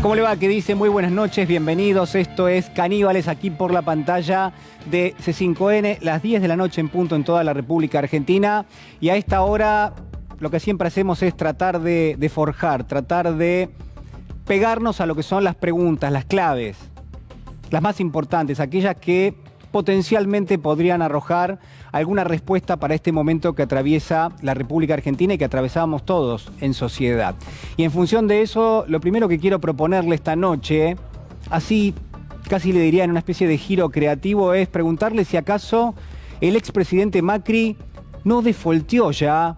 ¿Cómo le va? ¿Qué dice? Muy buenas noches, bienvenidos. Esto es Caníbales, aquí por la pantalla de C5N, las 10 de la noche en punto en toda la República Argentina. Y a esta hora lo que siempre hacemos es tratar de forjar, tratar de pegarnos a lo que son las preguntas, las claves, las más importantes, aquellas que potencialmente podrían arrojar alguna respuesta para este momento que atraviesa la República Argentina y que atravesamos todos en sociedad. Y en función de eso, lo primero que quiero proponerle esta noche, así casi le diría en una especie de giro creativo, es preguntarle si acaso el expresidente Macri no defaulteó ya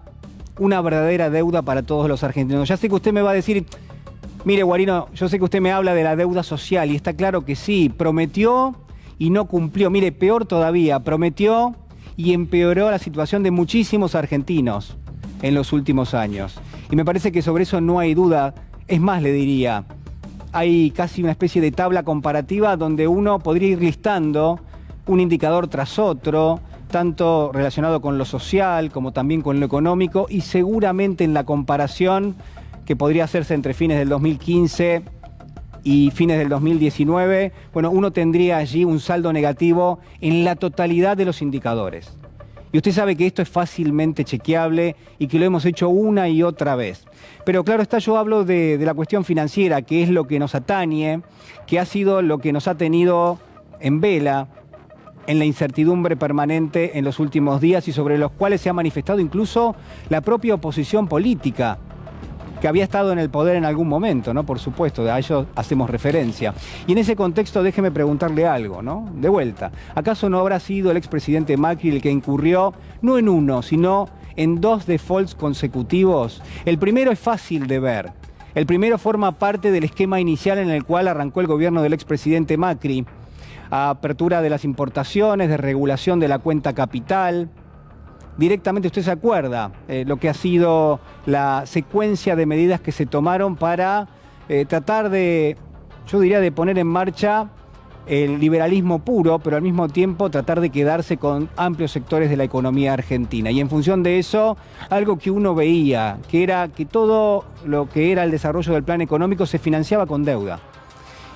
una verdadera deuda para todos los argentinos. Ya sé que usted me va a decir, mire Guarino, yo sé que usted me habla de la deuda social y está claro que sí, prometió y no cumplió. Mire, peor todavía, prometió y empeoró la situación de muchísimos argentinos en los últimos años. Y me parece que sobre eso no hay duda. Es más, le diría, hay casi una especie de tabla comparativa donde uno podría ir listando un indicador tras otro, tanto relacionado con lo social como también con lo económico, y seguramente en la comparación que podría hacerse entre fines del 2015 y fines del 2019, bueno, uno tendría allí un saldo negativo en la totalidad de los indicadores. Y usted sabe que esto es fácilmente chequeable y que lo hemos hecho una y otra vez. Pero claro está, yo hablo de la cuestión financiera, que es lo que nos atañe, que ha sido lo que nos ha tenido en vela, en la incertidumbre permanente en los últimos días y sobre los cuales se ha manifestado incluso la propia oposición política, que había estado en el poder en algún momento, ¿no? Por supuesto, a ello hacemos referencia. Y en ese contexto déjeme preguntarle algo, ¿no? De vuelta, ¿acaso no habrá sido el expresidente Macri el que incurrió no en uno, sino en dos defaults consecutivos? El primero es fácil de ver. El primero forma parte del esquema inicial en el cual arrancó el gobierno del expresidente Macri. Apertura de las importaciones, desregulación de la cuenta capital. Directamente usted se acuerda lo que ha sido la secuencia de medidas que se tomaron para tratar de, yo diría, de poner en marcha el liberalismo puro, pero al mismo tiempo tratar de quedarse con amplios sectores de la economía argentina. Y en función de eso, algo que uno veía, que era que todo lo que era el desarrollo del plan económico se financiaba con deuda.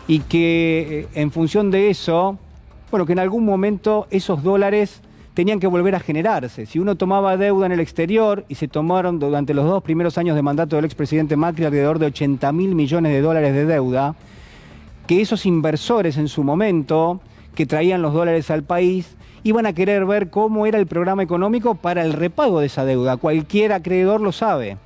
Y que en función de eso, bueno, que en algún momento esos dólares tenían que volver a generarse. Si uno tomaba deuda en el exterior, y se tomaron durante los 2 primeros años de mandato del expresidente Macri alrededor de 80.000 millones de dólares de deuda, que esos inversores en su momento, que traían los dólares al país, iban a querer ver cómo era el programa económico para el repago de esa deuda. Cualquier acreedor lo sabe.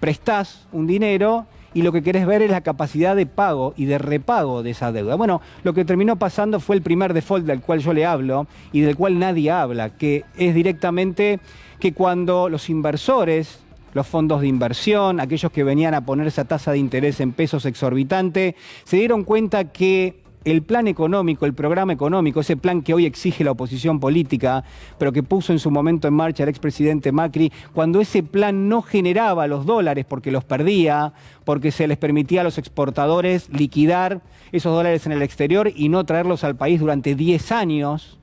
Prestás un dinero y lo que querés ver es la capacidad de pago y de repago de esa deuda. Bueno, lo que terminó pasando fue el primer default del cual yo le hablo y del cual nadie habla, que es directamente que cuando los inversores, los fondos de inversión, aquellos que venían a poner esa tasa de interés en pesos exorbitante, se dieron cuenta que el plan económico, el programa económico, ese plan que hoy exige la oposición política, pero que puso en su momento en marcha el expresidente Macri, cuando ese plan no generaba los dólares porque los perdía, porque se les permitía a los exportadores liquidar esos dólares en el exterior y no traerlos al país durante 10 años.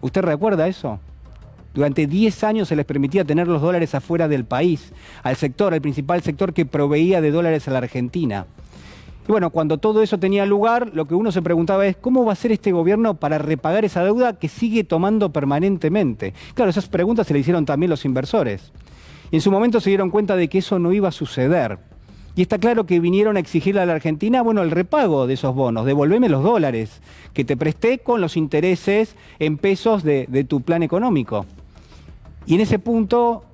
¿Usted recuerda eso? Durante 10 años se les permitía tener los dólares afuera del país, al sector, al principal sector que proveía de dólares a la Argentina. Y bueno, cuando todo eso tenía lugar, lo que uno se preguntaba es ¿cómo va a ser este gobierno para repagar esa deuda que sigue tomando permanentemente? Claro, esas preguntas se le hicieron también los inversores. Y en su momento se dieron cuenta de que eso no iba a suceder. Y está claro que vinieron a exigirle a la Argentina, bueno, el repago de esos bonos, devolveme los dólares que te presté con los intereses en pesos de tu plan económico. Y en ese punto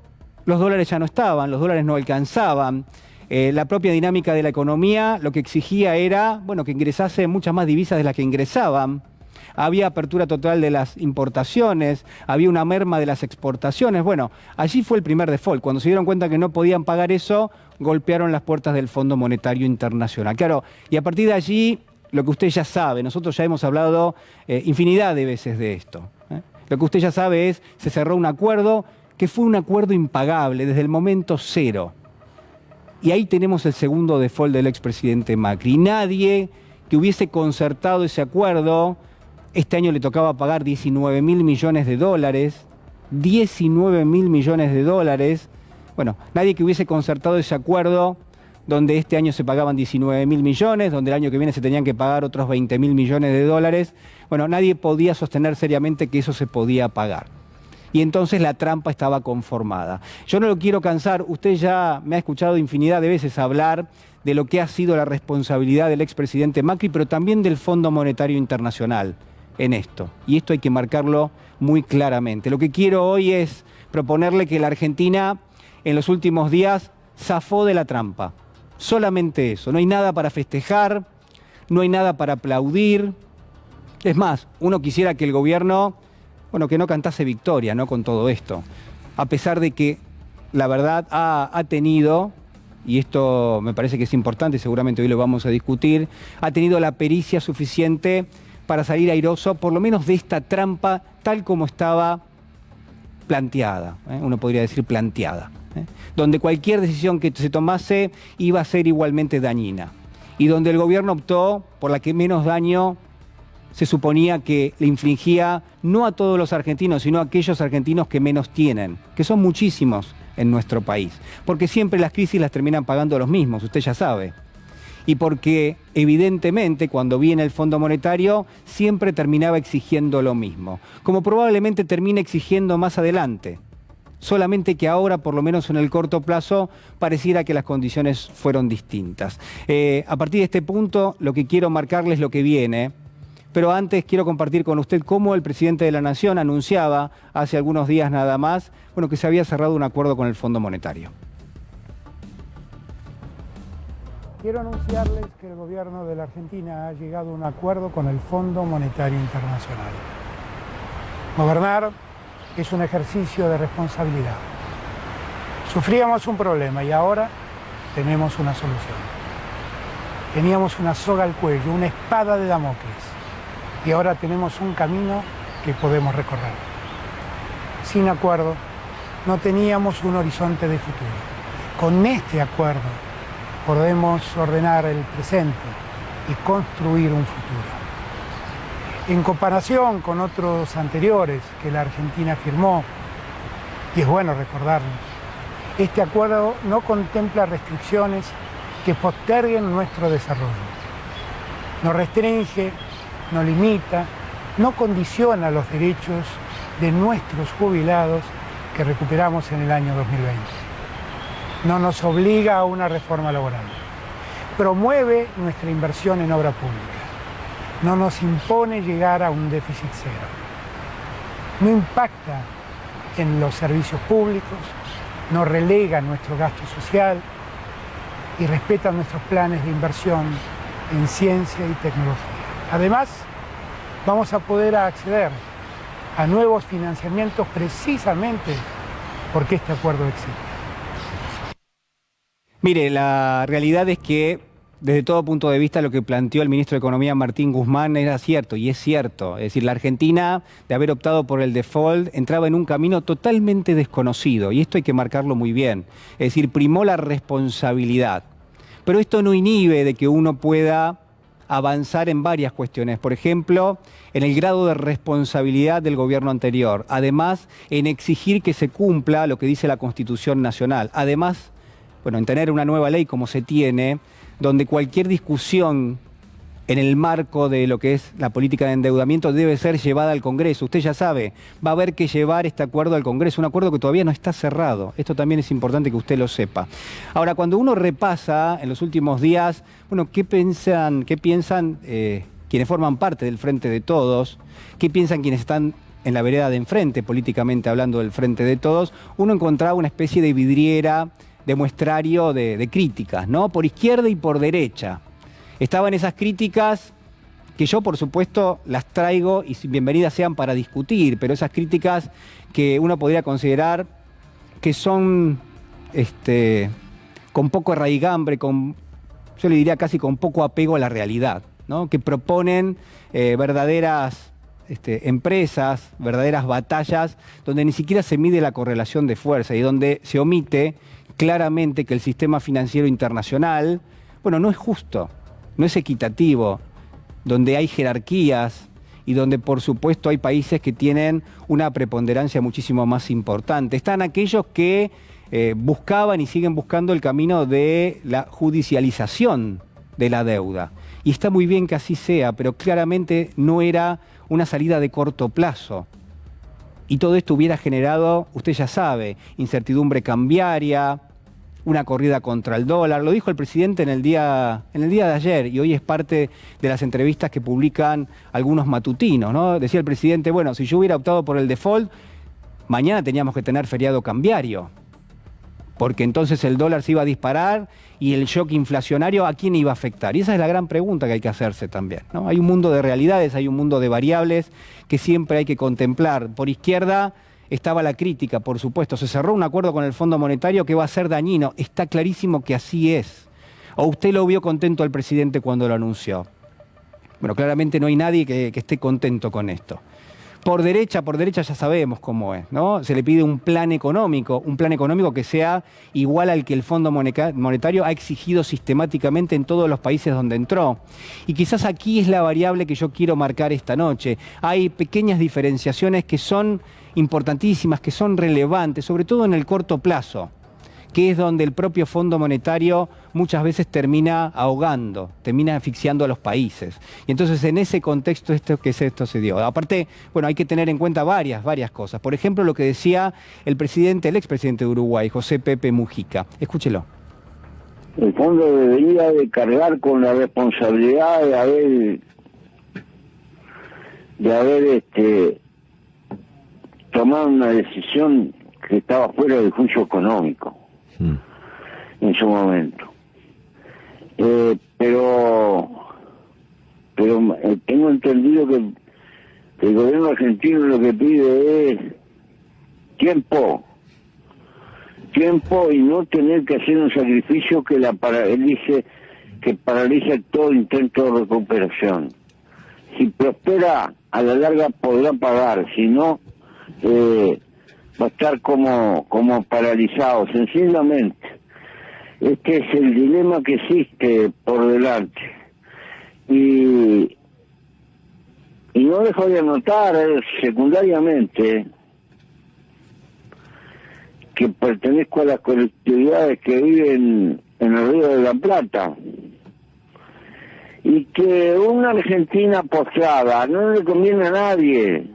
los dólares ya no estaban, los dólares no alcanzaban. La propia dinámica de la economía lo que exigía era, bueno, que ingresase muchas más divisas de las que ingresaban. Había apertura total de las importaciones, había una merma de las exportaciones. Bueno, allí fue el primer default. Cuando se dieron cuenta que no podían pagar eso, golpearon las puertas del Fondo Monetario Internacional. Claro, y a partir de allí, lo que usted ya sabe, nosotros ya hemos hablado infinidad de veces de esto. Lo que usted ya sabe es, se cerró un acuerdo que fue un acuerdo impagable desde el momento cero. Y ahí tenemos el segundo default del expresidente Macri. Nadie que hubiese concertado ese acuerdo, este año le tocaba pagar 19.000 millones de dólares, 19.000 millones de dólares. Bueno, nadie que hubiese concertado ese acuerdo donde este año se pagaban 19.000 millones, donde el año que viene se tenían que pagar otros 20.000 millones de dólares. Bueno, nadie podía sostener seriamente que eso se podía pagar. Y entonces la trampa estaba conformada. Yo no lo quiero cansar, usted ya me ha escuchado infinidad de veces hablar de lo que ha sido la responsabilidad del expresidente Macri, pero también del Fondo Monetario Internacional en esto. Y esto hay que marcarlo muy claramente. Lo que quiero hoy es proponerle que la Argentina en los últimos días zafó de la trampa. Solamente eso, no hay nada para festejar, no hay nada para aplaudir. Es más, uno quisiera que el gobierno, bueno, que no cantase victoria, ¿no?, con todo esto. A pesar de que la verdad ha tenido, y esto me parece que es importante, seguramente hoy lo vamos a discutir, ha tenido la pericia suficiente para salir airoso, por lo menos de esta trampa tal como estaba planteada, uno podría decir planteada, donde cualquier decisión que se tomase iba a ser igualmente dañina, y donde el gobierno optó por la que menos daño se suponía que le infligía no a todos los argentinos, sino a aquellos argentinos que menos tienen, que son muchísimos en nuestro país, porque siempre las crisis las terminan pagando los mismos, usted ya sabe. Y porque evidentemente cuando viene el Fondo Monetario siempre terminaba exigiendo lo mismo, como probablemente termine exigiendo más adelante. Solamente que ahora, por lo menos en el corto plazo, pareciera que las condiciones fueron distintas. A partir de este punto, lo que quiero marcarles es lo que viene, pero antes quiero compartir con usted cómo el presidente de la Nación anunciaba hace algunos días nada más, bueno, que se había cerrado un acuerdo con el Fondo Monetario. Quiero anunciarles que el gobierno de la Argentina ha llegado a un acuerdo con el Fondo Monetario Internacional. Gobernar es un ejercicio de responsabilidad. Sufríamos un problema y ahora tenemos una solución. Teníamos una soga al cuello, una espada de Damocles, y ahora tenemos un camino que podemos recorrer. Sin acuerdo, no teníamos un horizonte de futuro. Con este acuerdo podemos ordenar el presente y construir un futuro. En comparación con otros anteriores que la Argentina firmó, y es bueno recordarlo, este acuerdo no contempla restricciones que posterguen nuestro desarrollo. No restringe, no limita, no condiciona los derechos de nuestros jubilados que recuperamos en el año 2020. No nos obliga a una reforma laboral. Promueve nuestra inversión en obra pública. No nos impone llegar a un déficit cero. No impacta en los servicios públicos, no relega nuestro gasto social y respeta nuestros planes de inversión en ciencia y tecnología. Además, vamos a poder acceder a nuevos financiamientos precisamente porque este acuerdo existe. Mire, la realidad es que desde todo punto de vista lo que planteó el ministro de Economía Martín Guzmán era cierto, y es cierto. Es decir, la Argentina, de haber optado por el default, entraba en un camino totalmente desconocido, y esto hay que marcarlo muy bien. Es decir, primó la responsabilidad. Pero esto no inhibe de que uno pueda avanzar en varias cuestiones. Por ejemplo, en el grado de responsabilidad del gobierno anterior. Además, en exigir que se cumpla lo que dice la Constitución Nacional. Además, bueno, en tener una nueva ley como se tiene, donde cualquier discusión en el marco de lo que es la política de endeudamiento debe ser llevada al Congreso. Usted ya sabe, va a haber que llevar este acuerdo al Congreso, un acuerdo que todavía no está cerrado. Esto también es importante que usted lo sepa. Ahora, cuando uno repasa en los últimos días, bueno, ¿qué piensan quienes forman parte del Frente de Todos? ¿Qué piensan quienes están en la vereda de enfrente, políticamente hablando del Frente de Todos? Uno encontraba una especie de vidriera, de muestrario de críticas, ¿no? Por izquierda y por derecha. Estaban esas críticas que yo, por supuesto, las traigo y bienvenidas sean para discutir, pero esas críticas que uno podría considerar que son con poco raigambre, yo le diría casi con poco apego a la realidad, ¿no? Que proponen verdaderas empresas, verdaderas batallas, donde ni siquiera se mide la correlación de fuerza y donde se omite claramente que el sistema financiero internacional, bueno, no es justo, no es equitativo, donde hay jerarquías y donde por supuesto hay países que tienen una preponderancia muchísimo más importante. Están aquellos que buscaban y siguen buscando el camino de la judicialización de la deuda. Y está muy bien que así sea, pero claramente no era una salida de corto plazo. Y todo esto hubiera generado, usted ya sabe, incertidumbre cambiaria, una corrida contra el dólar. Lo dijo el presidente en el día de ayer, y hoy es parte de las entrevistas que publican algunos matutinos, ¿no? Decía el presidente, bueno, si yo hubiera optado por el default, mañana teníamos que tener feriado cambiario, porque entonces el dólar se iba a disparar y el shock inflacionario, ¿a quién iba a afectar? Y esa es la gran pregunta que hay que hacerse también, ¿no? Hay un mundo de realidades, hay un mundo de variables que siempre hay que contemplar. Por izquierda estaba la crítica, por supuesto. Se cerró un acuerdo con el Fondo Monetario que va a ser dañino. Está clarísimo que así es. ¿O usted lo vio contento al presidente cuando lo anunció? Bueno, claramente no hay nadie que esté contento con esto. Por derecha ya sabemos cómo es, ¿no? Se le pide un plan económico que sea igual al que el Fondo Monetario ha exigido sistemáticamente en todos los países donde entró. Y quizás aquí es la variable que yo quiero marcar esta noche. Hay pequeñas diferenciaciones que son importantísimas, que son relevantes, sobre todo en el corto plazo, que es donde el propio Fondo Monetario muchas veces termina ahogando, termina asfixiando a los países. Y entonces en ese contexto esto se dio. Aparte, bueno, hay que tener en cuenta varias cosas. Por ejemplo, lo que decía el expresidente de Uruguay, José Pepe Mujica. Escúchelo. El fondo debería de cargar con la responsabilidad de haber tomado una decisión que estaba fuera del juicio económico en su momento. Pero tengo entendido que el gobierno argentino lo que pide es tiempo y no tener que hacer un sacrificio que él dice que paraliza todo intento de recuperación. Si prospera, a la larga podrá pagar, si no, va a estar como paralizado, sencillamente. Este es el dilema que existe por delante. Y no dejo de anotar secundariamente que pertenezco a las colectividades que viven en el Río de la Plata y que una Argentina postrada no le conviene a nadie.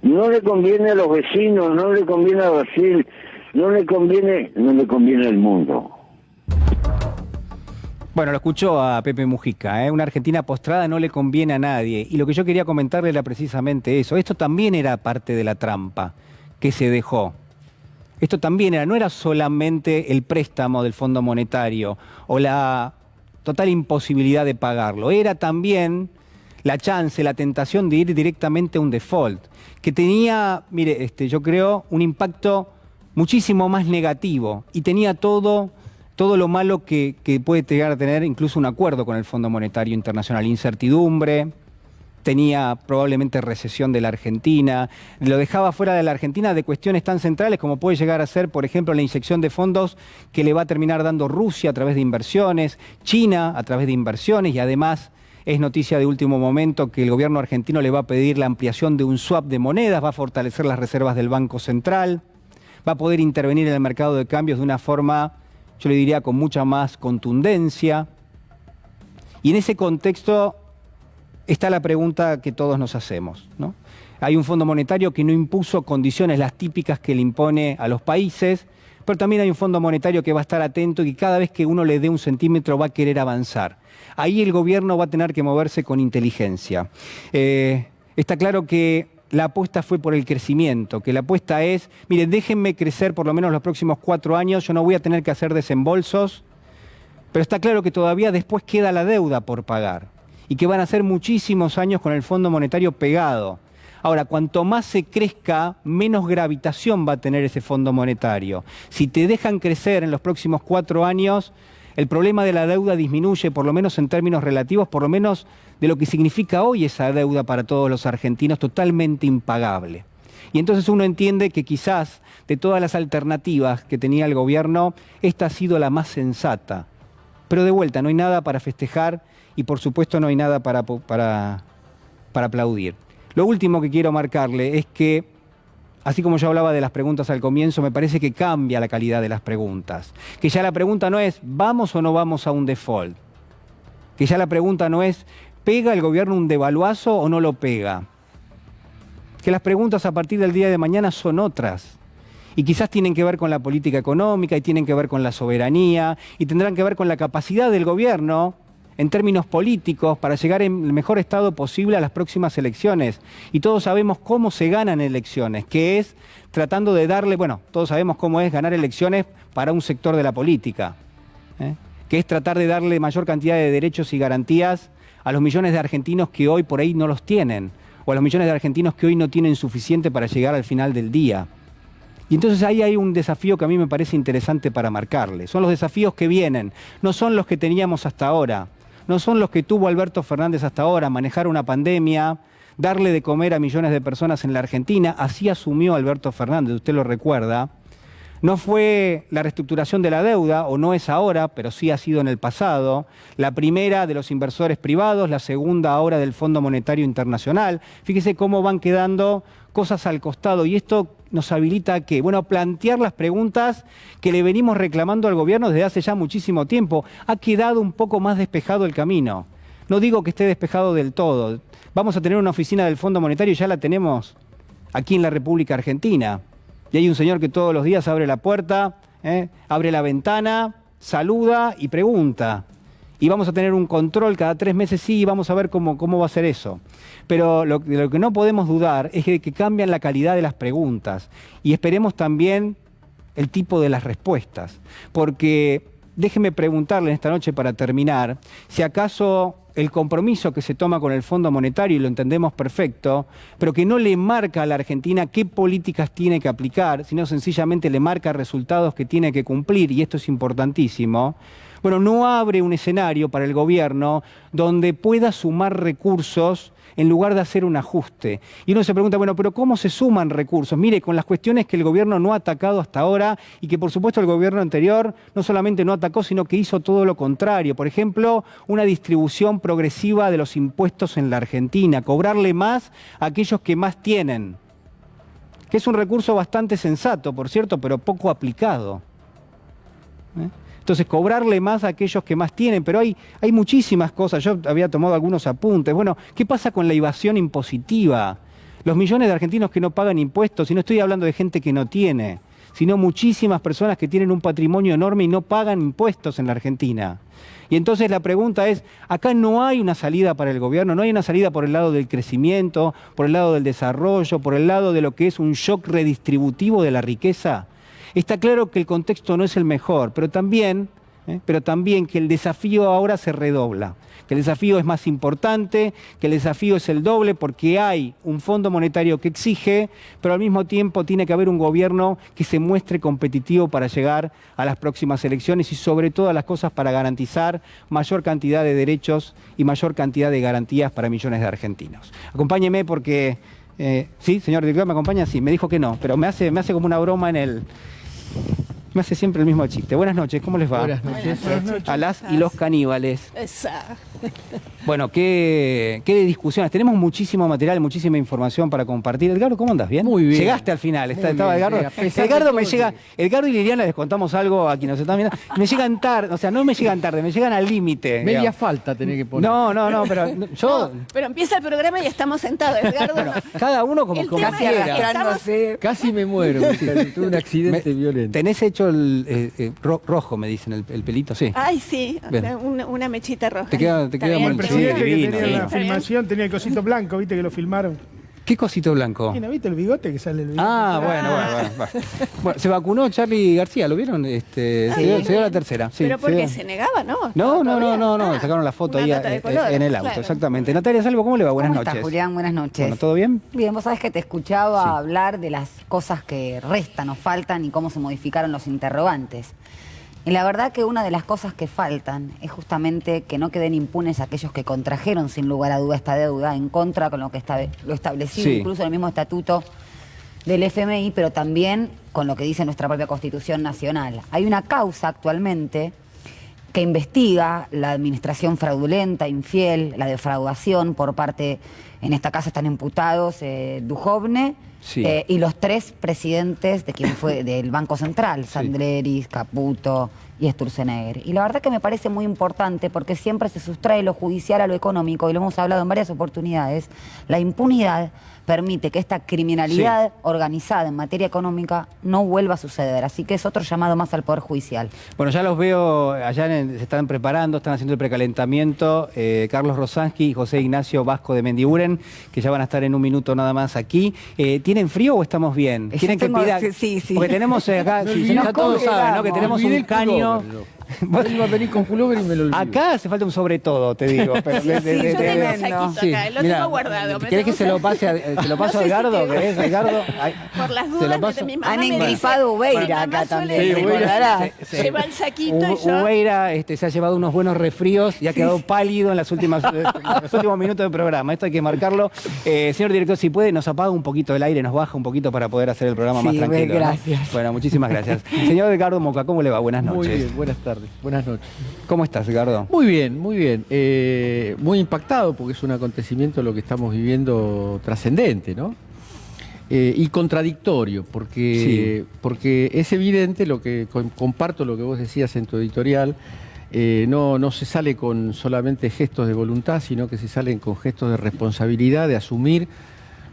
No le conviene a los vecinos, no le conviene a Brasil, no le conviene al mundo. Bueno, lo escuchó a Pepe Mujica, ¿eh? Una Argentina postrada no le conviene a nadie. Y lo que yo quería comentarle era precisamente eso. Esto también era parte de la trampa que se dejó. Esto también no era solamente el préstamo del Fondo Monetario o la total imposibilidad de pagarlo. Era también la chance, la tentación de ir directamente a un default, que tenía, mire, yo creo, un impacto muchísimo más negativo y tenía todo lo malo que puede llegar a tener incluso un acuerdo con el Fondo Monetario Internacional. Incertidumbre, tenía probablemente recesión de la Argentina, lo dejaba fuera de la Argentina de cuestiones tan centrales como puede llegar a ser, por ejemplo, la inyección de fondos que le va a terminar dando Rusia a través de inversiones, China a través de inversiones, y además es noticia de último momento que el gobierno argentino le va a pedir la ampliación de un swap de monedas, va a fortalecer las reservas del Banco Central, va a poder intervenir en el mercado de cambios de una forma, yo le diría, con mucha más contundencia. Y en ese contexto está la pregunta que todos nos hacemos, ¿no? Hay un Fondo Monetario que no impuso condiciones, las típicas que le impone a los países, pero también hay un Fondo Monetario que va a estar atento y que cada vez que uno le dé un centímetro va a querer avanzar. Ahí el gobierno va a tener que moverse con inteligencia. Está claro que la apuesta fue por el crecimiento, que la apuesta es, miren, déjenme crecer por lo menos los próximos 4 años, yo no voy a tener que hacer desembolsos, pero está claro que todavía después queda la deuda por pagar y que van a ser muchísimos años con el Fondo Monetario pegado. Ahora, cuanto más se crezca, menos gravitación va a tener ese Fondo Monetario. Si te dejan crecer en los próximos 4 años, el problema de la deuda disminuye, por lo menos en términos relativos, por lo menos de lo que significa hoy esa deuda para todos los argentinos, totalmente impagable. Y entonces uno entiende que quizás de todas las alternativas que tenía el gobierno, esta ha sido la más sensata. Pero de vuelta, no hay nada para festejar y por supuesto no hay nada para para aplaudir. Lo último que quiero marcarle es que, así como yo hablaba de las preguntas al comienzo, me parece que cambia la calidad de las preguntas. Que ya la pregunta no es, ¿vamos o no vamos a un default? Que ya la pregunta no es, ¿pega el gobierno un devaluazo o no lo pega? Que las preguntas a partir del día de mañana son otras. Y quizás tienen que ver con la política económica y tienen que ver con la soberanía y tendrán que ver con la capacidad del gobierno en términos políticos para llegar en el mejor estado posible a las próximas elecciones. Y todos sabemos cómo se ganan elecciones, que es tratando de darle, bueno, todos sabemos cómo es ganar elecciones para un sector de la política, que es tratar de darle mayor cantidad de derechos y garantías a los millones de argentinos que hoy por ahí no los tienen, o a los millones de argentinos que hoy no tienen suficiente para llegar al final del día. Y entonces ahí hay un desafío que a mí me parece interesante para marcarle. Son los desafíos que vienen, no son los que teníamos hasta ahora, no son los que tuvo Alberto Fernández hasta ahora, manejar una pandemia, darle de comer a millones de personas en la Argentina. Así asumió Alberto Fernández, usted lo recuerda. No fue la reestructuración de la deuda, o no es ahora, pero sí ha sido en el pasado. La primera de los inversores privados, la segunda ahora del Fondo Monetario Internacional. Fíjese cómo van quedando cosas al costado y esto nos habilita a ¿qué? Bueno, a plantear las preguntas que le venimos reclamando al gobierno desde hace ya muchísimo tiempo. Ha quedado un poco más despejado el camino. No digo que esté despejado del todo. Vamos a tener una oficina del Fondo Monetario, ya la tenemos aquí en la República Argentina. Y hay un señor que todos los días abre la puerta, abre la ventana, saluda y pregunta. Y vamos a tener un control cada 3 meses, sí, y vamos a ver cómo va a ser eso. Pero lo que no podemos dudar es que cambian la calidad de las preguntas. Y esperemos también el tipo de las respuestas. Porque déjeme preguntarle esta noche para terminar, si acaso el compromiso que se toma con el Fondo Monetario, y lo entendemos perfecto, pero que no le marca a la Argentina qué políticas tiene que aplicar, sino sencillamente le marca resultados que tiene que cumplir, y esto es importantísimo. Bueno, no abre un escenario para el gobierno donde pueda sumar recursos en lugar de hacer un ajuste. Y uno se pregunta, bueno, pero ¿cómo se suman recursos? Mire, con las cuestiones que el gobierno no ha atacado hasta ahora y que por supuesto el gobierno anterior no solamente no atacó, sino que hizo todo lo contrario. Por ejemplo, una distribución progresiva de los impuestos en la Argentina, cobrarle más a aquellos que más tienen, que es un recurso bastante sensato, por cierto, pero poco aplicado. Entonces, cobrarle más a aquellos que más tienen, pero hay muchísimas cosas. Yo había tomado algunos apuntes. Bueno, ¿qué pasa con la evasión impositiva? Los millones de argentinos que no pagan impuestos, y no estoy hablando de gente que no tiene, sino muchísimas personas que tienen un patrimonio enorme y no pagan impuestos en la Argentina. Y entonces la pregunta es, acá no hay una salida para el gobierno, no hay una salida por el lado del crecimiento, por el lado del desarrollo, por el lado de lo que es un shock redistributivo de la riqueza. Está claro que el contexto no es el mejor, pero también que el desafío ahora se redobla, que el desafío es más importante, que el desafío es el doble porque hay un Fondo Monetario que exige, pero al mismo tiempo tiene que haber un gobierno que se muestre competitivo para llegar a las próximas elecciones y sobre todas las cosas para garantizar mayor cantidad de derechos y mayor cantidad de garantías para millones de argentinos. Acompáñeme porque... sí, señor director, ¿me acompaña? Sí, me dijo que no, pero me hace como una broma en el... Me hace siempre el mismo chiste. Buenas noches, ¿cómo les va? Buenas noches. Buenas noches. A las y los caníbales. Esa. Bueno, qué discusiones. Tenemos muchísimo material, muchísima información para compartir. Edgardo, ¿cómo andas? ¿Bien? Muy bien. Llegaste al final. Estaba bien, Edgardo. a pesar Edgardo de me todo, llega. Edgardo y Liliana les contamos algo a quienes nos están viendo. Me llegan tarde, o sea, no me llegan tarde, me llegan al límite. Media digamos. falta tenés que poner. No, pero yo. No, pero empieza el programa y estamos sentados, Edgardo. Bueno, cada uno como El tema es que quiera. estamos- Casi me muero, tuve un accidente violento. Tenés hecho el rojo, me dicen, el pelito, sí. Ay, sí, Bien. una mechita roja. Te queda Está muy bien. El presidente Sí, que divino. tenía la Está bien. filmación tenía el cosito blanco, viste que lo filmaron. ¿Qué cosito blanco? ¿Y no viste el bigote que sale el bigote? Bueno. Bueno, se vacunó Charly García, ¿lo vieron? Se dio la tercera. Sí, Pero se porque dio. se negaba, ¿no? No, sacaron la foto una ahí nota de color, en el auto, claro. exactamente. Natalia Salvo, ¿cómo le va? Buenas ¿Cómo noches. estás, Julián? Buenas noches. Bueno, ¿todo bien? Bien, vos sabés que te escuchaba Sí. hablar de las cosas que restan o faltan y cómo se modificaron los interrogantes. Y la verdad que una de las cosas que faltan es justamente que no queden impunes aquellos que contrajeron sin lugar a duda esta deuda en contra con lo que lo establecido Sí. incluso en el mismo estatuto del FMI, pero también con lo que dice nuestra propia Constitución Nacional. Hay una causa actualmente que investiga la administración fraudulenta, infiel, la defraudación por parte, en esta casa están imputados Duhovne, Sí. y los 3 presidentes de quien fue del Banco Central, Sandleris, Caputo y Sturzenegger. Y la verdad que me parece muy importante porque siempre se sustrae lo judicial a lo económico, y lo hemos hablado en varias oportunidades. La impunidad permite que esta criminalidad organizada en materia económica no vuelva a suceder. Así que es otro llamado más al Poder Judicial. Bueno, ya los veo, allá se están preparando, están haciendo el precalentamiento, Carlos Rosansky y José Ignacio Vasco de Mendiguren, que ya van a estar en un minuto nada más aquí. ¿Tienen frío o estamos bien? ¿Quieren que pida? Sí, sí. Porque tenemos acá, ya todos saben, ¿no? Que tenemos un caño. Vos iba a venir con pullover y me lo olvidé. Acá hace falta un sobre todo, te digo. Pero Yo tengo un saquito Sí, acá, lo mirá, tengo guardado. ¿Querés que se lo pase a, se lo paso a No sé si Edgardo? te- ¿Querés, Edgardo? Ay, Por las se lo dudas, paso. mi mamá Han me dice- engripado Ubeira mi mamá acá suele también, decir, ¿se acordará? Lleva el saquito y yo... Ubeira se ha llevado unos buenos resfríos y ha quedado pálido en los últimos minutos del programa. Esto hay que marcarlo. Señor director, si puede, nos apaga un poquito el aire, nos baja un poquito para poder hacer el programa más Sí, tranquilo, ¿no? gracias. Bueno, muchísimas gracias. Señor Edgardo Moca, ¿cómo le va? Buenas noches. Muy bien, buenas tardes, buenas noches. ¿Cómo estás, Edgardo? Muy bien, muy bien. Muy impactado porque es un acontecimiento lo que estamos viviendo trascendente, ¿no? Y contradictorio, porque es evidente lo que comparto lo que vos decías en tu editorial. No se sale con solamente gestos de voluntad, sino que se salen con gestos de responsabilidad, de asumir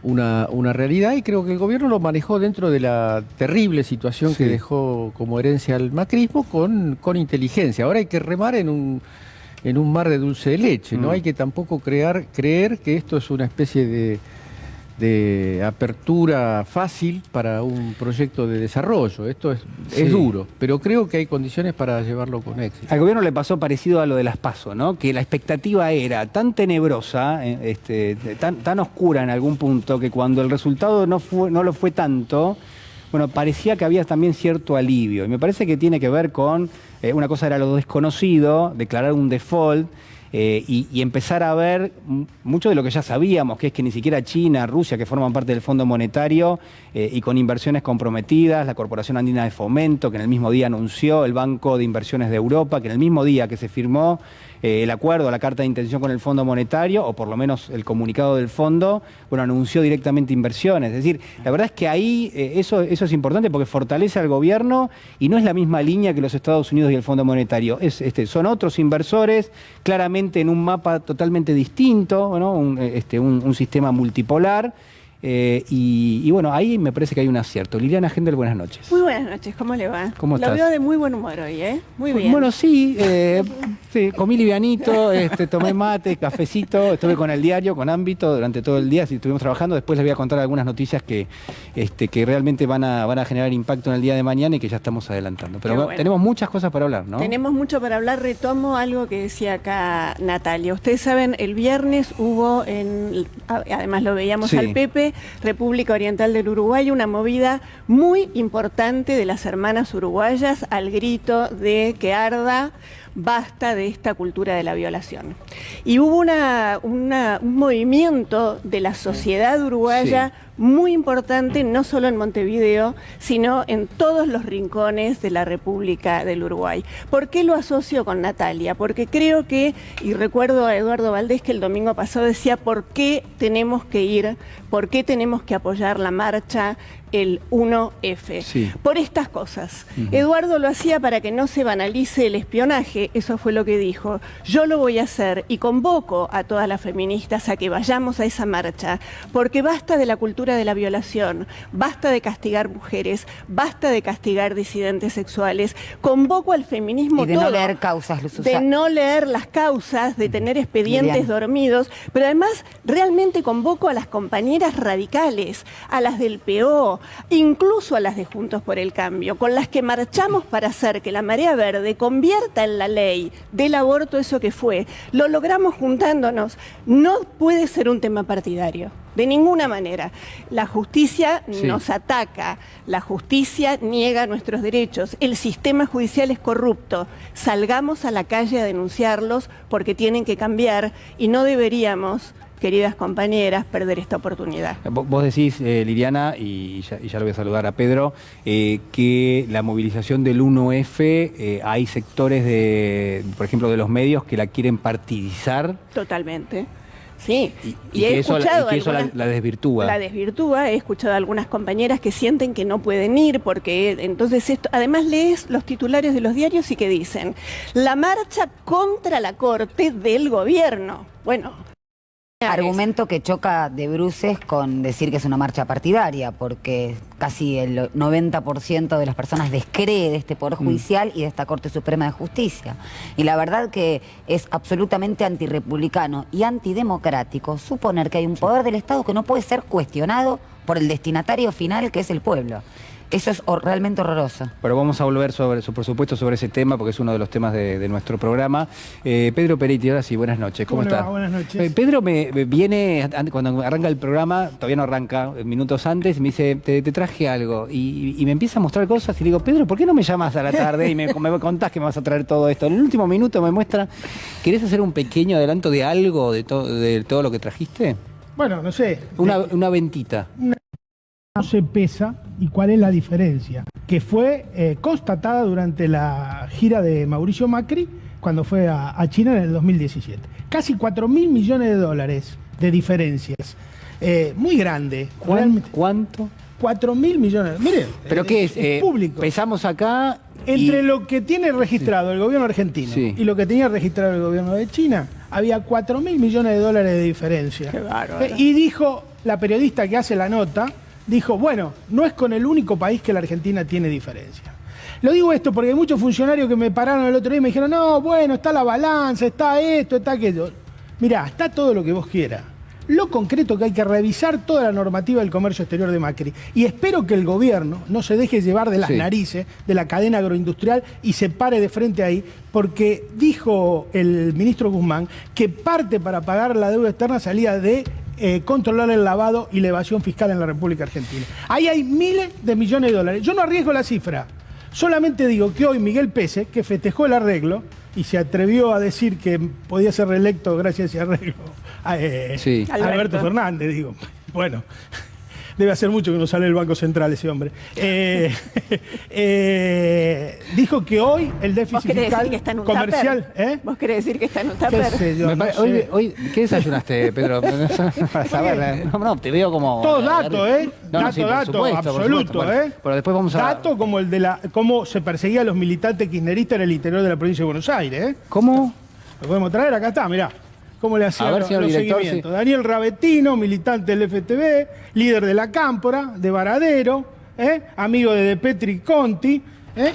una realidad, y creo que el gobierno lo manejó dentro de la terrible situación que dejó como herencia al macrismo con inteligencia. Ahora hay que remar en un mar de dulce de leche, no hay que tampoco creer que esto es una especie de apertura fácil para un proyecto de desarrollo. Esto es duro, pero creo que hay condiciones para llevarlo con éxito. Al gobierno le pasó parecido a lo de las PASO, ¿no? Que la expectativa era tan tenebrosa, tan oscura en algún punto, que cuando el resultado no lo fue tanto, bueno, parecía que había también cierto alivio. Y me parece que tiene que ver con, una cosa era lo desconocido, declarar un default, y empezar a ver mucho de lo que ya sabíamos, que es que ni siquiera China, Rusia, que forman parte del Fondo Monetario, y con inversiones comprometidas, la Corporación Andina de Fomento, que en el mismo día anunció, el Banco de Inversiones de Europa, que en el mismo día que se firmó el acuerdo, la carta de intención con el Fondo Monetario, o por lo menos el comunicado del fondo, bueno, anunció directamente inversiones. Es decir, la verdad es que ahí eso es importante porque fortalece al gobierno y no es la misma línea que los Estados Unidos y el Fondo Monetario. Son otros inversores, claramente en un mapa totalmente distinto, ¿no? Un sistema multipolar. Y bueno, ahí me parece que hay un acierto. Liliana Gendel, buenas noches. Muy buenas noches, ¿cómo le va? ¿Cómo Lo estás? veo de muy buen humor hoy, ¿eh? Muy bien. Bueno, sí, comí livianito, tomé mate, cafecito, estuve con el diario, con Ámbito durante todo el día, estuvimos trabajando. Después les voy a contar algunas noticias que realmente van a generar impacto en el día de mañana y que ya estamos adelantando. Pero bueno. tenemos muchas cosas para hablar, ¿no? Tenemos mucho para hablar. Retomo algo que decía acá Natalia. Ustedes saben, el viernes hubo, además lo veíamos Sí. al Pepe, República Oriental del Uruguay, una movida muy importante de las hermanas uruguayas al grito de que arda, basta de esta cultura de la violación. Y hubo un movimiento de la sociedad uruguaya muy importante, no solo en Montevideo, sino en todos los rincones de la República del Uruguay. ¿Por qué lo asocio con Natalia? Porque creo que, y recuerdo a Eduardo Valdés que el domingo pasado decía, ¿por qué tenemos que ir? ¿Por qué tenemos que apoyar la marcha? El 1F. Sí. Por estas cosas. Eduardo lo hacía para que no se banalice el espionaje, eso fue lo que dijo. Yo lo voy a hacer y convoco a todas las feministas a que vayamos a esa marcha, porque basta de la cultura de la violación, basta de castigar mujeres, basta de castigar disidentes sexuales. Convoco al feminismo Y de todo. no leer causas, Luz De no leer las causas, de tener expedientes Liliana. dormidos, pero además realmente convoco a las compañeras radicales, a las del PO, incluso a las de Juntos por el Cambio, con las que marchamos para hacer que la marea verde convierta en la ley del aborto eso que fue. Lo logramos juntándonos. No puede ser un tema partidario. De ninguna manera. La justicia nos ataca, la justicia niega nuestros derechos, el sistema judicial es corrupto. Salgamos a la calle a denunciarlos porque tienen que cambiar y no deberíamos queridas compañeras, perder esta oportunidad. Vos decís, Liliana, y ya lo voy a saludar a Pedro, que la movilización del 1F, hay sectores, por ejemplo, de los medios que la quieren partidizar. Totalmente. Sí, y que eso la desvirtúa. La desvirtúa. He escuchado a algunas compañeras que sienten que no pueden ir porque entonces esto, además lees los titulares de los diarios y que dicen, la marcha contra la Corte del Gobierno. Bueno, argumento que choca de bruces con decir que es una marcha partidaria, porque casi el 90% de las personas descree de este Poder Judicial y de esta Corte Suprema de Justicia. Y la verdad que es absolutamente antirrepublicano y antidemocrático suponer que hay un poder del Estado que no puede ser cuestionado por el destinatario final, que es el pueblo. Eso es realmente horroroso. Pero vamos a volver, por supuesto, sobre ese tema, porque es uno de los temas de nuestro programa. Pedro Peretti, ahora sí, buenas noches. ¿Cómo está? Buenas noches. Pedro me viene, cuando arranca el programa, todavía no arranca, minutos antes, y me dice, te traje algo. Y me empieza a mostrar cosas y le digo, Pedro, ¿por qué no me llamas a la tarde y me contás que me vas a traer todo esto? En el último minuto me muestra, ¿querés hacer un pequeño adelanto de algo, de todo lo que trajiste? Bueno, no sé. Una ventita. No se pesa y cuál es la diferencia, que fue constatada durante la gira de Mauricio Macri cuando fue a China en el 2017. Casi 4.000 millones de dólares de diferencias. Muy grande. ¿Cuánto? 4.000 millones. Mire, ¿pero qué es? Público. Pesamos acá. Entre lo que tiene registrado el gobierno argentino y lo que tenía registrado el gobierno de China, había 4.000 millones de dólares de diferencia. Qué bárbaro. Y dijo la periodista que hace la nota, dijo, bueno, no es con el único país que la Argentina tiene diferencia. Lo digo esto porque hay muchos funcionarios que me pararon el otro día y me dijeron, no, bueno, está la balanza, está esto, está aquello. Mirá, está todo lo que vos quieras. Lo concreto que hay que revisar toda la normativa del comercio exterior de Macri. Y espero que el gobierno no se deje llevar de las narices de la cadena agroindustrial y se pare de frente ahí, porque dijo el ministro Guzmán que parte para pagar la deuda externa salía de controlar el lavado y la evasión fiscal en la República Argentina. Ahí hay miles de millones de dólares. Yo no arriesgo la cifra. Solamente digo que hoy Miguel Pese, que festejó el arreglo y se atrevió a decir que podía ser reelecto gracias a ese arreglo, Alberto Fernández, digo. Bueno, debe hacer mucho que no sale del Banco Central ese hombre. Dijo que hoy el déficit fiscal comercial... ¿Vos querés decir que está en un tupper? Hoy, ¿qué desayunaste, Pedro? Para saber, no, te veo como... Todo dato, dato, absoluto, Pero después vamos a... Dato como el de cómo se perseguía a los militantes kirchneristas en el interior de la provincia de Buenos Aires, ¿Cómo? Lo podemos traer, acá está, mirá. ¿Cómo le hacían los seguimientos? Sí. Daniel Ravetino, militante del FTB, líder de la Cámpora, de Varadero, amigo de Petri Conti,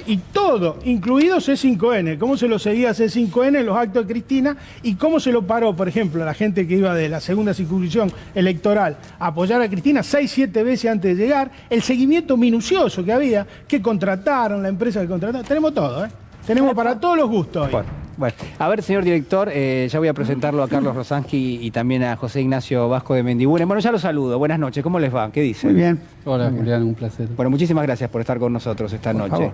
y todo, incluido C5N. Cómo se lo seguía C5N en los actos de Cristina y cómo se lo paró, por ejemplo, a la gente que iba de la segunda circunscripción electoral a apoyar a Cristina 6-7 veces antes de llegar. El seguimiento minucioso que había, que contrataron, la empresa que contrataron. Tenemos todo, Tenemos para todos los gustos hoy. Bueno, a ver, señor director, ya voy a presentarlo a Carlos Rosansky y también a José Ignacio Vasco de Mendiguren. Bueno, ya lo saludo. Buenas noches. ¿Cómo les va? ¿Qué dicen? Muy bien. Hola, Julián, un placer. Bueno, muchísimas gracias por estar con nosotros esta Por noche.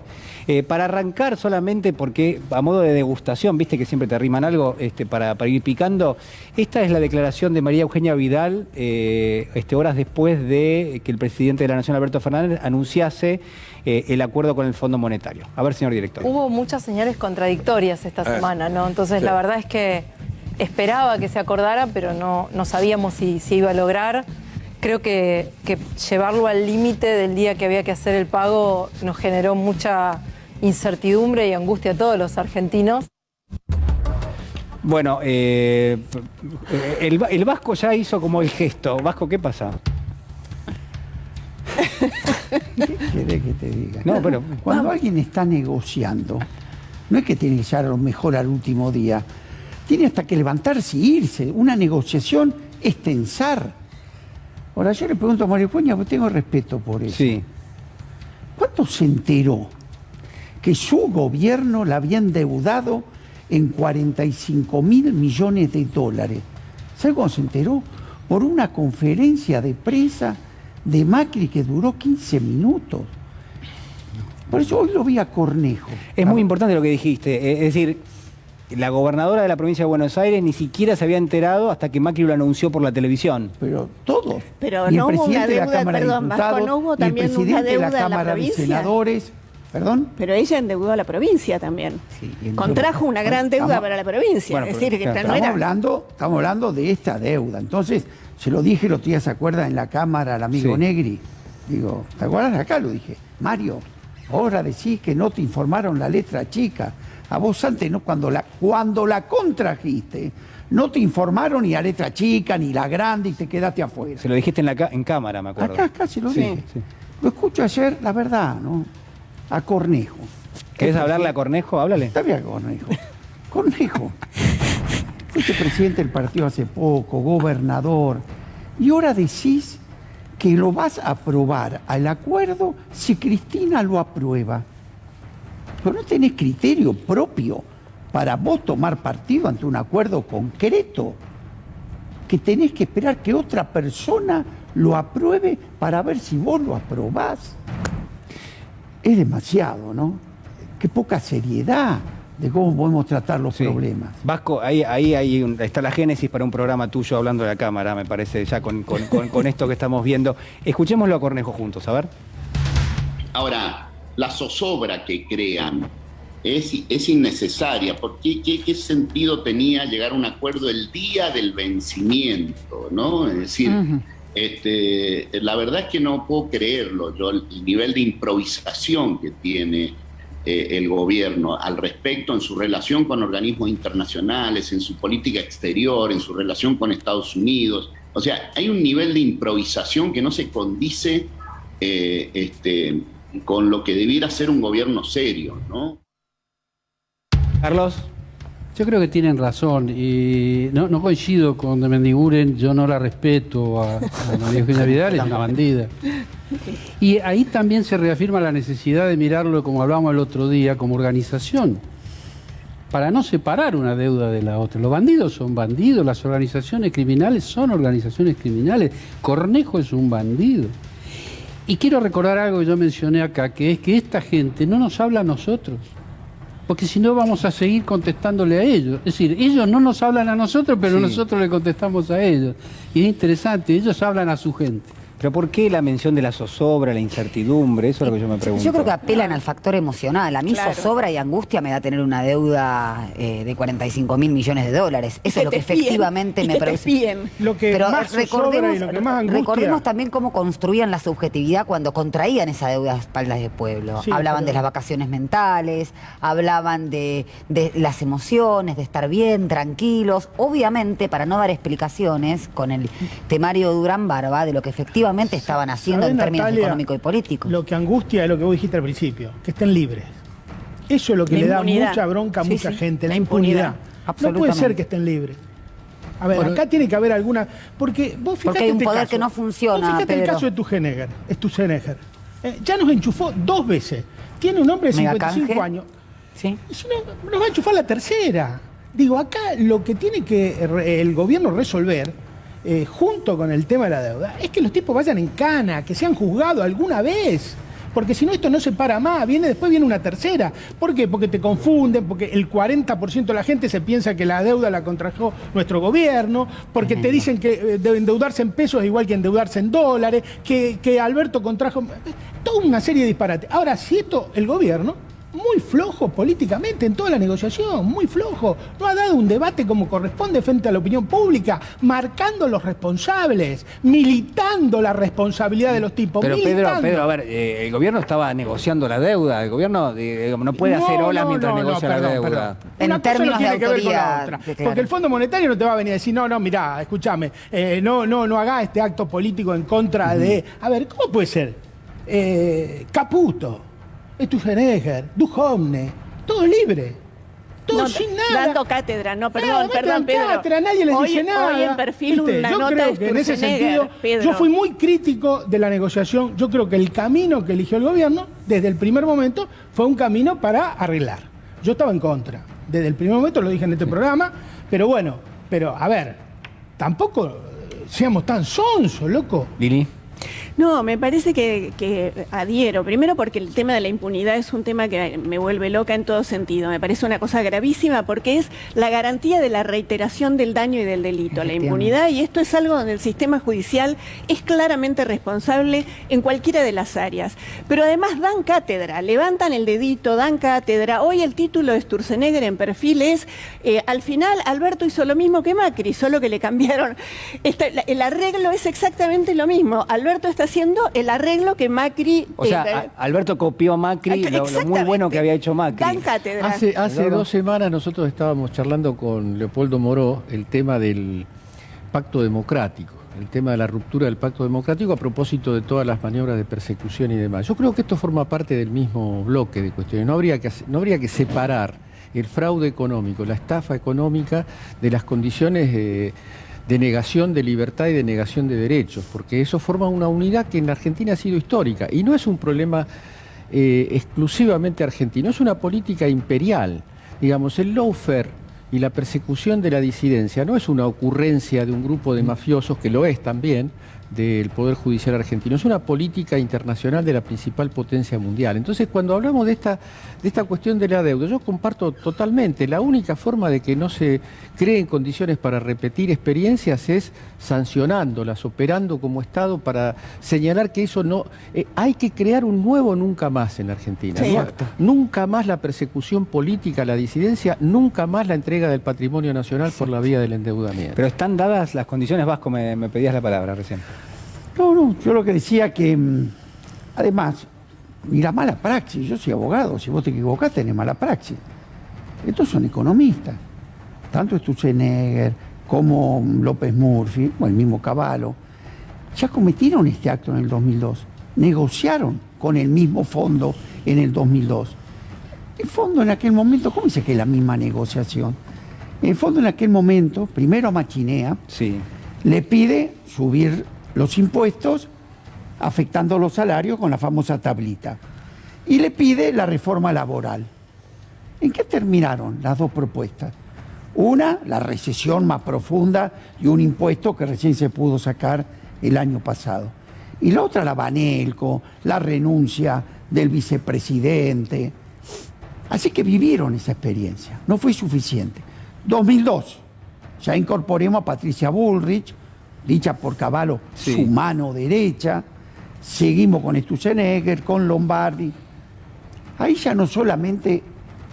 Para arrancar solamente, porque a modo de degustación, viste que siempre te arriman algo, para ir picando, esta es la declaración de María Eugenia Vidal, horas después de que el presidente de la Nación, Alberto Fernández, anunciase el acuerdo con el Fondo Monetario. A ver, señor director. Hubo muchas señales contradictorias esta semana, ¿no? Entonces, la verdad es que esperaba que se acordara, pero no sabíamos si iba a lograr. Creo que llevarlo al límite del día que había que hacer el pago nos generó mucha incertidumbre y angustia a todos los argentinos. Bueno, el Vasco ya hizo como el gesto. Vasco, ¿qué pasa? ¿Qué querés que te diga? No, pero cuando alguien está negociando, no es que tiene que ser a lo mejor al último día. Tiene hasta que levantarse y irse. Una negociación es tensar. Ahora, yo le pregunto a María Eugenia, porque tengo respeto por eso. Sí. ¿Cuándo se enteró que su gobierno la había endeudado en 45.000 millones de dólares? ¿Sabe cómo se enteró? Por una conferencia de prensa de Macri que duró 15 minutos. Por eso hoy lo vi a Cornejo. Es muy importante lo que dijiste. Es decir, la gobernadora de la provincia de Buenos Aires ni siquiera se había enterado hasta que Macri lo anunció por la televisión. Pero todos. Pero Y no el hubo una presidente de la deuda, Cámara de perdón, Vasco, Diputados, no hubo y el también una presidente de la deuda en la Cámara de provincia. Senadores. ¿Perdón? Pero ella endeudó a la provincia también. Sí, Contrajo una gran deuda para la provincia. Bueno, es decir, que claro, no era... Estamos hablando de esta deuda. Entonces, se lo dije el otro día, ¿se acuerda? En la Cámara al amigo Sí. Negri. Digo, ¿te acuerdas? Acá lo dije. Mario, ahora decís que no te informaron la letra chica. A vos antes, ¿no? Cuando la contrajiste, no te informaron ni la letra chica, ni la grande, y te quedaste afuera. Se lo dijiste en cámara, me acuerdo. Acá se lo Sí, dije. sí. Lo escucho ayer, la verdad, ¿no? A Cornejo. ¿Querés hablarle a Cornejo? Háblale. Está bien, Cornejo. Cornejo. Fuiste presidente del partido hace poco, gobernador. Y ahora decís que lo vas a aprobar al acuerdo si Cristina lo aprueba. Pero no tenés criterio propio para vos tomar partido ante un acuerdo concreto. Que tenés que esperar que otra persona lo apruebe para ver si vos lo aprobás. Es demasiado, ¿no? Qué poca seriedad de cómo podemos tratar los Sí. problemas. Vasco, ahí está la génesis para un programa tuyo hablando de la cámara, me parece, ya con esto que estamos viendo. Escuchémoslo a Cornejo juntos, a ver. Ahora, la zozobra que crean es innecesaria, porque ¿qué sentido tenía llegar a un acuerdo el día del vencimiento, ¿no? Es decir, la verdad es que no puedo creerlo, yo, el nivel de improvisación que tiene el gobierno al respecto en su relación con organismos internacionales, en su política exterior, en su relación con Estados Unidos. O sea, hay un nivel de improvisación que no se condice con lo que debiera ser un gobierno serio, ¿no? Carlos. Yo creo que tienen razón y no coincido con de Mendiguren, yo no la respeto a María Eugenia Vidal, es una bandida. Y ahí también se reafirma la necesidad de mirarlo, como hablábamos el otro día, como organización, para no separar una deuda de la otra. Los bandidos son bandidos, las organizaciones criminales son organizaciones criminales. Cornejo es un bandido. Y quiero recordar algo que yo mencioné acá, que es que esta gente no nos habla a nosotros. Porque si no vamos a seguir contestándole a ellos. Es decir, ellos no nos hablan a nosotros, pero Sí. nosotros le contestamos a ellos. Y es interesante, ellos hablan a su gente. Pero ¿por qué la mención de la zozobra, la incertidumbre? Eso es lo que yo me pregunto. Yo creo que apelan al factor emocional. A mí Claro. zozobra y angustia me da tener una deuda de 45.000 millones de dólares. Eso es lo que efectivamente me produce. Lo que Pero más zozobra y lo que más angustia. recordemos también cómo construían la subjetividad cuando contraían esa deuda a espaldas del pueblo. Sí, Hablaban pero- de las vacaciones mentales, hablaban de las emociones, de estar bien, tranquilos. Obviamente, para no dar explicaciones con el temario Durán Barba de lo que efectivamente estaban haciendo ¿Sabés, en términos Natalia, económicos y políticos. Lo que angustia es lo que vos dijiste al principio, que estén libres. Eso es lo que La le da impunidad. mucha bronca a Sí, mucha sí. gente, la La impunidad. impunidad. No puede Absolutamente. ser que estén libres. A ver, Bueno, acá tiene que haber alguna... Porque vos fijate Porque hay un este poder caso. que no funciona, Vos fíjate el Pedro. caso de Sturzenegger. Ya nos enchufó 2 veces. Tiene un hombre de Mega 55 canje. años. Sí. Y si no, nos va a enchufar la tercera. Digo, acá lo que tiene que el gobierno resolver, junto con el tema de la deuda, es que los tipos vayan en cana, que sean juzgados alguna vez. Porque si no, esto no se para más. Después viene una tercera. ¿Por qué? Porque te confunden, porque el 40% de la gente se piensa que la deuda la contrajo nuestro gobierno, porque te dicen que endeudarse en pesos es igual que endeudarse en dólares, que Alberto contrajo... Toda una serie de disparates. Ahora, si esto, el gobierno, muy flojo políticamente en toda la negociación, muy flojo. No ha dado un debate como corresponde frente a la opinión pública, marcando los responsables, militando la responsabilidad de los tipos. Pero militando. Pedro, a ver, el gobierno estaba negociando la deuda. El gobierno no puede hacer olas mientras negocia la perdón, deuda. perdón. En Una cosa términos no tiene de que ver con la autoridad, otra. claro. Porque el Fondo Monetario no te va a venir a decir, no, mirá, escúchame, no haga este acto político en contra de... A ver, ¿cómo puede ser? Caputo, Sturzenegger, Duhovne, todo libre. Todo No, sin nada. dando cátedra, no, perdón, Claro, perdón, dan Pedro. cátedra, nadie les Hoy- dice nada. Hoy en Perfil ¿Viste? una Yo nota creo de que en ese Sturzenegger, sentido, Pedro. yo fui muy crítico de la negociación. Yo creo que el camino que eligió el gobierno, desde el primer momento, fue un camino para arreglar. Yo estaba en contra. Desde el primer momento, lo dije en este programa, pero bueno, a ver, tampoco seamos tan sonsos, loco. Lili. No, me parece que adhiero. Primero porque el tema de la impunidad es un tema que me vuelve loca en todo sentido. Me parece una cosa gravísima porque es la garantía de la reiteración del daño y del delito, la impunidad, y esto es algo donde el sistema judicial es claramente responsable en cualquiera de las áreas. Pero además dan cátedra, levantan el dedito, dan cátedra. Hoy el título de Sturzenegger en Perfil es, al final Alberto hizo lo mismo que Macri, solo que le cambiaron. El arreglo es exactamente lo mismo. Alberto está haciendo el arreglo que Macri... O sea, Alberto copió a Macri lo muy bueno que había hecho Macri. Dan cátedra. Hace 2 semanas nosotros estábamos charlando con Leopoldo Moró el tema del pacto democrático, el tema de la ruptura del pacto democrático a propósito de todas las maniobras de persecución y demás. Yo creo que esto forma parte del mismo bloque de cuestiones. No habría que separar el fraude económico, la estafa económica de las condiciones de negación de libertad y de negación de derechos, porque eso forma una unidad que en la Argentina ha sido histórica y no es un problema exclusivamente argentino, es una política imperial. Digamos, el lawfare y la persecución de la disidencia no es una ocurrencia de un grupo de mafiosos, que lo es también, del Poder Judicial argentino, es una política internacional de la principal potencia mundial. Entonces, cuando hablamos de esta cuestión de la deuda, yo comparto totalmente, la única forma de que no se creen condiciones para repetir experiencias es sancionándolas, operando como Estado para señalar que eso no... hay que crear un nuevo nunca más en la Argentina. Sí. Nunca más la persecución política, la disidencia, nunca más la entrega del patrimonio nacional por la vía del endeudamiento. Pero están dadas las condiciones. Vasco, me pedías la palabra recién. No, yo lo que decía que, además, ni la mala praxis, yo soy abogado, si vos te equivocás tenés mala praxis. Estos son economistas, tanto Sturzenegger como López Murphy, o el mismo Cavallo, ya cometieron este acto en el 2002, negociaron con el mismo fondo en el 2002. El fondo en aquel momento, ¿cómo dice que es la misma negociación? El fondo en aquel momento, primero a Machinea, le pide subir los impuestos afectando los salarios con la famosa tablita. Y le pide la reforma laboral. ¿En qué terminaron las dos propuestas? Una, la recesión más profunda y un impuesto que recién se pudo sacar el año pasado. Y la otra, la Banelco, la renuncia del vicepresidente. Así que vivieron esa experiencia. No fue suficiente. 2002, ya incorporemos a Patricia Bullrich, dicha por Cavallo, su mano derecha. Seguimos con Sturzenegger, con Lombardi. Ahí ya no solamente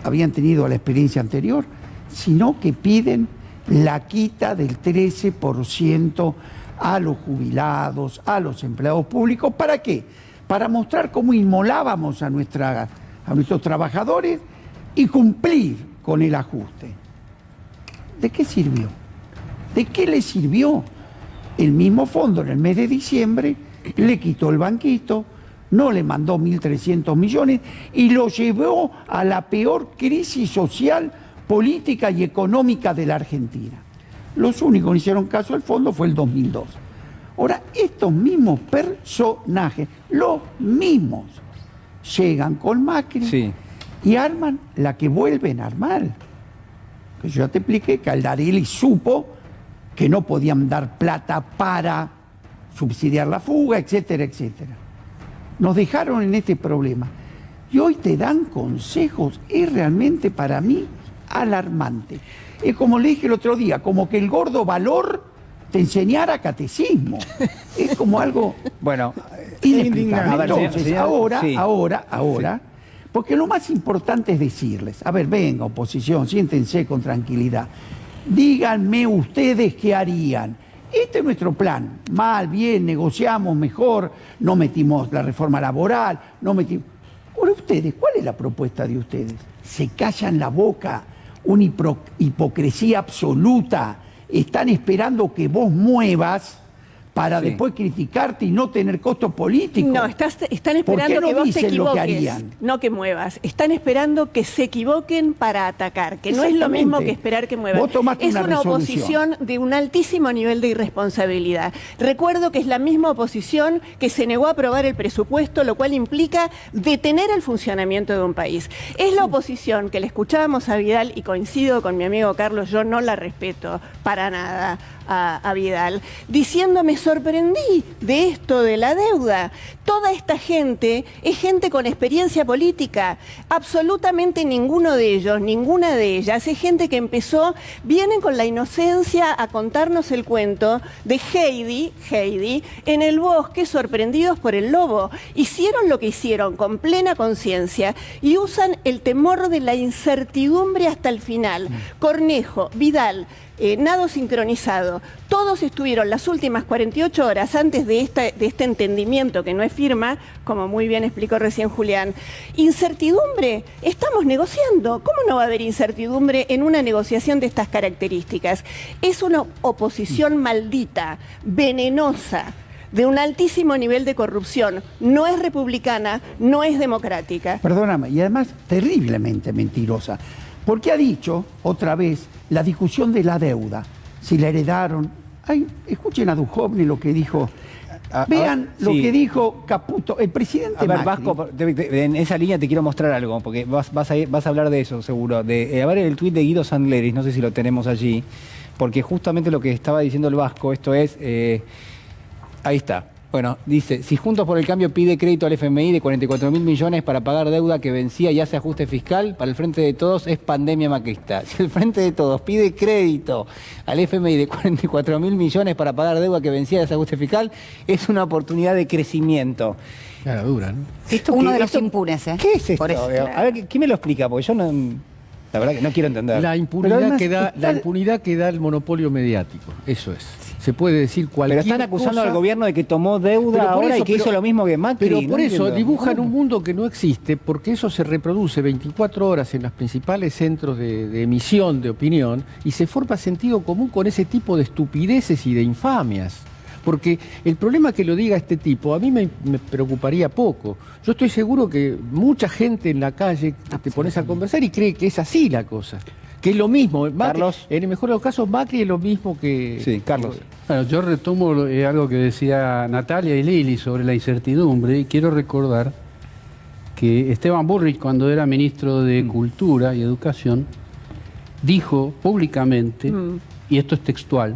habían tenido la experiencia anterior, sino que piden la quita del 13% a los jubilados, a los empleados públicos. ¿Para qué? Para mostrar cómo inmolábamos a nuestros trabajadores y cumplir con el ajuste. ¿De qué sirvió? ¿De qué le sirvió? El mismo fondo en el mes de diciembre le quitó el banquito, no le mandó 1.300 millones y lo llevó a la peor crisis social, política y económica de la Argentina. Los únicos que hicieron caso al fondo fue el 2002. Ahora, estos mismos personajes, los mismos, llegan con Macri y arman la que vuelven a armar. Que yo ya te expliqué que Aldarelli supo que no podían dar plata para subsidiar la fuga, etcétera, etcétera. Nos dejaron en este problema. Y hoy te dan consejos, es realmente para mí alarmante. Es como le dije el otro día, como que el gordo Valor te enseñara catecismo. Es como algo inexplicable. Entonces, ahora, porque lo más importante es decirles, a ver, venga oposición, siéntense con tranquilidad. Díganme ustedes qué harían. Este es nuestro plan. Mal, bien, negociamos mejor, no metimos la reforma laboral, no metimos... Ahora ustedes, ¿cuál es la propuesta de ustedes? Se callan la boca, una hipocresía absoluta. Están esperando que vos muevas para después criticarte y no tener costo político. No, están esperando que vos te equivoques, no que muevas. Están esperando que se equivoquen para atacar, que no es lo mismo que esperar que muevan. Es una oposición de un altísimo nivel de irresponsabilidad. Recuerdo que es la misma oposición que se negó a aprobar el presupuesto, lo cual implica detener el funcionamiento de un país. Es la oposición que le escuchábamos a Vidal, y coincido con mi amigo Carlos, yo no la respeto para nada a Vidal, diciéndome sorprendí de esto de la deuda. Toda esta gente es gente con experiencia política. Absolutamente ninguno de ellos, ninguna de ellas, es gente que vienen con la inocencia a contarnos el cuento de Heidi, en el bosque sorprendidos por el lobo. Hicieron lo que hicieron con plena conciencia y usan el temor de la incertidumbre hasta el final. Cornejo, Vidal, nado sincronizado, todos estuvieron las últimas 48 horas antes de este entendimiento que no es firma, como muy bien explicó recién Julián. Incertidumbre, estamos negociando. ¿Cómo no va a haber incertidumbre en una negociación de estas características? Es una oposición maldita, venenosa, de un altísimo nivel de corrupción. No es republicana, no es democrática. Perdóname, y además terriblemente mentirosa, porque ha dicho otra vez la discusión de la deuda, si la heredaron. Ay, escuchen a Duhovne lo que dijo. Vean lo que dijo Caputo, el presidente Macri. Vasco, en esa línea te quiero mostrar algo, porque vas a hablar de eso seguro. A ver el tuit de Guido Sandleris, no sé si lo tenemos allí, porque justamente lo que estaba diciendo el Vasco, esto es... ahí está. Bueno, dice, si Juntos por el Cambio pide crédito al FMI de 44.000 millones para pagar deuda que vencía y hace ajuste fiscal, para el Frente de Todos es pandemia macrista. Si el Frente de Todos pide crédito al FMI de 44.000 millones para pagar deuda que vencía y hace ajuste fiscal, es una oportunidad de crecimiento. Claro, dura, ¿no? Uno de los impunes, ¿eh? ¿Qué es esto? Por eso. A ver, ¿quién me lo explica? Porque yo no... La verdad que no quiero entender. La impunidad que da el monopolio mediático, eso es. Se puede decir cualquier Pero están acusando cosa, al gobierno de que tomó deuda ahora y que hizo lo mismo que Macri. Pero por no eso entiendo. dibujan un mundo que no existe, porque eso se reproduce 24 horas en los principales centros de emisión de opinión y se forma sentido común con ese tipo de estupideces y de infamias. Porque el problema que lo diga este tipo, a mí me preocuparía poco. Yo estoy seguro que mucha gente en la calle te pones a conversar y cree que es así la cosa. Que es lo mismo. Carlos. En el mejor de los casos, Macri es lo mismo que... Sí, Carlos. Bueno, yo retomo algo que decía Natalia y Lili sobre la incertidumbre y quiero recordar que Esteban Bullrich, cuando era ministro de Cultura y Educación, dijo públicamente, y esto es textual,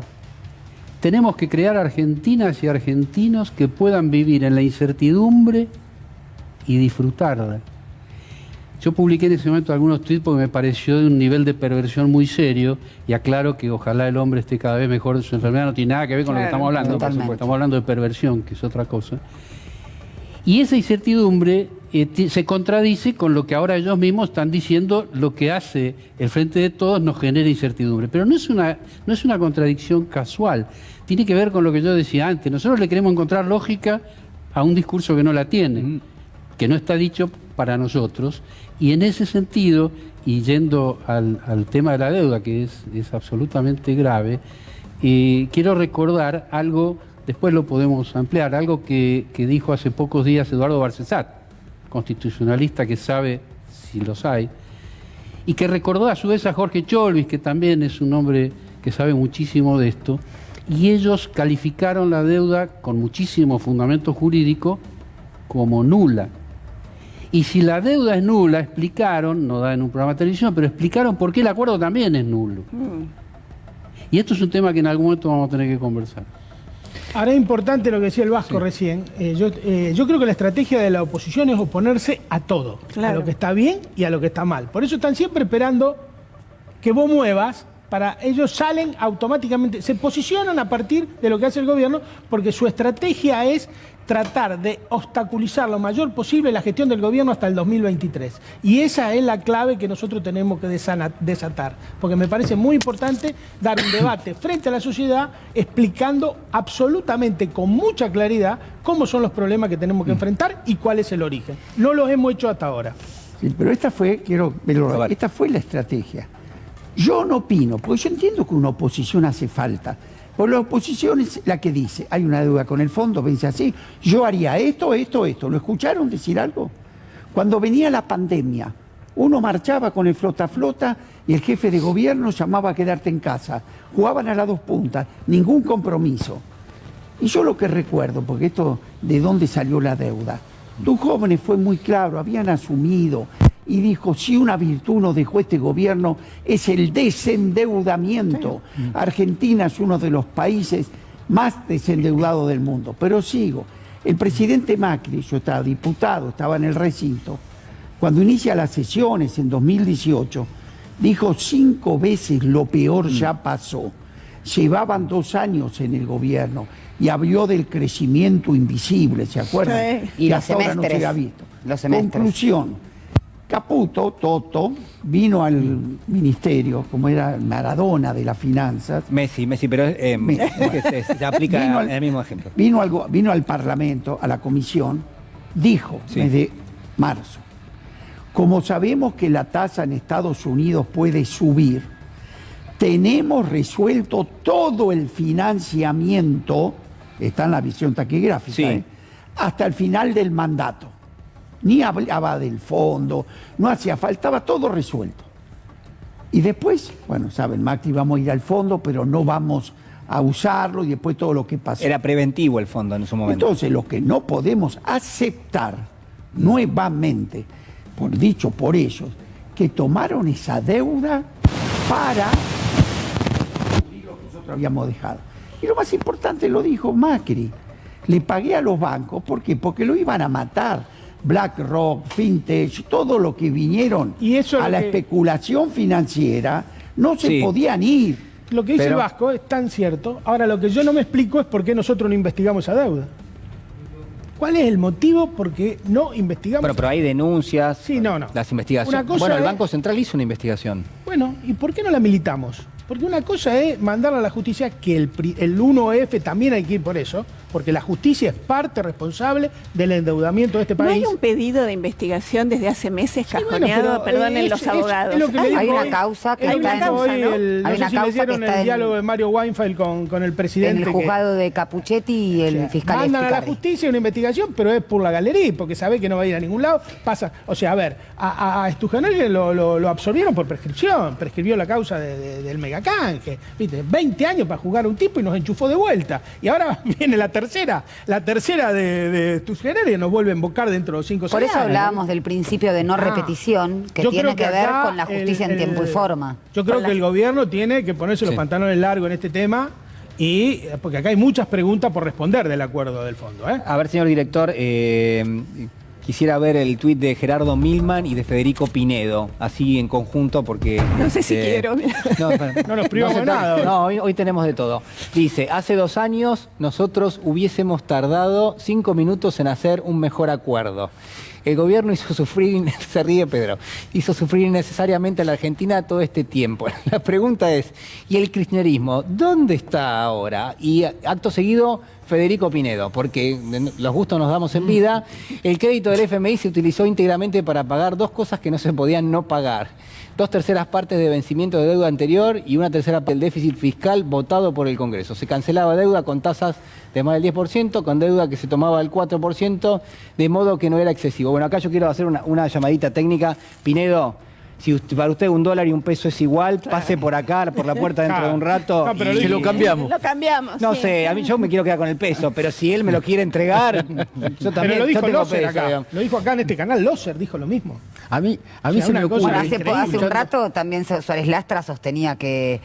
tenemos que crear argentinas y argentinos que puedan vivir en la incertidumbre y disfrutarla. Yo publiqué en ese momento algunos tweets porque me pareció de un nivel de perversión muy serio y aclaro que ojalá el hombre esté cada vez mejor de su enfermedad, no tiene nada que ver con lo que estamos hablando, porque estamos hablando de perversión, que es otra cosa. Y esa incertidumbre se contradice con lo que ahora ellos mismos están diciendo, lo que hace el Frente de Todos nos genera incertidumbre. Pero no es una contradicción casual, tiene que ver con lo que yo decía antes. Nosotros le queremos encontrar lógica a un discurso que no la tiene, que no está dicho para nosotros, y en ese sentido, y yendo al tema de la deuda, que es absolutamente grave, quiero recordar algo, después lo podemos ampliar, algo que dijo hace pocos días Eduardo Barcesat, constitucionalista que sabe, si los hay, y que recordó a su vez a Jorge Cholvis, que también es un hombre que sabe muchísimo de esto, y ellos calificaron la deuda con muchísimo fundamento jurídico como nula. Y si la deuda es nula, explicaron, no da en un programa de televisión, pero explicaron por qué el acuerdo también es nulo. Y esto es un tema que en algún momento vamos a tener que conversar. Ahora es importante lo que decía el Vasco recién. Yo creo que la estrategia de la oposición es oponerse a todo, a lo que está bien y a lo que está mal. Por eso están siempre esperando que vos muevas, para ellos salen automáticamente, se posicionan a partir de lo que hace el gobierno, porque su estrategia es tratar de obstaculizar lo mayor posible la gestión del gobierno hasta el 2023. Y esa es la clave que nosotros tenemos que desatar, porque me parece muy importante dar un debate frente a la sociedad explicando absolutamente con mucha claridad cómo son los problemas que tenemos que enfrentar y cuál es el origen. No los hemos hecho hasta ahora. Sí, pero esta fue la estrategia. Yo no opino, porque yo entiendo que una oposición hace falta. Porque la oposición es la que dice, hay una deuda con el fondo, vence así, yo haría esto. ¿Lo escucharon decir algo? Cuando venía la pandemia, uno marchaba con el flota y el jefe de gobierno llamaba a quedarte en casa. Jugaban a las dos puntas, ningún compromiso. Y yo lo que recuerdo, porque esto, ¿de dónde salió la deuda? Los jóvenes fue muy claro, habían asumido y dijo, si una virtud nos dejó este gobierno es el desendeudamiento. Sí. Argentina es uno de los países más desendeudado del mundo. Pero sigo. El presidente Macri, yo estaba diputado, estaba en el recinto, cuando inicia las sesiones en 2018, dijo 5 veces lo peor ya pasó. Llevaban 2 años en el gobierno y habló del crecimiento invisible, ¿se acuerdan? Sí. Y Y los hasta ahora no semestres. se ha visto. Los semestres. Conclusión. Caputo, Toto, vino al ministerio, como era Maradona de las finanzas. Messi, pero se aplica Vino el mismo ejemplo. Vino al Parlamento, a la comisión, dijo desde marzo, como sabemos que la tasa en Estados Unidos puede subir, tenemos resuelto todo el financiamiento, está en la visión taquigráfica, hasta el final del mandato. Ni hablaba del fondo, no hacía falta, estaba todo resuelto. Y después, bueno, saben, Macri, vamos a ir al fondo, pero no vamos a usarlo y después todo lo que pasó. Era preventivo el fondo en su momento. Entonces, lo que no podemos aceptar nuevamente, dicho por ellos, que tomaron esa deuda para cubrir lo que nosotros habíamos dejado. Y lo más importante lo dijo Macri. Le pagué a los bancos, ¿por qué? Porque lo iban a matar. BlackRock, Fintech, todo lo que vinieron a la especulación financiera, no se podían ir. Lo que dice el Vasco es tan cierto. Ahora, lo que yo no me explico es por qué nosotros no investigamos esa deuda. ¿Cuál es el motivo por qué no investigamos? Bueno, pero hay denuncias, no. las investigaciones. Una cosa Bueno, el es- Banco Central hizo una investigación. Bueno, ¿y por qué no la militamos? Porque una cosa es mandarla a la justicia, que el 1F también hay que ir por eso, porque la justicia es parte responsable del endeudamiento de este ¿No país. hay un pedido de investigación desde hace meses cajoneado? pero, perdonen es- los es- abogados? es lo que le digo Hay una hoy. causa que Es lo está dijo hoy en... el- Hay no sé una si causa leyeron que está el diálogo de Mario Weinfeld con el presidente. en el que- juzgado de Capuchetti y el fiscal mandan a la Espicarri. justicia una investigación, pero es por la galería, porque sabe que no va a ir a ningún lado. Pasa, o sea, a ver, a Stujanel lo absorbieron por prescripción, prescribió la causa del megacanje, ¿viste? 20 años para jugar a un tipo y nos enchufó de vuelta. Y ahora viene la tercera de Stujanel y nos vuelve a invocar dentro de los 5 o 6 Por años. eso hablábamos del principio de no repetición, que Yo tiene creo que ver acá con la justicia en tiempo y forma. Yo creo que el gobierno tiene que ponerse los pantalones largos en este tema, y porque acá hay muchas preguntas por responder del acuerdo del fondo. A ver, señor director, quisiera ver el tuit de Gerardo Milman y de Federico Pinedo, así en conjunto, porque... No sé si quiero. No nos privamos se nada hoy. No, hoy tenemos de todo. Dice, hace 2 años nosotros hubiésemos tardado 5 minutos en hacer un mejor acuerdo. El gobierno hizo sufrir, se ríe Pedro, hizo sufrir innecesariamente a la Argentina todo este tiempo. La pregunta es, ¿y el kirchnerismo dónde está ahora? Y acto seguido, Federico Pinedo, porque los gustos nos damos en vida. El crédito del FMI se utilizó íntegramente para pagar 2 cosas que no se podían no pagar. 2/3 partes de vencimiento de deuda anterior y 1/3 parte del déficit fiscal votado por el Congreso. Se cancelaba deuda con tasas de más del 10%, con deuda que se tomaba al 4%, de modo que no era excesivo. Bueno, acá yo quiero hacer una llamadita técnica. Pinedo, si para usted $1 y $1 es igual, pase por acá, por la puerta dentro de un rato. No, pero y se lo cambiamos. Lo cambiamos. No sí. sé, a mí yo me quiero quedar con el peso, pero si él me lo quiere entregar, yo también Pero lo dijo yo tengo Loser peso, acá. digamos. Lo dijo acá en este canal, Loser dijo lo mismo. A mí O sea, se me una cosa ocurre... Bueno, increíble. hace un rato también Suárez Lastra sostenía que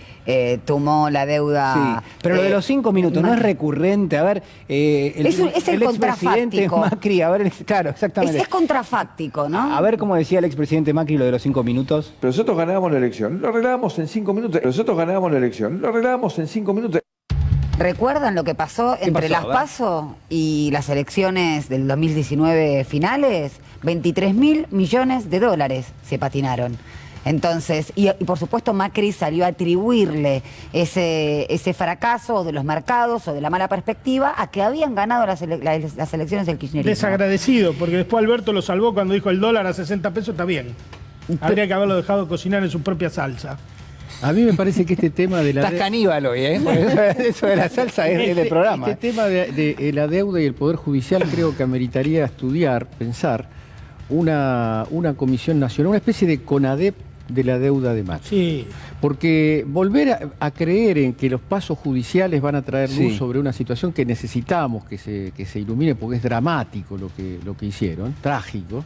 tomó la deuda... Sí, pero lo de los 5 minutos no es recurrente. A ver, Es el expresidente contrafáctico. Macri, a ver, claro, exactamente. Es contrafáctico, ¿no? A ver cómo decía el expresidente Macri lo de los 5 minutos. Pero nosotros ganábamos la elección, lo arreglábamos en 5 minutos. Nosotros ganábamos la elección, lo arreglábamos en 5 minutos. ¿Recuerdan lo que pasó entre pasó? A las ver. PASO y las elecciones del 2019 finales? 23.000 millones de dólares se patinaron. Entonces, y por supuesto Macri salió a atribuirle ese fracaso de los mercados o de la mala perspectiva a que habían ganado las elecciones del kirchnerismo. Desagradecido, porque después Alberto lo salvó cuando dijo el dólar a 60 pesos, está bien. Habría que haberlo dejado cocinar en su propia salsa. A mí me parece que este tema de la... Estás caníbal hoy, ¿eh? Porque eso de la salsa es del programa. Este tema de la deuda y el Poder Judicial creo que ameritaría estudiar, pensar, una comisión nacional, una especie de CONADEP de la deuda de Macri. Sí. Porque volver a creer en que los pasos judiciales van a traer luz Sí. sobre una situación que necesitamos que se ilumine, porque es dramático lo que hicieron, trágico,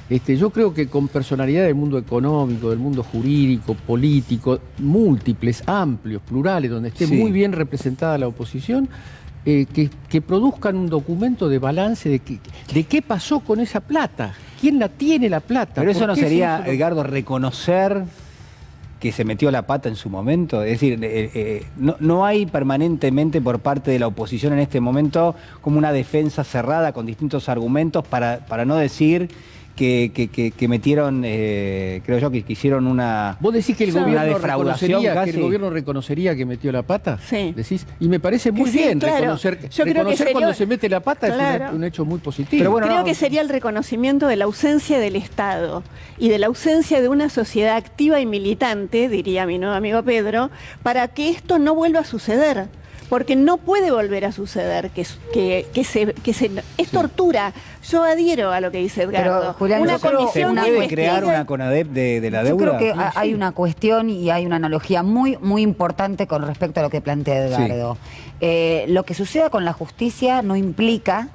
Yo creo que con personalidad del mundo económico, del mundo jurídico, político, múltiples, amplios, plurales, donde esté muy bien representada la oposición, que produzcan un documento de balance de qué pasó con esa plata, quién la tiene la plata. Pero eso no sería, Edgardo, reconocer que se metió la pata en su momento. Es decir, no hay permanentemente por parte de la oposición en este momento como una defensa cerrada con distintos argumentos para no decir que metieron, creo yo, que hicieron una... ¿Vos decís que el gobierno reconocería que metió la pata? Sí. ¿Decís? Y me parece muy bien reconocer cuando se mete la pata, es un hecho muy positivo. Pero bueno, creo que sería el reconocimiento de la ausencia del Estado y de la ausencia de una sociedad activa y militante, diría mi nuevo amigo Pedro, para que esto no vuelva a suceder. Porque no puede volver a suceder es tortura. Yo adhiero a lo que dice Edgardo. Pero, Julián, una comisión ¿se puede crear una CONADEP de la deuda? Yo creo que hay una cuestión y hay una analogía muy, muy importante con respecto a lo que plantea Edgardo. Lo que suceda con la justicia no implica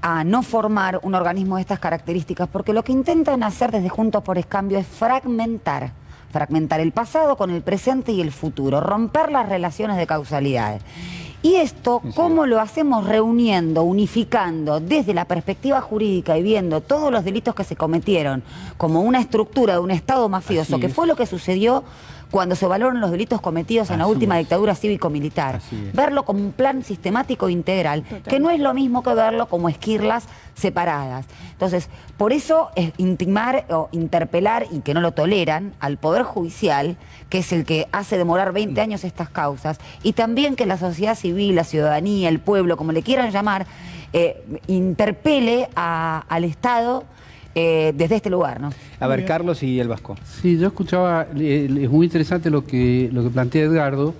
a no formar un organismo de estas características, porque lo que intentan hacer desde Juntos por el Cambio es fragmentar el pasado con el presente y el futuro, romper las relaciones de causalidades. Y esto, ¿cómo lo hacemos? Reuniendo, unificando desde la perspectiva jurídica y viendo todos los delitos que se cometieron como una estructura de un Estado mafioso, que fue lo que sucedió cuando se valoran los delitos cometidos en la última dictadura cívico-militar. Verlo como un plan sistemático integral, que no es lo mismo que verlo como esquirlas separadas. Entonces, por eso es intimar o interpelar, y que no lo toleran, al Poder Judicial, que es el que hace demorar 20 años estas causas, y también que la sociedad civil, la ciudadanía, el pueblo, como le quieran llamar, interpele al Estado desde este lugar, ¿no? A ver, Carlos y el Vasco. Sí, yo escuchaba, es muy interesante lo que plantea Edgardo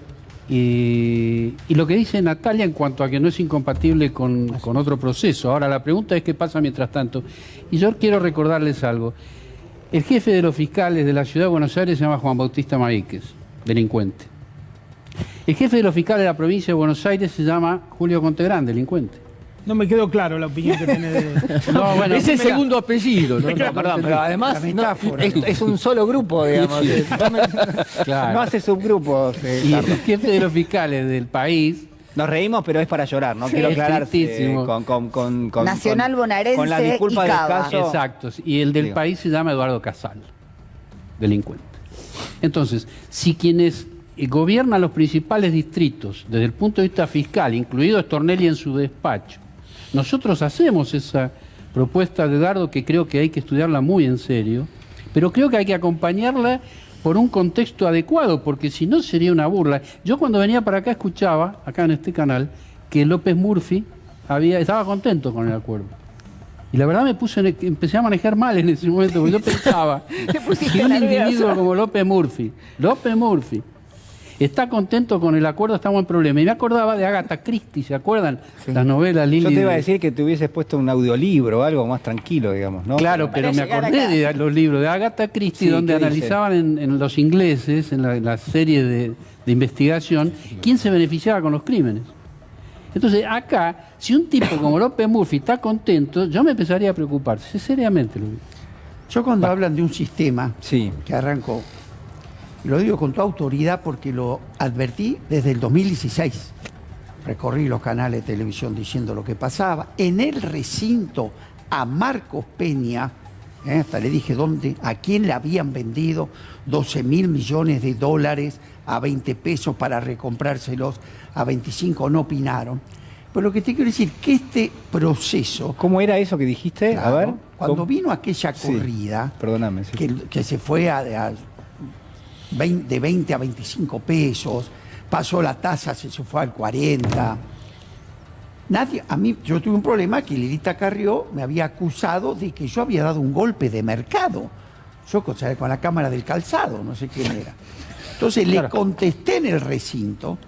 y lo que dice Natalia en cuanto a que no es incompatible con otro proceso. Ahora, la pregunta es qué pasa mientras tanto. Y yo quiero recordarles algo. El jefe de los fiscales de la Ciudad de Buenos Aires se llama Juan Bautista Maíquez, delincuente. El jefe de los fiscales de la provincia de Buenos Aires se llama Julio Contegrán, delincuente. No me quedó claro la opinión que tiene de... No, bueno, es el segundo apellido, ¿no? Perdón, pero además es un solo grupo, digamos. Claro. No hace subgrupos. Y el jefe de los fiscales del país... Nos reímos, pero es para llorar, ¿no? Quiero aclarar con Nacional Bonaerense con la disculpa y del Cava. caso. Exacto. Y el del país se llama Eduardo Casal, delincuente. Entonces, si quienes gobiernan los principales distritos desde el punto de vista fiscal, incluido Stornelli en su despacho, nosotros hacemos esa propuesta de Edgardo, que creo que hay que estudiarla muy en serio, pero creo que hay que acompañarla por un contexto adecuado, porque si no sería una burla. Yo cuando venía para acá escuchaba, acá en este canal, que López Murphy estaba contento con el acuerdo. Y la verdad empecé a manejar mal en ese momento, porque yo pensaba que un individuo como López Murphy, está contento con el acuerdo, estamos en problema. Y me acordaba de Agatha Christie, ¿se acuerdan? Las novelas Lily. Yo te iba a decir que te hubieses puesto un audiolibro o algo más tranquilo, digamos, ¿no? Claro, pero me acordé de los libros de Agatha Christie, donde analizaban en los ingleses, en la serie de investigación, quién se beneficiaba con los crímenes. Entonces, acá, si un tipo como López Murphy está contento, yo me empezaría a preocupar, seriamente lo digo. Yo cuando hablan de un sistema que arrancó, lo digo con toda autoridad porque lo advertí desde el 2016. Recorrí los canales de televisión diciendo lo que pasaba. En el recinto a Marcos Peña, hasta le dije a quién le habían vendido 12.000 millones de dólares a 20 pesos para recomprárselos a 25, no opinaron. Pero lo que te quiero decir, que este proceso... ¿Cómo era eso que dijiste? Claro, a ver. Cuando vino aquella corrida, perdóname, que se fue de 20 a 25 pesos, pasó la tasa, se fue al 40. Yo tuve un problema que Lilita Carrió me había acusado de que yo había dado un golpe de mercado. Yo con la Cámara del Calzado, no sé quién era. Entonces le contesté en el recinto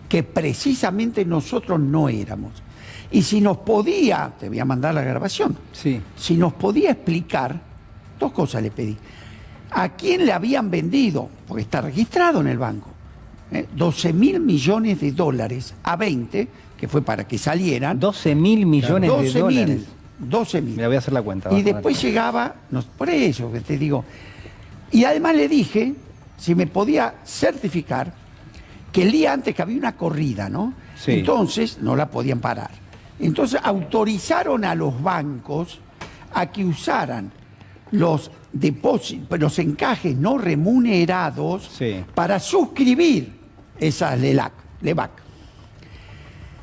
que precisamente nosotros no éramos. Y si nos podía, te voy a mandar la grabación, si nos podía explicar, dos cosas le pedí. ¿A quién le habían vendido? Porque está registrado en el banco. 12.000 millones de dólares a 20, que fue para que salieran. 12.000 millones de dólares. 12.000. Me voy a hacer la cuenta. Y después llegaba, no, por eso que te digo. Y además le dije si me podía certificar que el día antes que había una corrida, ¿no? Sí. Entonces no la podían parar. Entonces autorizaron a los bancos a que usaran los depósitos, los encajes no remunerados para suscribir esas LEBAC.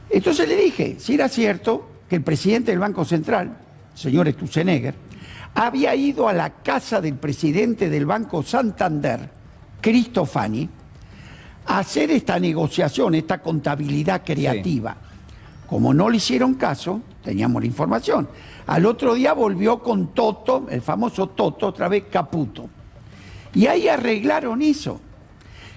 Entonces le dije si era cierto que el presidente del Banco Central, señor Sturzenegger, había ido a la casa del presidente del Banco Santander, Cristofani, a hacer esta negociación, esta contabilidad creativa. Como no le hicieron caso, teníamos la información. Al otro día volvió con Toto, el famoso Toto, otra vez Caputo. Y ahí arreglaron eso,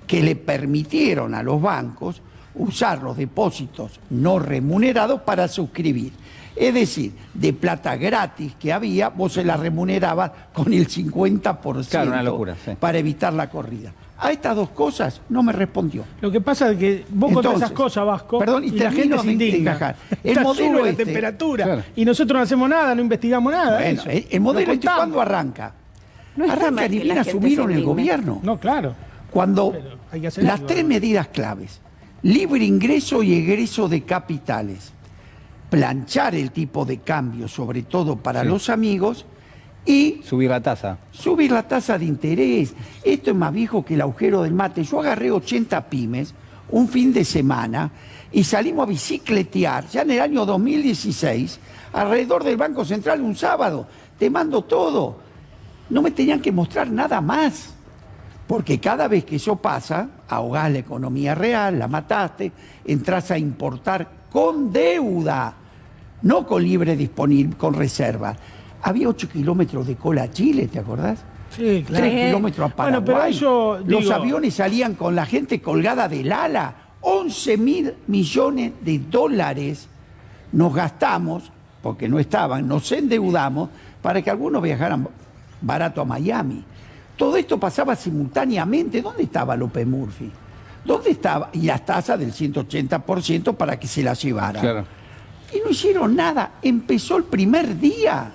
que le permitieron a los bancos usar los depósitos no remunerados para suscribir. Es decir, de plata gratis que había, vos se la remunerabas con el 50%, claro, una locura, para evitar la corrida. A estas dos cosas no me respondió. Lo que pasa es que vos contás esas cosas, Vasco, perdón, y la gente se indigna. El modelo sube la temperatura, claro. Y nosotros no hacemos nada, no investigamos nada. Bueno, el modelo, ¿cuándo arranca? No arranca ni bien asumieron el gobierno. No, claro. Cuando las tres medidas claves, libre ingreso y egreso de capitales, planchar el tipo de cambio, sobre todo para los amigos, y subir la tasa. Subir la tasa de interés. Esto es más viejo que el agujero del mate. Yo agarré 80 pymes un fin de semana y salimos a bicicletear, ya en el año 2016, alrededor del Banco Central un sábado. Te mando todo. No me tenían que mostrar nada más. Porque cada vez que eso pasa, ahogás la economía real, la mataste, entras a importar con deuda, no con libre disponible, con reserva. Había 8 kilómetros de cola a Chile, ¿te acordás? Sí, claro. 3 kilómetros a Paraguay. Bueno, pero eso, los aviones salían con la gente colgada del ala. 11.000 millones de dólares nos gastamos, porque no estaban, nos endeudamos, para que algunos viajaran barato a Miami. Todo esto pasaba simultáneamente. ¿Dónde estaba López Murphy? ¿Dónde estaba? Y las tasas del 180% para que se las llevaran. Claro. Y no hicieron nada. Empezó el primer día.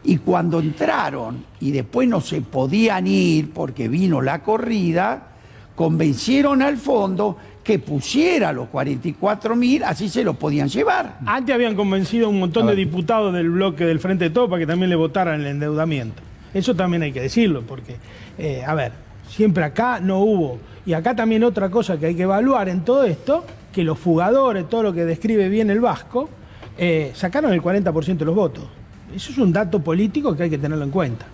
Y cuando entraron y después no se podían ir porque vino la corrida, convencieron al fondo que pusiera los 44.000, así se los podían llevar. Antes habían convencido a un montón de diputados del bloque del Frente de Todos para que también le votaran el endeudamiento. Eso también hay que decirlo, porque, a ver, siempre acá no hubo. Y acá también otra cosa que hay que evaluar en todo esto, que los fugadores, todo lo que describe bien el Vasco, sacaron el 40% de los votos. Eso es un dato político que hay que tenerlo en cuenta.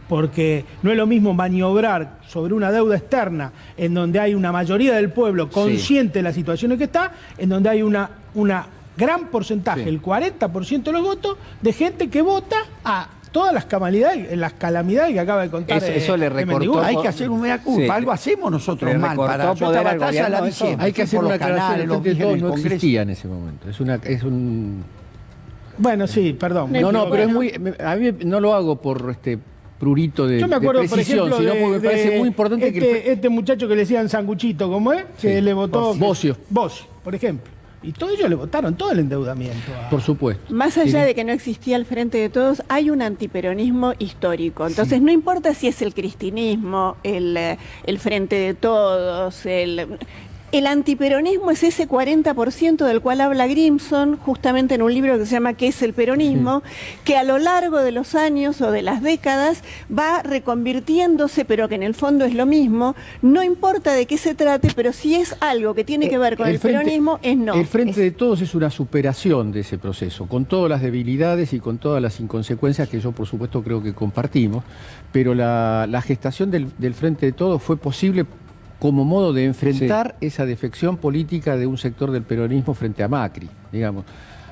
Porque no es lo mismo maniobrar sobre una deuda externa en donde hay una mayoría del pueblo consciente de la situación en que está, en donde hay una gran porcentaje, el 40% de los votos, de gente que vota a todas las calamidades que acaba de contar. Eso le recortó. Hay que hacer un mea culpa, algo hacemos nosotros mal. Para esta batalla la dije. Hay que hacer una aclaración. Los canales, no existía en ese momento. Bueno, sí, perdón. No, pero es muy. A mí no lo hago por prurito de, yo me acuerdo, precisión, por ejemplo, sino porque me parece muy importante que este muchacho que le decían Sanguchito, ¿cómo es? Que le votó Bocio, por ejemplo. Y todos ellos le votaron todo el endeudamiento. Por supuesto. Más allá de que no existía el Frente de Todos, hay un antiperonismo histórico. Entonces, no importa si es el cristinismo, el Frente de Todos, el antiperonismo es ese 40% del cual habla Grimson, justamente en un libro que se llama ¿Qué es el peronismo?, que a lo largo de los años o de las décadas va reconvirtiéndose, pero que en el fondo es lo mismo. No importa de qué se trate, pero si es algo que tiene que ver con el peronismo, es no. El Frente de Todos es una superación de ese proceso, con todas las debilidades y con todas las inconsecuencias que yo, por supuesto, creo que compartimos, pero la gestación del Frente de Todos fue posible como modo de enfrentar esa defección política de un sector del peronismo frente a Macri, digamos.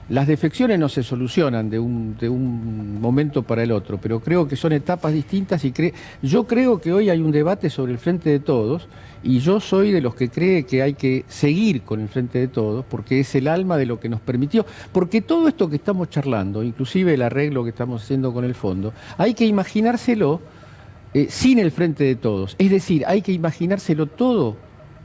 Las defecciones no se solucionan de un momento para el otro, pero creo que son etapas distintas y yo creo que hoy hay un debate sobre el Frente de Todos y yo soy de los que cree que hay que seguir con el Frente de Todos porque es el alma de lo que nos permitió, porque todo esto que estamos charlando, inclusive el arreglo que estamos haciendo con el fondo, hay que imaginárselo sin el Frente de Todos. Es decir, hay que imaginárselo todo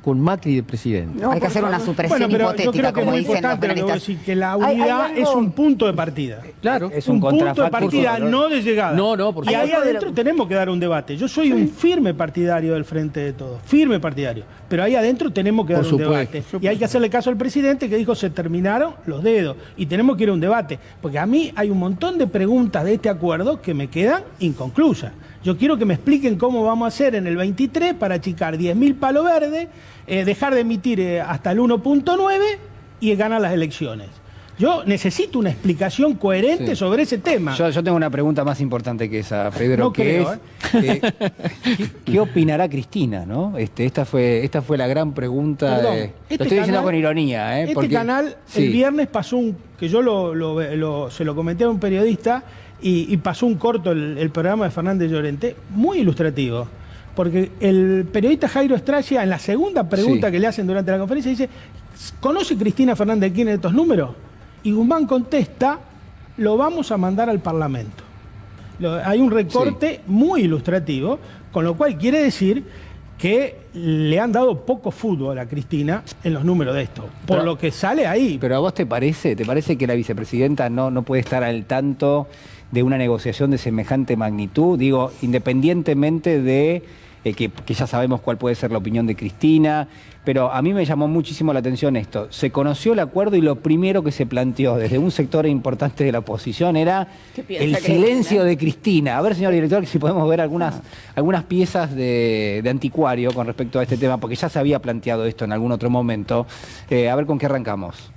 con Macri de presidente. No, hay que hacer una supresión hipotética, yo creo que como es muy dicen los importante lo que penalistas. vos decís, que la unidad es un punto de partida. Claro. Es un punto de contrafacto. partida, no de llegada. No, por y ahí supuesto. adentro tenemos que dar un debate. Yo soy un firme partidario del Frente de Todos, firme partidario. Pero ahí adentro tenemos que dar un debate. Y hay que hacerle caso al presidente que dijo se terminaron los dedos. Y tenemos que ir a un debate. Porque a mí hay un montón de preguntas de este acuerdo que me quedan inconclusas. Yo quiero que me expliquen cómo vamos a hacer en el 23 para achicar 10.000 palos verdes, dejar de emitir hasta el 1.9 y ganar las elecciones. Yo necesito una explicación coherente sobre ese tema. Yo tengo una pregunta más importante que esa, Pedro, No que creo, es ¿qué opinará Cristina, ¿no? Esta fue la gran pregunta. Perdón, Lo estoy diciendo con ironía, Este porque, canal sí. el viernes pasó que yo se lo comenté a un periodista y pasó un corto el programa de Fernández Llorente, muy ilustrativo. Porque el periodista Jairo Estrella, en la segunda pregunta que le hacen durante la conferencia, dice: ¿conoce Cristina Fernández de Kirchner estos números? Y Guzmán contesta: lo vamos a mandar al Parlamento. Hay un recorte muy ilustrativo, con lo cual quiere decir que le han dado poco fútbol a Cristina en los números de esto, por lo que sale ahí. Pero ¿a vos te parece que la vicepresidenta no puede estar al tanto de una negociación de semejante magnitud? Digo, independientemente de que ya sabemos cuál puede ser la opinión de Cristina, pero a mí me llamó muchísimo la atención esto. Se conoció el acuerdo y lo primero que se planteó desde un sector importante de la oposición era el silencio de Cristina. A ver, señor director, si podemos ver algunas piezas de anticuario con respecto a este tema, porque ya se había planteado esto en algún otro momento. A ver con qué arrancamos.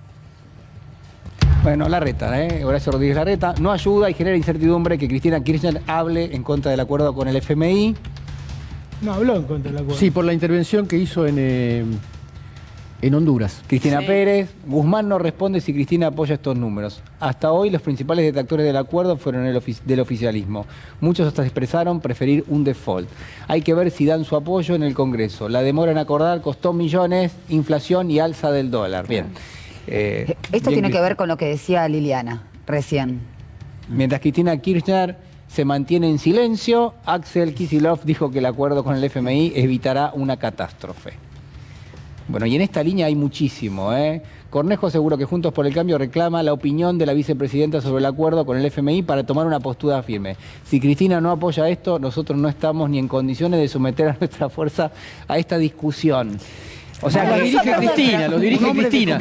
Bueno, Larreta, Horacio Rodríguez Larreta, no ayuda y genera incertidumbre que Cristina Kirchner hable en contra del acuerdo con el FMI. No habló en contra del acuerdo. Sí, por la intervención que hizo en Honduras. Cristina Pérez, Guzmán no responde si Cristina apoya estos números. Hasta hoy los principales detractores del acuerdo fueron del oficialismo. Muchos hasta expresaron preferir un default. Hay que ver si dan su apoyo en el Congreso. La demora en acordar costó millones, inflación y alza del dólar. Bien. Esto tiene que ver con lo que decía Liliana recién. Mientras Cristina Kirchner se mantiene en silencio, Axel Kicillof dijo que el acuerdo con el FMI evitará una catástrofe. Bueno, y en esta línea hay muchísimo, Cornejo aseguró que Juntos por el Cambio reclama la opinión de la vicepresidenta sobre el acuerdo con el FMI para tomar una postura firme. Si Cristina no apoya esto, nosotros no estamos ni en condiciones de someter a nuestra fuerza a esta discusión. O sea, lo dirige Cristina.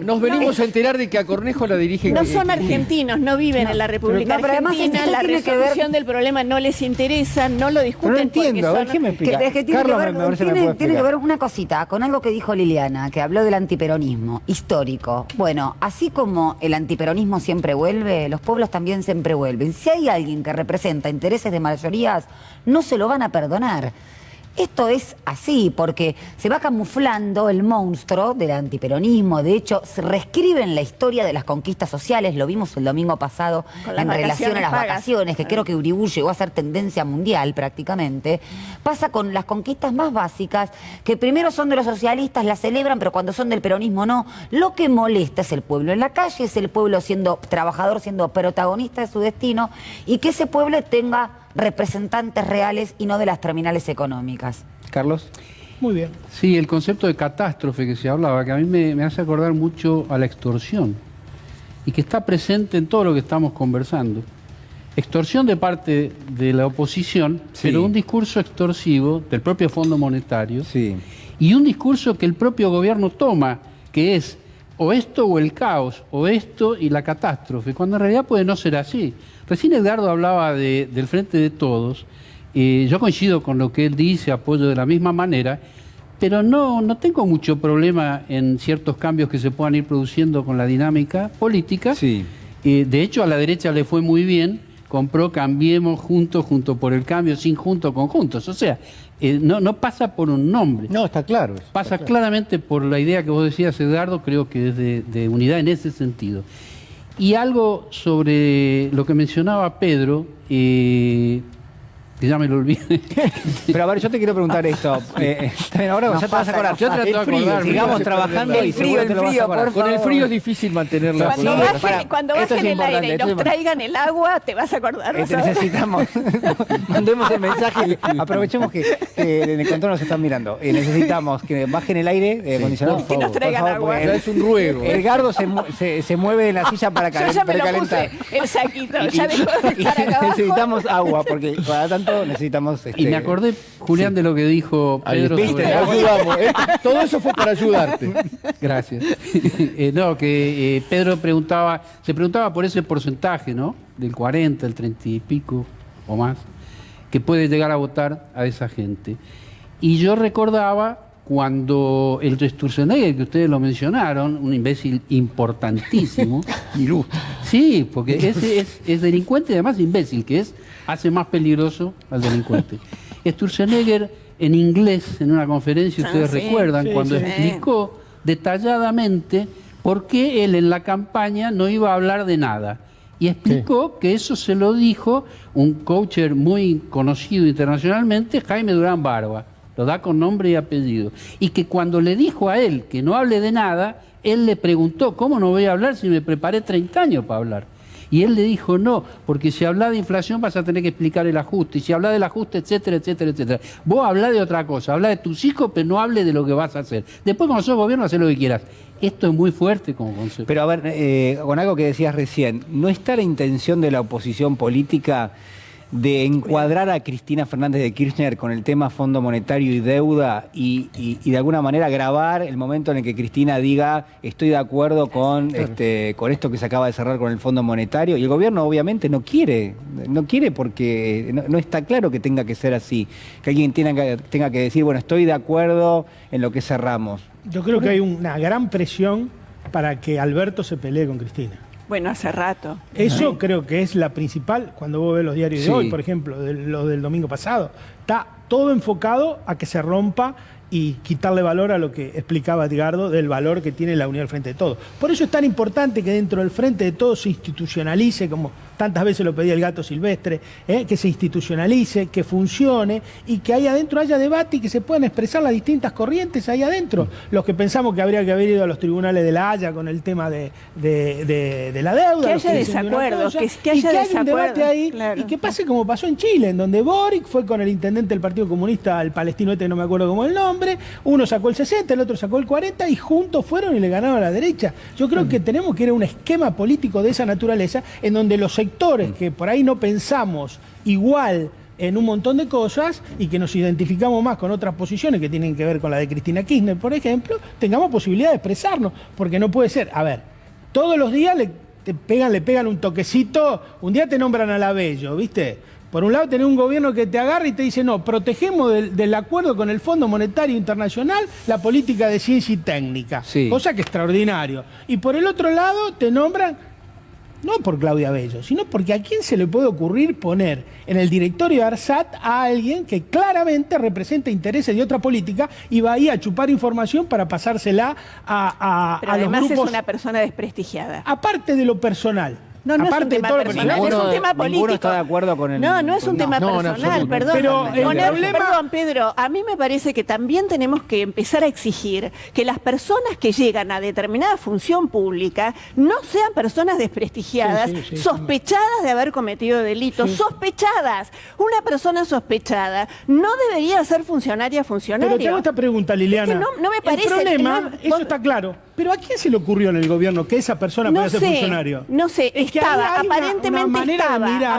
Nos venimos a enterar de que a Cornejo la dirige No Cristina. son argentinos, no viven en la República Argentina, la resolución del problema no les interesa, no lo discuten. No entiendo, a ver, ¿qué me explica? Tiene que ver una cosita con algo que dijo Liliana, que habló del antiperonismo histórico. Bueno, así como el antiperonismo siempre vuelve, los pueblos también siempre vuelven. Si hay alguien que representa intereses de mayorías, no se lo van a perdonar. Esto es así, porque se va camuflando el monstruo del antiperonismo. De hecho, se reescriben la historia de las conquistas sociales. Lo vimos el domingo pasado en relación a las vacaciones, que creo que Uribú llegó a ser tendencia mundial prácticamente. Pasa con las conquistas más básicas, que primero son de los socialistas, las celebran, pero cuando son del peronismo no. Lo que molesta es el pueblo en la calle, es el pueblo siendo trabajador, siendo protagonista de su destino, y que ese pueblo tenga representantes reales y no de las terminales económicas. Carlos. Muy bien. Sí, el concepto de catástrofe que se hablaba, que a mí me hace acordar mucho a la extorsión y que está presente en todo lo que estamos conversando. Extorsión de parte de la oposición, pero un discurso extorsivo del propio Fondo Monetario y un discurso que el propio gobierno toma, que es o esto o el caos, o esto y la catástrofe, cuando en realidad puede no ser así. Recién Edgardo hablaba del Frente de Todos, yo coincido con lo que él dice, apoyo de la misma manera, pero no tengo mucho problema en ciertos cambios que se puedan ir produciendo con la dinámica política. De hecho, a la derecha le fue muy bien, compró Cambiemos Juntos, Junto por el Cambio, sin Juntos con Juntos. O sea, no pasa por un nombre. No, está claro. Pasa claramente por la idea que vos decías, Edgardo, creo que es de unidad en ese sentido. Y algo sobre lo que mencionaba Pedro, que ya me lo olvidé. Pero a ver, yo te quiero preguntar esto. Ahora ya te vas a acordar. Yo trato de acordarme. Sigamos trabajando y seguro te lo vas a acordar. Con el frío es difícil mantenerla. Cuando bajen el aire y nos traigan el agua, te vas a acordar. Necesitamos, mandemos el mensaje, aprovechemos que en el control nos están mirando. Necesitamos que bajen el aire acondicionado. Que nos traigan agua. Es un ruego. Edgardo se mueve de la silla para Yo ya me lo calentar. puse el saquito, ya dejó de estar acá abajo. Necesitamos agua, porque cada tanto necesitamos... Y me acordé, Julián, de lo que dijo Pedro. ¿Viste? Ayudamos. Todo eso fue para ayudarte. Gracias. No, que Pedro se preguntaba por ese porcentaje, ¿no? Del 40, el 30 y pico o más, que puede llegar a votar a esa gente. Y yo recordaba cuando el Sturzenegger, que ustedes lo mencionaron, un imbécil importantísimo. Sí, porque ese es delincuente y además imbécil, que hace más peligroso al delincuente. Sturzenegger, en inglés, en una conferencia, ustedes recuerdan, cuando explicó detalladamente por qué él en la campaña no iba a hablar de nada. Y explicó que eso se lo dijo un coacher muy conocido internacionalmente, Jaime Durán Barba. Lo da con nombre y apellido. Y que cuando le dijo a él que no hable de nada, él le preguntó, ¿cómo no voy a hablar si me preparé 30 años para hablar? Y él le dijo, no, porque si hablas de inflación vas a tener que explicar el ajuste, y si hablas del ajuste, etcétera, etcétera, etcétera. Vos hablás de otra cosa, hablás de tus hijos, pero no hables de lo que vas a hacer. Después cuando sos gobierno, hacés lo que quieras. Esto es muy fuerte como concepto. Pero a ver, con algo que decías recién, ¿no está la intención de la oposición política de encuadrar a Cristina Fernández de Kirchner con el tema Fondo Monetario y deuda y de alguna manera grabar el momento en el que Cristina diga estoy de acuerdo con esto que se acaba de cerrar con el Fondo Monetario? Y el gobierno obviamente no quiere porque no está claro que tenga que ser así, que alguien tenga que decir, bueno, estoy de acuerdo en lo que cerramos. Yo creo que hay una gran presión para que Alberto se pelee con Cristina. Bueno, hace rato. Eso creo que es la principal, cuando vos ves los diarios de hoy, por ejemplo, lo del domingo pasado. Está todo enfocado a que se rompa y quitarle valor a lo que explicaba Edgardo del valor que tiene la unidad del Frente de Todos. Por eso es tan importante que dentro del Frente de Todos se institucionalice, como tantas veces lo pedía el Gato Silvestre, que se institucionalice, que funcione y que ahí adentro haya debate y que se puedan expresar las distintas corrientes ahí adentro. Los que pensamos que habría que haber ido a los tribunales de La Haya con el tema de la deuda. Que haya desacuerdo, que haya un debate ahí y que pase como pasó en Chile, en donde Boric fue con el intendente del Partido Comunista, el palestino no me acuerdo cómo es el nombre, uno sacó el 60, el otro sacó el 40 y juntos fueron y le ganaron a la derecha. Yo creo que tenemos que ir a un esquema político de esa naturaleza en donde los sectores que por ahí no pensamos igual en un montón de cosas y que nos identificamos más con otras posiciones que tienen que ver con la de Cristina Kirchner, por ejemplo, tengamos posibilidad de expresarnos, porque no puede ser, a ver, todos los días le pegan un toquecito, un día te nombran a la Bello, ¿viste? Por un lado tenés un gobierno que te agarra y te dice, no, protegemos del acuerdo con el Fondo Monetario Internacional la política de ciencia y técnica, cosa que es extraordinario. Y por el otro lado te nombran, no por Claudia Bello, sino porque a quién se le puede ocurrir poner en el directorio de ARSAT a alguien que claramente representa intereses de otra política y va ahí a chupar información para pasársela a Pero los además grupos. Es una persona desprestigiada. Aparte de lo personal. No, no es un tema personal, es un tema político. Ninguno está de acuerdo con el... No es un tema personal, perdón. Pero el problema... Perdón, Pedro, a mí me parece que también tenemos que empezar a exigir que las personas que llegan a determinada función pública no sean personas desprestigiadas, sospechadas de haber cometido delitos, sospechadas. Una persona sospechada no debería ser funcionaria. Pero te hago esta pregunta, Liliana. Es que no me parece... El problema, eso está claro, pero ¿a quién se le ocurrió en el gobierno que esa persona pueda ser funcionario? No sé,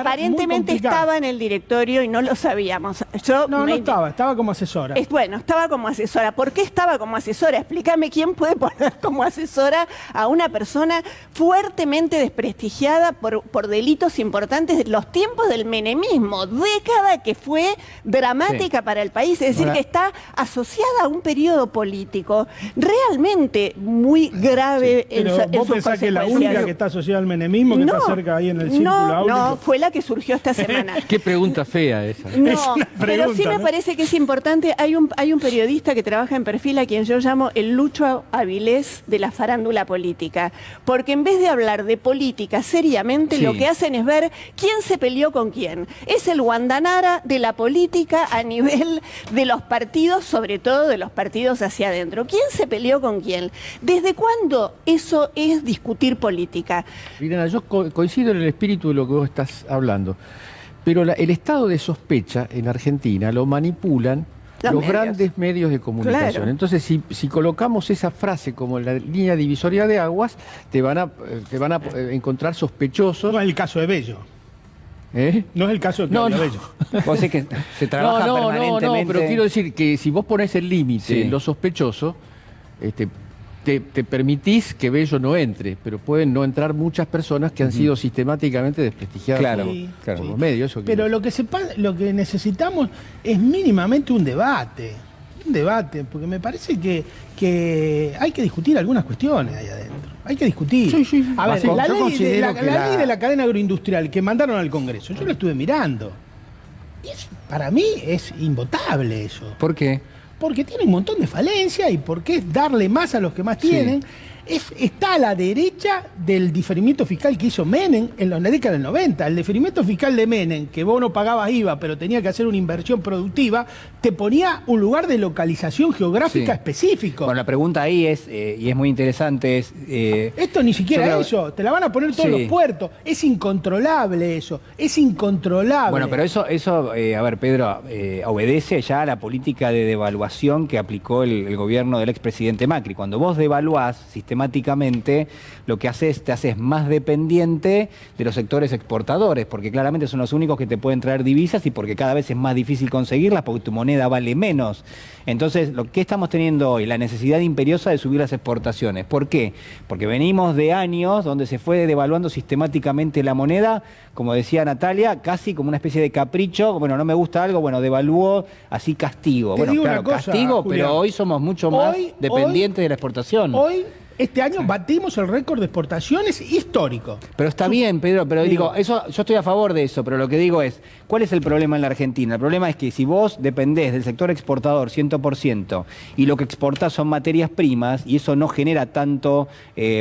aparentemente estaba en el directorio y no lo sabíamos. No estaba como asesora. Bueno, estaba como asesora. ¿Por qué estaba como asesora? Explícame quién puede poner como asesora a una persona fuertemente desprestigiada por delitos importantes de los tiempos del menemismo, década que fue dramática para el país, es decir, que está asociada a un periodo político realmente muy grave en Pero vos pensás que es la única que está asociada al menemismo, que está cerca ahí en el círculo áureo. No, fue la que surgió esta semana. Qué pregunta fea esa. No, pero sí me parece que es importante. Hay un periodista que trabaja en Perfil a quien yo llamo el Lucho Avilés de la farándula política. Porque en vez de hablar de política seriamente, lo que hacen es ver quién se peleó con quién. Es el Guandanara de la política a nivel de los partidos, sobre todo de los partidos hacia adentro. ¿Quién se peleó con quién? ¿Desde cuándo eso es discutir política? Liliana, yo coincido en el espíritu de lo que vos estás hablando, pero el estado de sospecha en Argentina lo manipulan los grandes medios de comunicación. Claro. Entonces, si colocamos esa frase como la línea divisoria de aguas, te van a encontrar sospechosos. No es el caso de Bello. No es el caso de Claudio Bello. Vos es que se trabaja permanentemente. No, pero quiero decir que si vos pones el límite en lo sospechoso, te permitís que Bello no entre, pero pueden no entrar muchas personas que han sido sistemáticamente desprestigiadas por los medios. Pero lo que necesitamos es mínimamente un debate. Un debate, porque me parece que hay que discutir algunas cuestiones ahí adentro. Hay que discutir. A ver, la ley de la cadena agroindustrial que mandaron al Congreso, yo lo estuve mirando. Y para mí es invotable eso. ¿Por qué? Porque tiene un montón de falencias y porque es darle más a los que más tienen. Está a la derecha del diferimiento fiscal que hizo Menem en la década del 90. El diferimiento fiscal de Menem, que vos no pagabas IVA, pero tenía que hacer una inversión productiva, te ponía un lugar de localización geográfica específico. Bueno, la pregunta ahí es, y es muy interesante, es... Esto ni siquiera eso, te la van a poner todos los puertos. Es incontrolable eso, es incontrolable. Bueno, pero eso a ver, Pedro, obedece ya a la política de devaluación que aplicó el gobierno del expresidente Macri. Cuando vos devaluás sistemáticamente, lo que te haces más dependiente de los sectores exportadores, porque claramente son los únicos que te pueden traer divisas y porque cada vez es más difícil conseguirlas porque tu moneda vale menos. Entonces, lo que estamos teniendo hoy, la necesidad imperiosa de subir las exportaciones. ¿Por qué? Porque venimos de años donde se fue devaluando sistemáticamente la moneda, como decía Natalia, casi como una especie de capricho. Bueno, no me gusta algo, bueno, devalúo, así castigo. Bueno, claro, castigo, Julián, pero hoy somos mucho más dependientes de la exportación. Este año batimos el récord de exportaciones histórico. Pero está bien, Pedro, pero digo, eso, yo estoy a favor de eso, pero lo que digo es, ¿cuál es el problema en la Argentina? El problema es que si vos dependés del sector exportador 100% y lo que exportás son materias primas y eso no genera tanto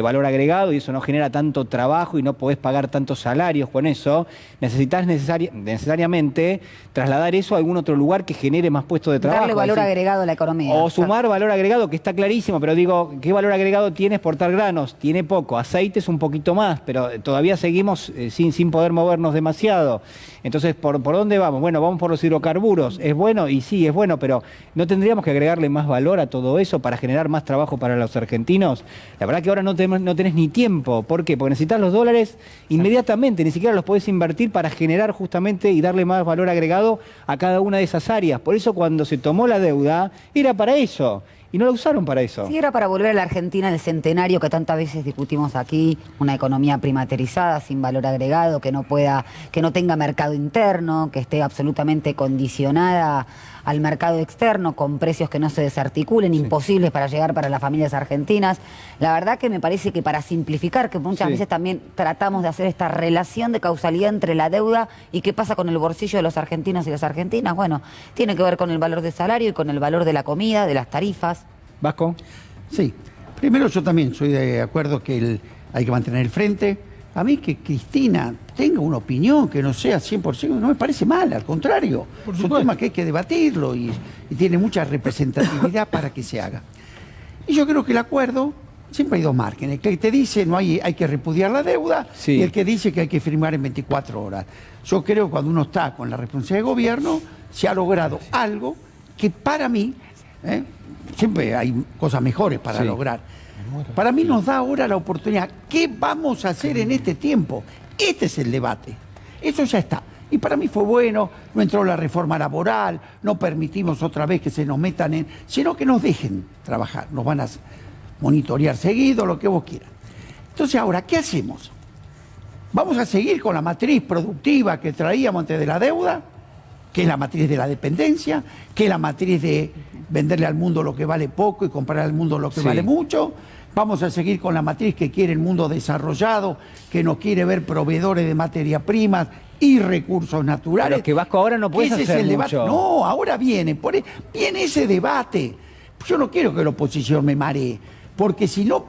valor agregado y eso no genera tanto trabajo y no podés pagar tantos salarios con eso, necesitas necesariamente trasladar eso a algún otro lugar que genere más puestos de trabajo. Darle valor agregado a la economía. O sumar valor agregado, que está clarísimo, pero digo, ¿qué valor agregado tiene exportar granos? Tiene poco, aceites un poquito más, pero todavía seguimos sin poder movernos demasiado. Entonces, ¿por dónde vamos? Bueno, vamos por los hidrocarburos. ¿Es bueno? Y sí, es bueno, pero ¿no tendríamos que agregarle más valor a todo eso para generar más trabajo para los argentinos? La verdad que ahora no tenés ni tiempo. ¿Por qué? Porque necesitas los dólares inmediatamente, ni siquiera los podés invertir para generar justamente y darle más valor agregado a cada una de esas áreas. Por eso cuando se tomó la deuda, era para eso. Y no la usaron para eso. Sí, era para volver a la Argentina el centenario que tantas veces discutimos aquí, una economía primaterizada, sin valor agregado, que no tenga mercado interno, que esté absolutamente condicionada al mercado externo, con precios que no se desarticulen, imposibles para llegar para las familias argentinas. La verdad que me parece que para simplificar, que muchas veces también tratamos de hacer esta relación de causalidad entre la deuda y qué pasa con el bolsillo de los argentinos y las argentinas, bueno, tiene que ver con el valor del salario y con el valor de la comida, de las tarifas. ¿Vasco? Sí. Primero, yo también soy de acuerdo que hay que mantener el frente. A mí que Cristina tenga una opinión que no sea 100%, no me parece mal, al contrario. Es un tema que hay que debatirlo y tiene mucha representatividad para que se haga. Y yo creo que el acuerdo, siempre hay dos márgenes. El que te dice no hay que repudiar la deuda y el que dice que hay que firmar en 24 horas. Yo creo que cuando uno está con la responsabilidad de gobierno, se ha logrado algo que para mí... siempre hay cosas mejores para lograr. Para mí nos da ahora la oportunidad. ¿Qué vamos a hacer en este tiempo? Este es el debate. Eso ya está. Y para mí fue bueno, no entró la reforma laboral, no permitimos otra vez que se nos metan sino que nos dejen trabajar. Nos van a monitorear seguido, lo que vos quieras. Entonces ahora, ¿qué hacemos? ¿Vamos a seguir con la matriz productiva que traíamos antes de la deuda? Que es la matriz de la dependencia, que es la matriz de venderle al mundo lo que vale poco y comprar al mundo lo que vale mucho, Vamos a seguir con la matriz que quiere el mundo desarrollado, que no quiere ver proveedores de materias primas y recursos naturales. Pero que Vasco ahora no puedes Ese hacer es el debate. mucho. No, ahora viene ese debate. Yo no quiero que la oposición me maree, porque si no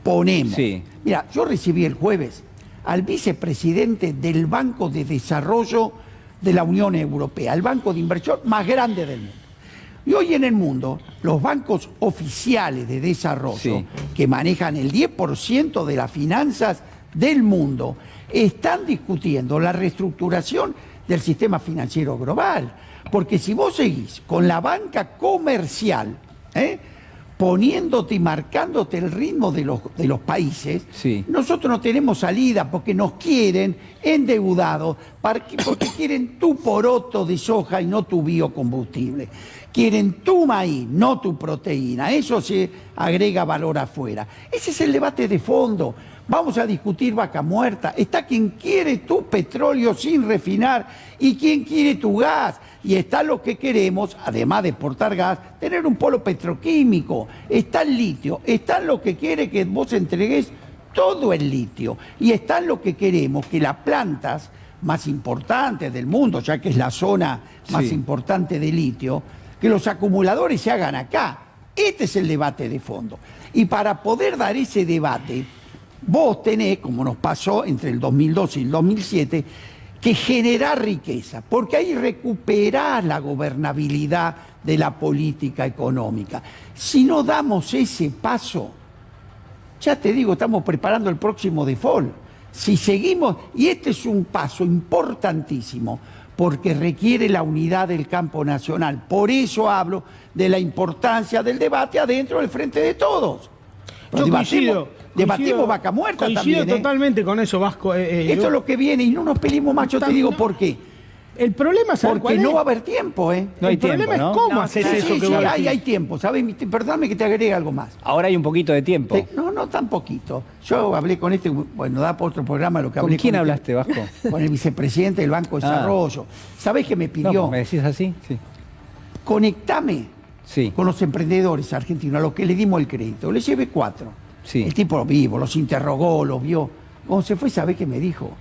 ponemos... Sí. Mira, yo recibí el jueves al vicepresidente del Banco de Desarrollo de la Unión Europea, el banco de inversión más grande del mundo. Y hoy en el mundo, los bancos oficiales de desarrollo, Sí. que manejan el 10% de las finanzas del mundo, están discutiendo la reestructuración del sistema financiero global. Porque si vos seguís con la banca comercial, poniéndote y marcándote el ritmo de los países, Sí. nosotros no tenemos salida porque nos quieren endeudados, porque quieren tu poroto de soja y no tu biocombustible. Quieren tu maíz, no tu proteína. Eso se agrega valor afuera. Ese es el debate de fondo. Vamos a discutir vaca muerta. Está quien quiere tu petróleo sin refinar y quien quiere tu gas. Y está lo que queremos, además de exportar gas, tener un polo petroquímico. Está el litio. Está lo que quiere que vos entregues todo el litio. Y está lo que queremos, que las plantas más importantes del mundo, ya que es la zona más Sí. importante de litio, que los acumuladores se hagan acá. Este es el debate de fondo. Y para poder dar ese debate, vos tenés, como nos pasó entre el 2002 y el 2007, que generar riqueza, porque ahí recuperás la gobernabilidad de la política económica. Si no damos ese paso, ya te digo, estamos preparando el próximo default. Si seguimos, y este es un paso importantísimo, porque requiere la unidad del campo nacional. Por eso hablo de la importancia del debate adentro del frente de todos. Pero Yo debatimos vaca muerta coincido también. totalmente con eso, Vasco. Esto es lo que viene y no nos peleemos más, yo te digo por qué. El problema es porque no va a haber tiempo, ¿eh? No hay el problema tiempo, ¿no? es cómo No, haces sí, eso sí, que sí, vos hay decís. tiempo, ¿sabes? Perdóname que te agregue algo más. Ahora hay un poquito de tiempo. No tan poquito. Yo hablé con bueno, da por otro programa lo que ¿Con hablé quién con hablaste, Vasco? Con el vicepresidente del Banco de Desarrollo. ¿Sabés qué me pidió? No, ¿me decís así? Sí. Conectame Sí. con los emprendedores argentinos, a los que le dimos el crédito. Le llevé 4. Sí. El tipo lo vivo, los interrogó, los vio. Cuando se fue, ¿sabés qué me dijo?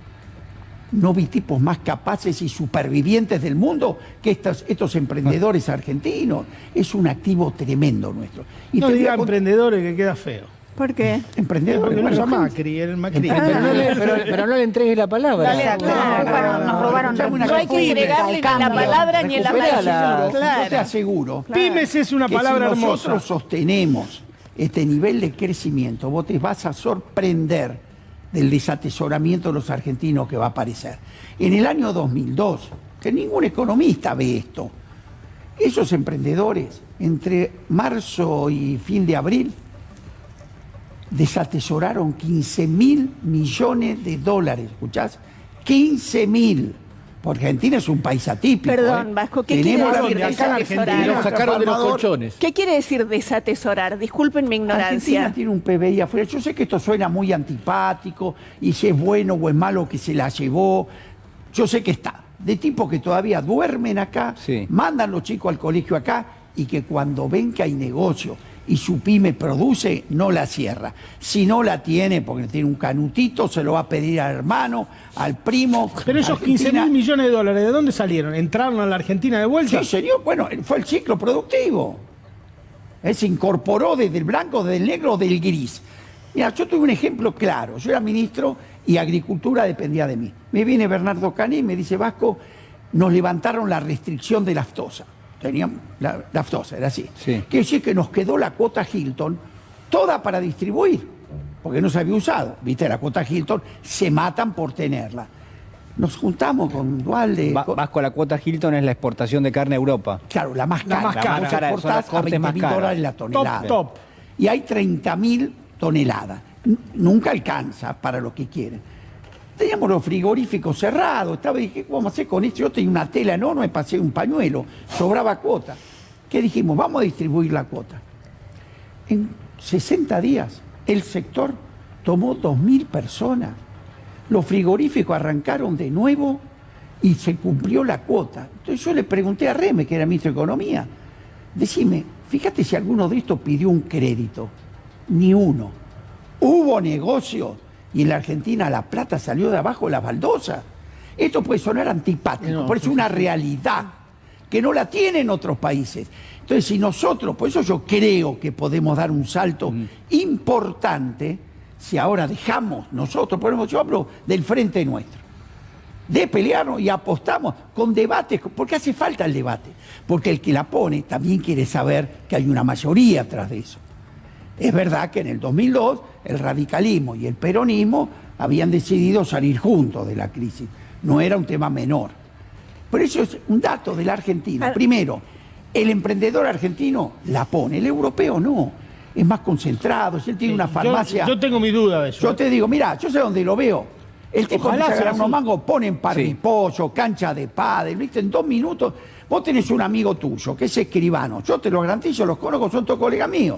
No vi tipos más capaces y supervivientes del mundo que estos emprendedores argentinos. Es un activo tremendo nuestro. Y No te voy a diga emprendedores que queda feo. ¿Por qué? Emprendedores. Porque no bueno, es gente. Macri, el Macri. Pero no le entregues la palabra. Nos robaron No hay que entregarle ni la palabra ni el Recuperala. amarillo. Yo te aseguro Pymes es una que palabra si hermosa. nosotros sostenemos este nivel de crecimiento, vos te vas a sorprender del desatesoramiento de los argentinos que va a aparecer. En el año 2002, que ningún economista ve esto, esos emprendedores, entre marzo y fin de abril, desatesoraron 15.000 millones de dólares. ¿Escuchás? 15.000. Porque Argentina es un país atípico. Perdón, Vasco, ¿qué quiere Tenemos decir la- acá en desatesorar? Argentina Lo sacaron de los Salvador. colchones. ¿Qué quiere decir desatesorar? Disculpen mi Argentina ignorancia. tiene un PBI afuera. Yo sé que esto suena muy antipático y si es bueno o es malo que se la llevó. Yo sé que está. De tipos que todavía duermen acá, Sí. mandan los chicos al colegio acá y que cuando ven que hay negocio y su pyme produce, no la cierra. Si no la tiene, porque tiene un canutito, se lo va a pedir al hermano, al primo. Pero esos Argentina- 15.000 millones de dólares, ¿de dónde salieron? ¿Entraron a la Argentina de vuelta? Sí, señor. Bueno, fue el ciclo productivo. Se incorporó desde el blanco, desde el negro, del gris. Mira, yo tuve un ejemplo claro. Yo era ministro y Agricultura dependía de mí. Me viene Bernardo Cané y me dice, Vasco, nos levantaron la restricción de la aftosa. Teníamos la aftosa, era así. Sí. Quiere decir que nos quedó la cuota Hilton toda para distribuir, porque no se había usado. Viste, la cuota Hilton, se matan por tenerla. Nos juntamos con Dualde. Vasco, la cuota Hilton es la exportación de carne a Europa. Claro, la más La cara. más cara. Vos Son los exportás a cortes más $20.000 caros. la tonelada. Top. Y hay 30.000 toneladas. Nunca alcanza para lo que quieren. Teníamos los frigoríficos cerrados. Dije, ¿cómo hacer con esto? Yo tenía una tela enorme, pasé un pañuelo, sobraba cuota. ¿Qué dijimos? Vamos a distribuir la cuota. En 60 días, el sector tomó 2.000 personas. Los frigoríficos arrancaron de nuevo y se cumplió la cuota. Entonces yo le pregunté a Reme, que era ministro de Economía, decime, fíjate si alguno de estos pidió un crédito. Ni uno. Hubo negocios y en la Argentina la plata salió de abajo de las baldosas. Esto puede sonar antipático, pero es una realidad que no la tienen otros países. Entonces, si nosotros, por eso yo creo que podemos dar un salto importante, si ahora dejamos nosotros, por ejemplo, yo hablo del frente nuestro, de pelearnos y apostamos con debates, porque hace falta el debate, porque el que la pone también quiere saber que hay una mayoría atrás de eso. Es verdad que en el 2002 el radicalismo y el peronismo habían decidido salir juntos de la crisis, no era un tema menor. Por eso es un dato de la Argentina. Primero, el emprendedor argentino la pone, el europeo no. Es más concentrado, si él tiene una farmacia... Yo tengo mi duda de eso. Yo te digo, mira, yo sé dónde lo veo. El tipo empieza a ganar unos mangos, ponen parripollo, cancha de pádel, ¿viste? En 2 minutos, vos tenés un amigo tuyo, que es escribano, yo te lo garantizo, los conozco, son todos colegas míos.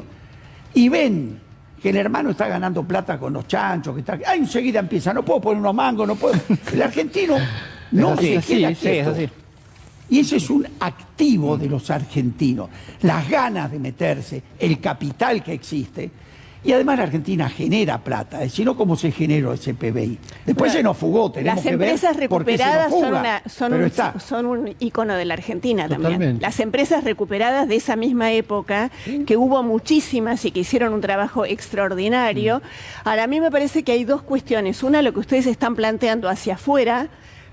Y ven que el hermano está ganando plata con los chanchos, que está... Ah, enseguida empieza, no puedo poner unos mangos, no puedo... El argentino no se queda quieto. Es así. Y ese es un activo de los argentinos, las ganas de meterse, el capital que existe. Y además la Argentina genera plata, es decir, no como se generó ese PBI. Después se nos fugó, tenemos que ver. Las empresas recuperadas son un ícono de la Argentina también. Las empresas recuperadas de esa misma época, que hubo muchísimas y que hicieron un trabajo extraordinario. Ahora, a mí me parece que hay 2 cuestiones. Una, lo que ustedes están planteando hacia afuera,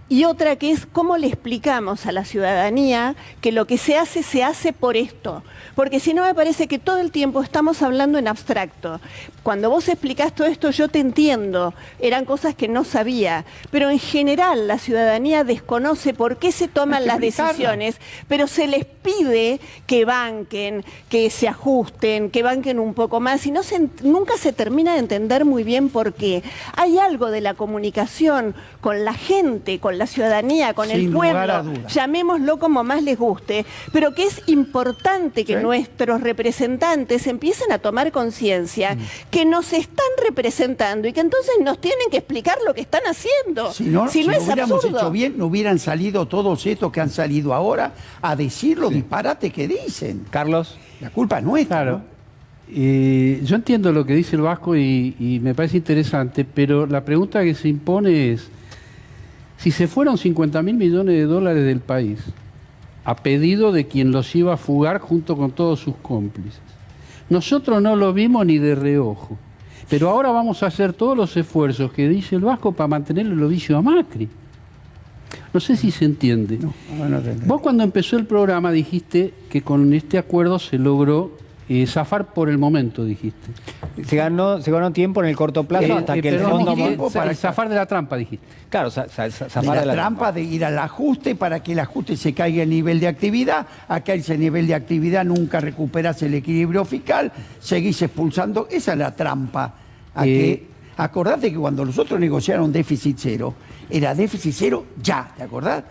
y otra que es cómo le explicamos a la ciudadanía que lo que se hace por esto. Porque si no, me parece que todo el tiempo estamos hablando en abstracto. Cuando vos explicás todo esto, yo te entiendo, eran cosas que no sabía, pero en general la ciudadanía desconoce por qué se toman las decisiones, pero se les pide que banquen, que se ajusten, que banquen un poco más, y nunca se termina de entender muy bien por qué. Hay algo de la comunicación con la gente, con la ciudadanía, con el pueblo, llamémoslo como más les guste, pero que es importante que nuestros representantes empiecen a tomar conciencia que nos están representando y que entonces nos tienen que explicar lo que están haciendo. Si no es hubiéramos absurdo. hecho bien, no hubieran salido todos estos que han salido ahora a decir los disparates que dicen. Carlos. La culpa es nuestra. Claro. Yo entiendo lo que dice el Vasco y me parece interesante, pero la pregunta que se impone es: si se fueron 50.000 millones de dólares del país a pedido de quien los iba a fugar junto con todos sus cómplices, nosotros no lo vimos ni de reojo, pero ahora vamos a hacer todos los esfuerzos que dice el Vasco para mantener el ovillo a Macri. No sé si se entiende. Vos cuando empezó el programa dijiste que con este acuerdo se logró zafar por el momento, dijiste. Se ganó tiempo en el corto plazo hasta que el fondo... Para zafar de la trampa, dijiste. Claro, zafar de la trampa, de ir al ajuste para que el ajuste se caiga el nivel de actividad. Acá ese nivel de actividad nunca recuperas el equilibrio fiscal, seguís expulsando. Esa es la trampa. Acordate que cuando nosotros negociaron déficit cero, era déficit cero ya, ¿te acordás?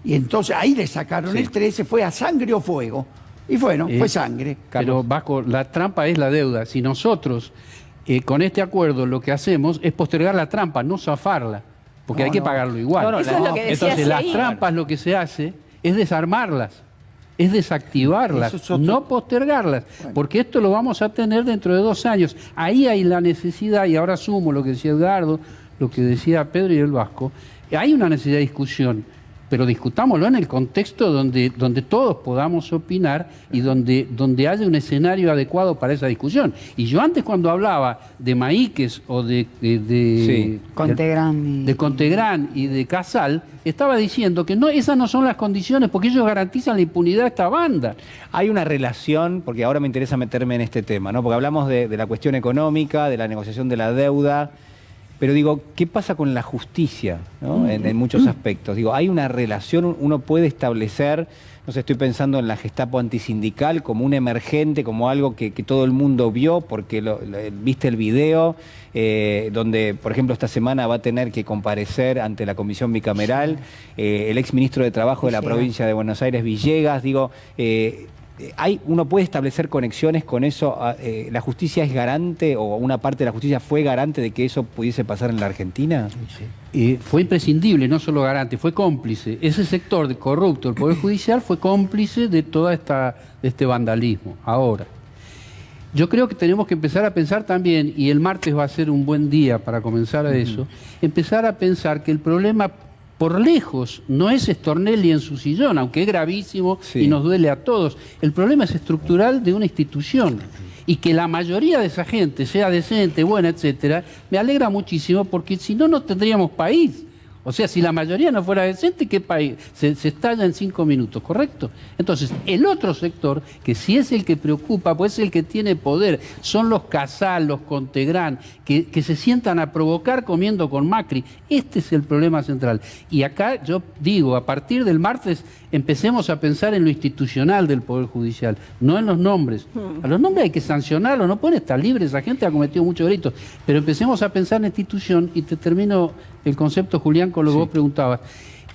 Y entonces ahí le sacaron el 13, fue a sangre o fuego. Y bueno, fue sangre. Pero Vasco, la trampa es la deuda. Si nosotros con este acuerdo lo que hacemos es postergar la trampa, no zafarla, porque hay que pagarlo igual. Eso es lo que decía. Entonces las trampas lo que se hace es desarmarlas, es desactivarlas, no postergarlas, porque esto lo vamos a tener dentro de 2 años. Ahí hay la necesidad, y ahora sumo lo que decía Edgardo, lo que decía Pedro y el Vasco, hay una necesidad de discusión. Pero discutámoslo en el contexto donde todos podamos opinar y donde haya un escenario adecuado para esa discusión. Y yo antes, cuando hablaba de Maíquez o de Contegrán y de Casal, estaba diciendo que esas no son las condiciones, porque ellos garantizan la impunidad a esta banda. Hay una relación, porque ahora me interesa meterme en este tema, ¿no? Porque hablamos de la cuestión económica, de la negociación de la deuda. Pero digo, ¿qué pasa con la justicia, ¿no? en muchos aspectos? Digo, hay una relación, uno puede establecer, no sé, estoy pensando en la Gestapo antisindical como un emergente, como algo que todo el mundo vio, porque viste el video, donde, por ejemplo, esta semana va a tener que comparecer ante la comisión bicameral el exministro de Trabajo de la provincia de Buenos Aires, Villegas. Digo, uno puede establecer conexiones con eso. ¿La justicia es garante, o una parte de la justicia fue garante de que eso pudiese pasar en la Argentina? Fue imprescindible, no solo garante, fue cómplice. Ese sector de corrupto del Poder Judicial fue cómplice de toda este vandalismo. Ahora, Yo creo que tenemos que empezar a pensar también, y el martes va a ser un buen día para comenzar a eso, empezar a pensar que el problema por lejos no es Stornelli en su sillón, aunque es gravísimo y nos duele a todos. El problema es estructural de una institución. Y que la mayoría de esa gente sea decente, buena, etcétera, me alegra muchísimo porque si no, no tendríamos país. O sea, si la mayoría no fuera decente, ¿qué país? Se estalla en 5 minutos, ¿correcto? Entonces, el otro sector, que sí es el que preocupa, pues es el que tiene poder, son los Casal, los Contegrán, que se sientan a provocar comiendo con Macri. Este es el problema central. Y acá yo digo, a partir del martes, empecemos a pensar en lo institucional del Poder Judicial, no en los nombres. A los nombres hay que sancionarlos, no pueden estar libres, esa gente ha cometido muchos delitos. Pero empecemos a pensar en la institución, y te termino el concepto, Julián, con lo que vos preguntabas.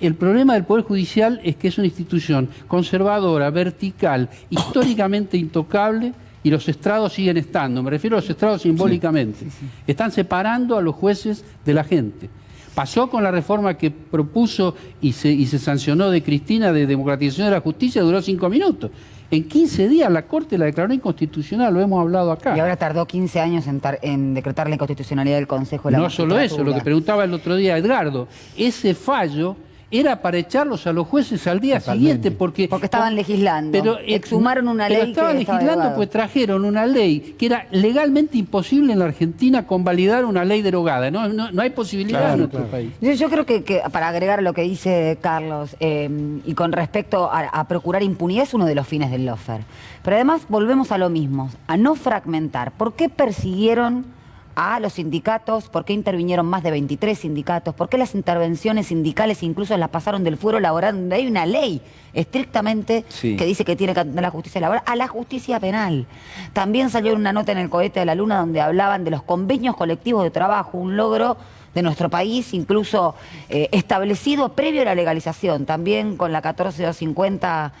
El problema del Poder Judicial es que es una institución conservadora, vertical, históricamente intocable, y los estrados siguen estando. Me refiero a los estrados simbólicamente. Están separando a los jueces de la gente. Pasó con la reforma que propuso y se sancionó de Cristina de democratización de la justicia, duró 5 minutos. En 15 días la Corte la declaró inconstitucional, lo hemos hablado acá. Y ahora tardó 15 años en decretar la inconstitucionalidad del Consejo de la Magistratura. No solo eso, lo que preguntaba el otro día Edgardo, ese fallo era para echarlos a los jueces al día siguiente porque estaban legislando, pero exhumaron una ley estaban legislando, pues trajeron una ley que era legalmente imposible en la Argentina convalidar una ley derogada. No hay posibilidad en nuestro país. Yo creo que para agregar lo que dice Carlos, y con respecto a procurar impunidad, es uno de los fines del lawfare. Pero además volvemos a lo mismo, a no fragmentar. ¿Por qué persiguieron a los sindicatos? ¿Por qué intervinieron más de 23 sindicatos? ¿Por qué las intervenciones sindicales incluso las pasaron del fuero laboral, donde hay una ley estrictamente que dice que tiene que atender la justicia laboral, a la justicia penal? También salió una nota en el Cohete de la Luna donde hablaban de los convenios colectivos de trabajo, un logro de nuestro país, incluso establecido previo a la legalización, también con la 14250,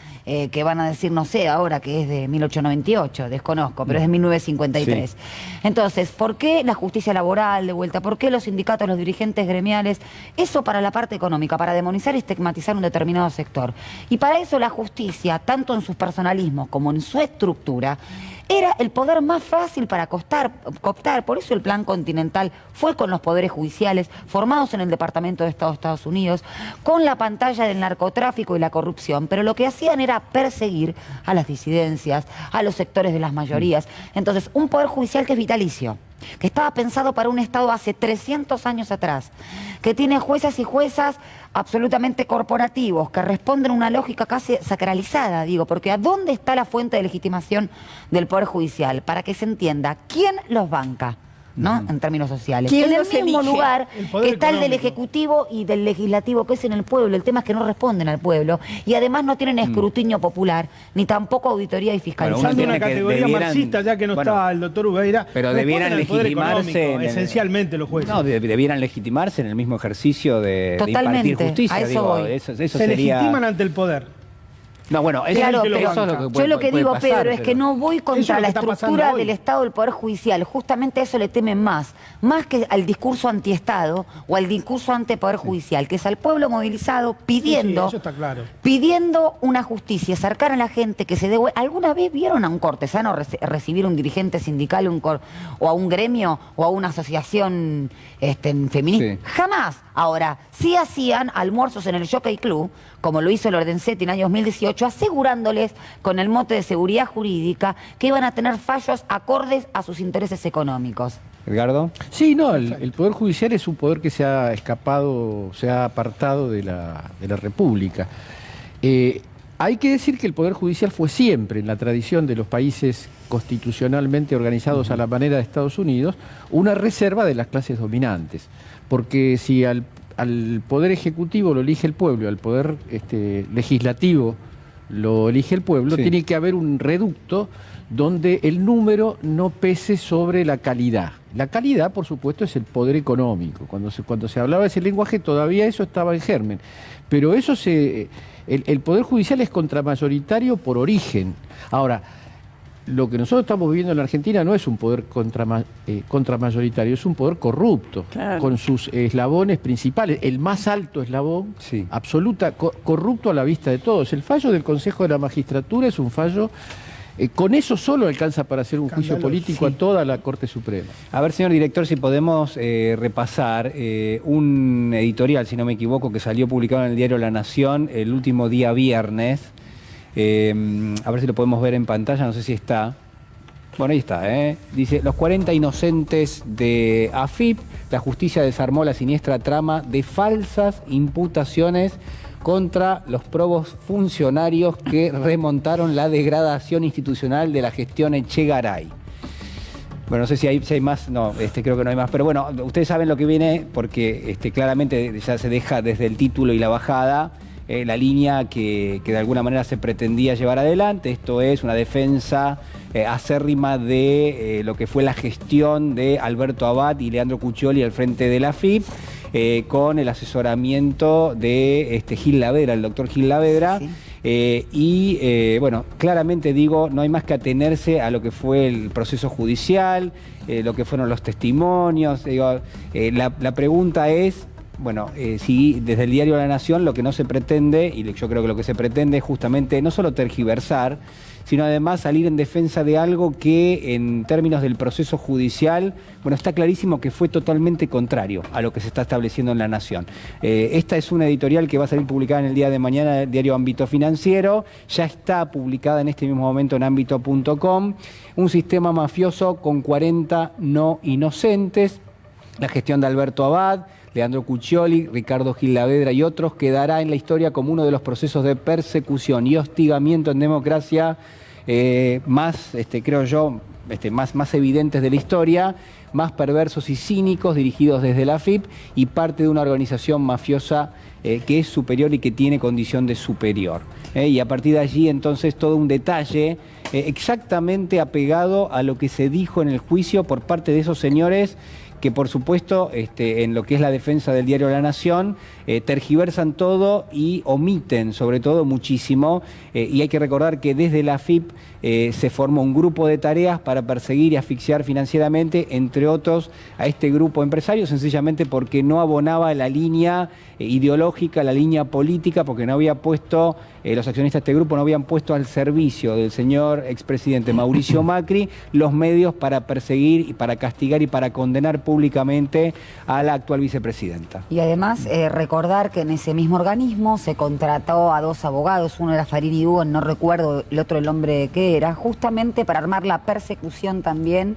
que van a decir, no sé, ahora que es de 1898, desconozco, pero es de 1953. Entonces, ¿por qué la justicia laboral de vuelta? ¿Por qué los sindicatos, los dirigentes gremiales? Eso para la parte económica, para demonizar y estigmatizar un determinado sector. Y para eso la justicia, tanto en sus personalismos como en su estructura, era el poder más fácil para cooptar. Por eso el Plan Continental fue con los poderes judiciales formados en el Departamento de Estado de Estados Unidos, con la pantalla del narcotráfico y la corrupción, pero lo que hacían era perseguir a las disidencias, a los sectores de las mayorías. Entonces, un poder judicial que es vitalicio, que estaba pensado para un Estado hace 300 años atrás, que tiene jueces y juezas absolutamente corporativos, que responden a una lógica casi sacralizada, digo, porque ¿a dónde está la fuente de legitimación del Poder Judicial? Para que se entienda, ¿quién los banca? ¿No? En términos sociales. En el mismo lugar que está el del Ejecutivo y del Legislativo, que es en el pueblo. El tema es que no responden al pueblo y además no tienen escrutinio popular, ni tampoco auditoría y fiscalización. Usando una categoría marxista, ya que no está el doctor Ubeira, pero debieran legitimarse esencialmente los jueces. No, debieran legitimarse en el mismo ejercicio de impartir justicia. A eso voy. Eso se sería... legitiman ante el poder. No, bueno, claro, eso es lo que yo lo que digo, pasar, Pedro, es que no voy contra la estructura del Estado del Poder Judicial. Justamente a eso le temen más que al discurso antiestado o al discurso anti-Poder Judicial, que es al pueblo movilizado pidiendo, eso está claro, pidiendo una justicia cercana a la gente que se devuelva. ¿Alguna vez vieron a un cortesano recibir un dirigente sindical o a un gremio o a una asociación feminista? Jamás. Ahora, sí hacían almuerzos en el Jockey Club, como lo hizo el Ordensetti en el año 2018, asegurándoles con el mote de seguridad jurídica que iban a tener fallos acordes a sus intereses económicos. ¿Edgardo? Sí, no, el Poder Judicial es un poder que se ha escapado, se ha apartado de la República. Hay que decir que el Poder Judicial fue siempre, en la tradición de los países constitucionalmente organizados a la manera de Estados Unidos, una reserva de las clases dominantes. Porque si al Poder Ejecutivo lo elige el pueblo, al Poder Legislativo lo elige el pueblo, tiene que haber un reducto donde el número no pese sobre la calidad. La calidad, por supuesto, es el poder económico. Cuando se hablaba de ese lenguaje, todavía eso estaba en germen. Pero eso el Poder Judicial es contramayoritario por origen. Ahora, lo que nosotros estamos viviendo en la Argentina no es un poder contramayoritario, es un poder corrupto, con sus eslabones principales. El más alto eslabón, corrupto a la vista de todos. El fallo del Consejo de la Magistratura es un fallo Con eso solo alcanza para hacer un juicio político a toda la Corte Suprema. A ver, señor director, si podemos repasar un editorial, si no me equivoco, que salió publicado en el diario La Nación el último día viernes. A ver si lo podemos ver en pantalla, no sé si está. Bueno, ahí está, Dice, los 40 inocentes de AFIP, la justicia desarmó la siniestra trama de falsas imputaciones contra los probos funcionarios que remontaron la degradación institucional de la gestión Echegaray. Bueno, no sé si hay más, no, creo que no hay más, pero bueno, ustedes saben lo que viene porque claramente ya se deja desde el título y la bajada la línea que de alguna manera se pretendía llevar adelante. Esto es una defensa acérrima de lo que fue la gestión de Alberto Abad y Leandro Cuccioli al frente de la AFIP, con el asesoramiento de Gil Lavedra, el doctor Gil Lavedra. Sí. Bueno, claramente digo, no hay más que atenerse a lo que fue el proceso judicial, lo que fueron los testimonios. Digo, la pregunta es, bueno, si desde el diario La Nación lo que no se pretende, y yo creo que lo que se pretende es justamente no solo tergiversar, sino además salir en defensa de algo que en términos del proceso judicial, bueno, está clarísimo que fue totalmente contrario a lo que se está estableciendo en La Nación. Esta es una editorial que va a salir publicada en el día de mañana en el diario Ámbito Financiero, ya está publicada en este mismo momento en ámbito.com, un sistema mafioso con 40 no inocentes, la gestión de Alberto Abad, Leandro Cuccioli, Ricardo Gil Lavedra y otros, quedará en la historia como uno de los procesos de persecución y hostigamiento en democracia más, creo yo, más evidentes de la historia, más perversos y cínicos, dirigidos desde la AFIP y parte de una organización mafiosa que es superior y que tiene condición de superior. Y a partir de allí, entonces, todo un detalle exactamente apegado a lo que se dijo en el juicio por parte de esos señores que, por supuesto, en lo que es la defensa del diario La Nación, tergiversan todo y omiten, sobre todo, muchísimo. Y hay que recordar que desde la AFIP se formó un grupo de tareas para perseguir y asfixiar financieramente, entre otros, a este grupo empresario, sencillamente porque no abonaba la línea ideológica, la línea política, porque no había puesto, los accionistas de este grupo no habían puesto al servicio del señor expresidente Mauricio Macri los medios para perseguir y para castigar y para condenar públicamente a la actual vicepresidenta. Y además recordar que en ese mismo organismo se contrató a 2 abogados, uno era Farini Hugo, no recuerdo el otro el nombre que era, justamente para armar la persecución también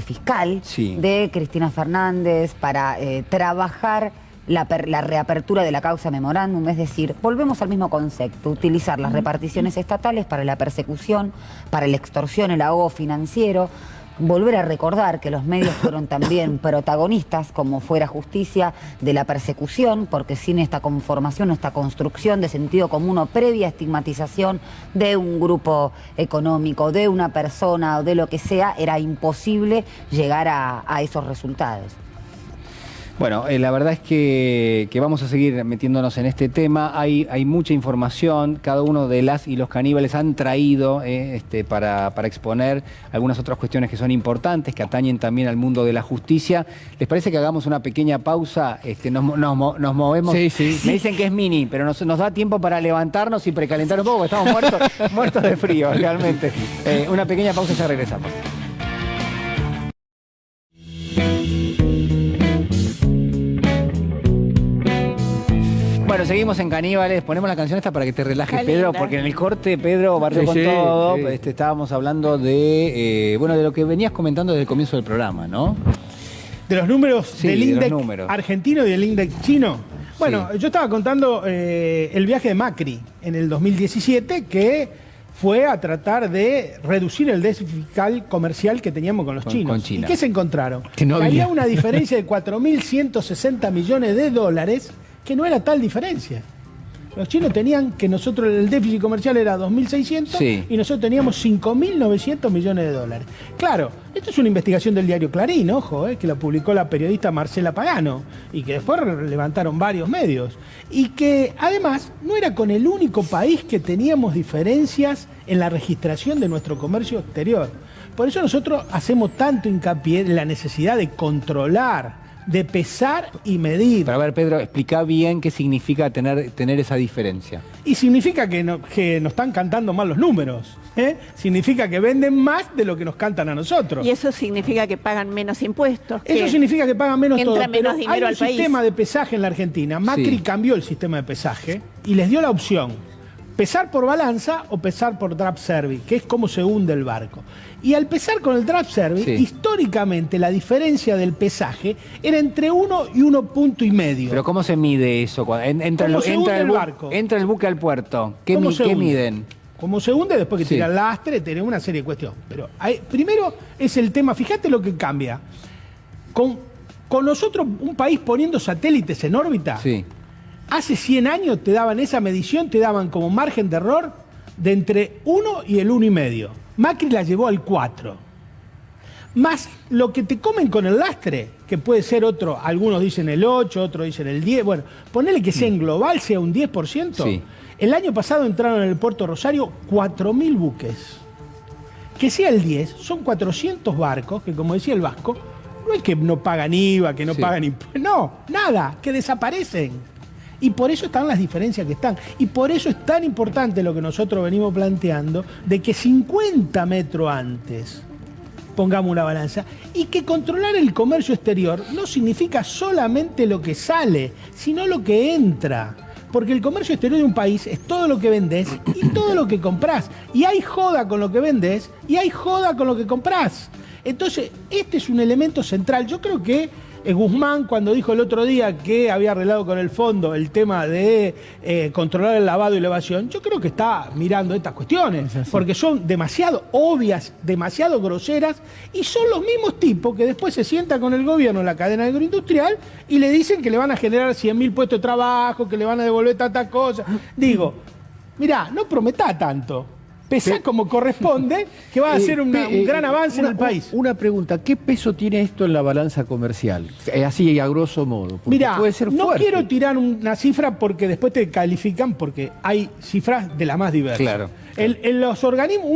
fiscal de Cristina Fernández, para trabajar la reapertura de la causa memorándum, es decir, volvemos al mismo concepto, utilizar las reparticiones estatales para la persecución, para la extorsión, el ahogo financiero, volver a recordar que los medios fueron también protagonistas, como fuera justicia, de la persecución, porque sin esta conformación, esta construcción de sentido común o previa estigmatización de un grupo económico, de una persona o de lo que sea, era imposible llegar a esos resultados. Bueno, la verdad es que vamos a seguir metiéndonos en este tema. Hay mucha información, cada uno de las y los caníbales han traído para exponer algunas otras cuestiones que son importantes, que atañen también al mundo de la justicia. ¿Les parece que hagamos una pequeña pausa? Nos movemos. Sí. Me dicen que es mini, pero nos da tiempo para levantarnos y precalentar un poco, porque estamos muertos de frío, realmente. Una pequeña pausa y ya regresamos. Bueno, seguimos en Caníbales. Ponemos la canción esta para que te relajes, Pedro, porque en el corte Pedro barrió con todo. Estábamos hablando de lo que venías comentando desde el comienzo del programa, ¿no? De los números del INDEC argentino y del INDEC chino. Bueno, yo estaba contando el viaje de Macri en el 2017, que fue a tratar de reducir el déficit fiscal comercial que teníamos con los chinos. Con China. ¿Y qué se encontraron? Que había una diferencia de 4.160 millones de dólares, que no era tal diferencia. Los chinos tenían que nosotros, el déficit comercial era 2.600 y nosotros teníamos 5.900 millones de dólares. Claro, esto es una investigación del diario Clarín, ojo, que la publicó la periodista Marcela Pagano y que después levantaron varios medios. Y que además no era con el único país que teníamos diferencias en la registración de nuestro comercio exterior. Por eso nosotros hacemos tanto hincapié en la necesidad de controlar de pesar y medir. Pero a ver, Pedro, explica bien qué significa tener esa diferencia. Y significa que nos están cantando mal los números. Significa que venden más de lo que nos cantan a nosotros. Y eso significa que pagan menos impuestos. Eso significa que pagan menos todo. Entra menos dinero hay al un país. sistema de pesaje en la Argentina. Macri cambió el sistema de pesaje y les dio la opción: pesar por balanza o pesar por draft service, que es cómo se hunde el barco. Y al pesar con el draft service, históricamente la diferencia del pesaje era entre 1 y 1,5 puntos. Pero ¿cómo se mide eso? Entra el buque al puerto. ¿Qué miden? Como se hunde, después que tira el lastre, tenemos una serie de cuestiones. Pero primero es el tema, fíjate lo que cambia. Con nosotros, un país poniendo satélites en órbita, hace 100 años te daban esa medición, te daban como margen de error de entre 1 y el 1,5. Macri la llevó al 4. Más lo que te comen con el lastre, que puede ser otro, algunos dicen el 8, otros dicen el 10. Bueno, ponele que sea en global, sea un 10%. Sí. El año pasado entraron en el puerto Rosario 4.000 buques. Que sea el 10, son 400 barcos que, como decía el Vasco, no es que no pagan IVA, que no pagan impuestos. No, nada, que desaparecen. Y por eso están las diferencias que están. Y por eso es tan importante lo que nosotros venimos planteando, de que 50 metros antes pongamos una balanza, y que controlar el comercio exterior no significa solamente lo que sale, sino lo que entra. Porque el comercio exterior de un país es todo lo que vendés y todo lo que comprás. Y hay joda con lo que vendés y hay joda con lo que comprás. Entonces, este es un elemento central. Yo creo que Guzmán, cuando dijo el otro día que había arreglado con el fondo el tema de controlar el lavado y la evasión, yo creo que está mirando estas cuestiones, porque son demasiado obvias, demasiado groseras, y son los mismos tipos que después se sientan con el gobierno en la cadena agroindustrial y le dicen que le van a generar 100.000 puestos de trabajo, que le van a devolver tantas cosas. Digo, mirá, no prometá tanto. Pesá como corresponde, que va a ser un gran avance en el país. Una pregunta, ¿qué peso tiene esto en la balanza comercial? Así, a grosso modo. Mira, puede ser no fuerte. quiero tirar una cifra porque después te califican, porque hay cifras de la más diversas. Claro. En los organismos,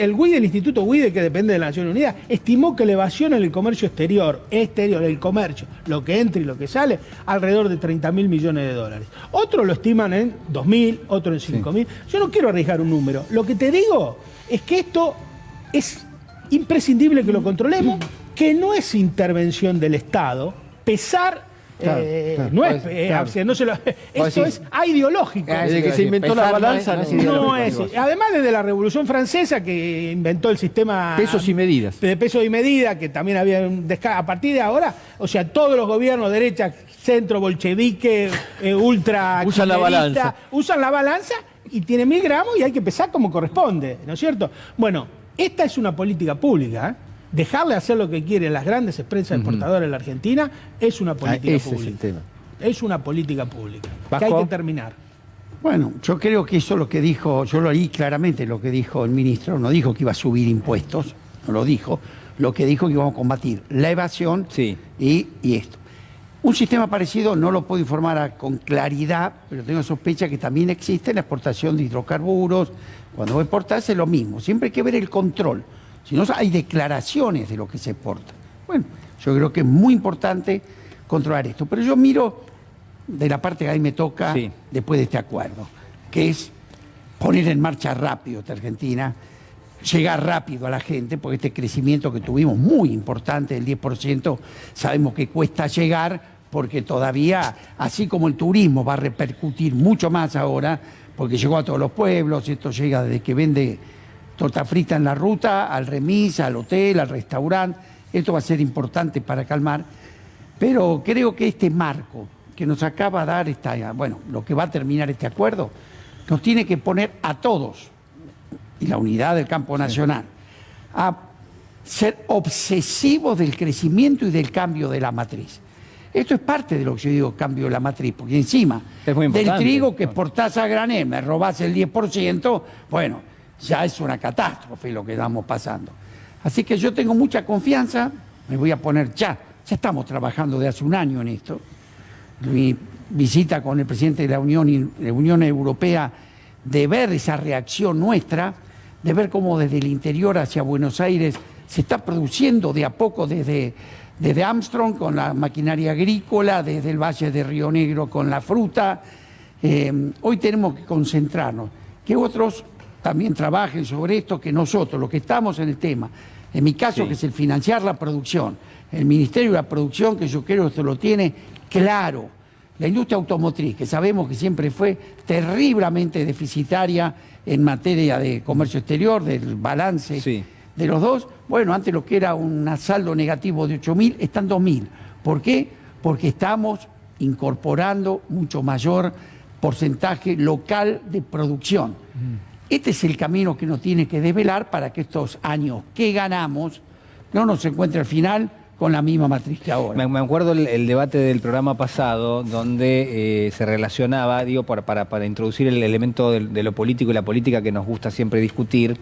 el WIDE, el Instituto WIDE, que depende de la Naciones Unidas, estimó que la evasión en el comercio exterior, el comercio, lo que entra y lo que sale, alrededor de 30.000 millones de dólares. Otros lo estiman en 2.000, otros en 5.000. Yo no quiero arriesgar un número. Lo que te digo es que esto es imprescindible que lo controlemos, que no es intervención del Estado, pesar. No es, no se lo, esto es ideológico. Desde que se inventó la balanza no es. Además, desde la Revolución Francesa, que inventó el sistema pesos y medidas. De pesos y medidas, que también había a partir de ahora, o sea, todos los gobiernos, derecha, centro, bolchevique, ultra usan la balanza y tiene 1.000 gramos y hay que pesar como corresponde, ¿no es cierto? Bueno, esta es una política pública, Dejarle hacer lo que quieren las grandes empresas exportadoras de la Argentina es una política pública. Es el tema. Es una política pública que hay que terminar. Bueno, yo creo que eso es lo que dijo, yo lo leí claramente lo que dijo el ministro, no dijo que iba a subir impuestos, no lo dijo, lo que dijo que íbamos a combatir la evasión y esto. Un sistema parecido no lo puedo informar con claridad, pero tengo sospecha que también existe en la exportación de hidrocarburos. Cuando exportas es lo mismo, siempre hay que ver el control. Si no, hay declaraciones de lo que se exporta. Bueno, yo creo que es muy importante controlar esto. Pero yo miro de la parte que a mí me toca después de este acuerdo, que es poner en marcha rápido esta Argentina, llegar rápido a la gente, porque este crecimiento que tuvimos muy importante, del 10%, sabemos que cuesta llegar, porque todavía, así como el turismo va a repercutir mucho más ahora, porque llegó a todos los pueblos, esto llega desde que vende torta frita en la ruta, al remis, al hotel, al restaurante. Esto va a ser importante para calmar. Pero creo que este marco que nos acaba de dar lo que va a terminar este acuerdo, nos tiene que poner a todos, y la unidad del campo nacional, a ser obsesivos del crecimiento y del cambio de la matriz. Esto es parte de lo que yo digo, cambio de la matriz, porque encima del trigo que exportás a granel, me robás el 10%, bueno, ya es una catástrofe lo que estamos pasando. Así que yo tengo mucha confianza, me voy a poner ya estamos trabajando de hace un año en esto. Mi visita con el presidente de la Unión Europea, de ver esa reacción nuestra, de ver cómo desde el interior hacia Buenos Aires se está produciendo de a poco desde desde Armstrong con la maquinaria agrícola, desde el Valle de Río Negro con la fruta. Hoy tenemos que concentrarnos, que otros también trabajen sobre esto, que nosotros, los que estamos en el tema, en mi caso, Sí. que es el financiar la producción, el Ministerio de la Producción, que yo creo que esto lo tiene claro, la industria automotriz, que sabemos que siempre fue terriblemente deficitaria en materia de comercio exterior, del balance de los dos. Bueno, antes lo que era un saldo negativo de 8.000, está en 2.000. ¿Por qué? Porque estamos incorporando mucho mayor porcentaje local de producción. Este es el camino que nos tiene que desvelar para que estos años que ganamos no nos encuentre al final con la misma matriz que ahora. Me acuerdo el debate del programa pasado donde se relacionaba, digo, para introducir el elemento de lo político y la política que nos gusta siempre discutir,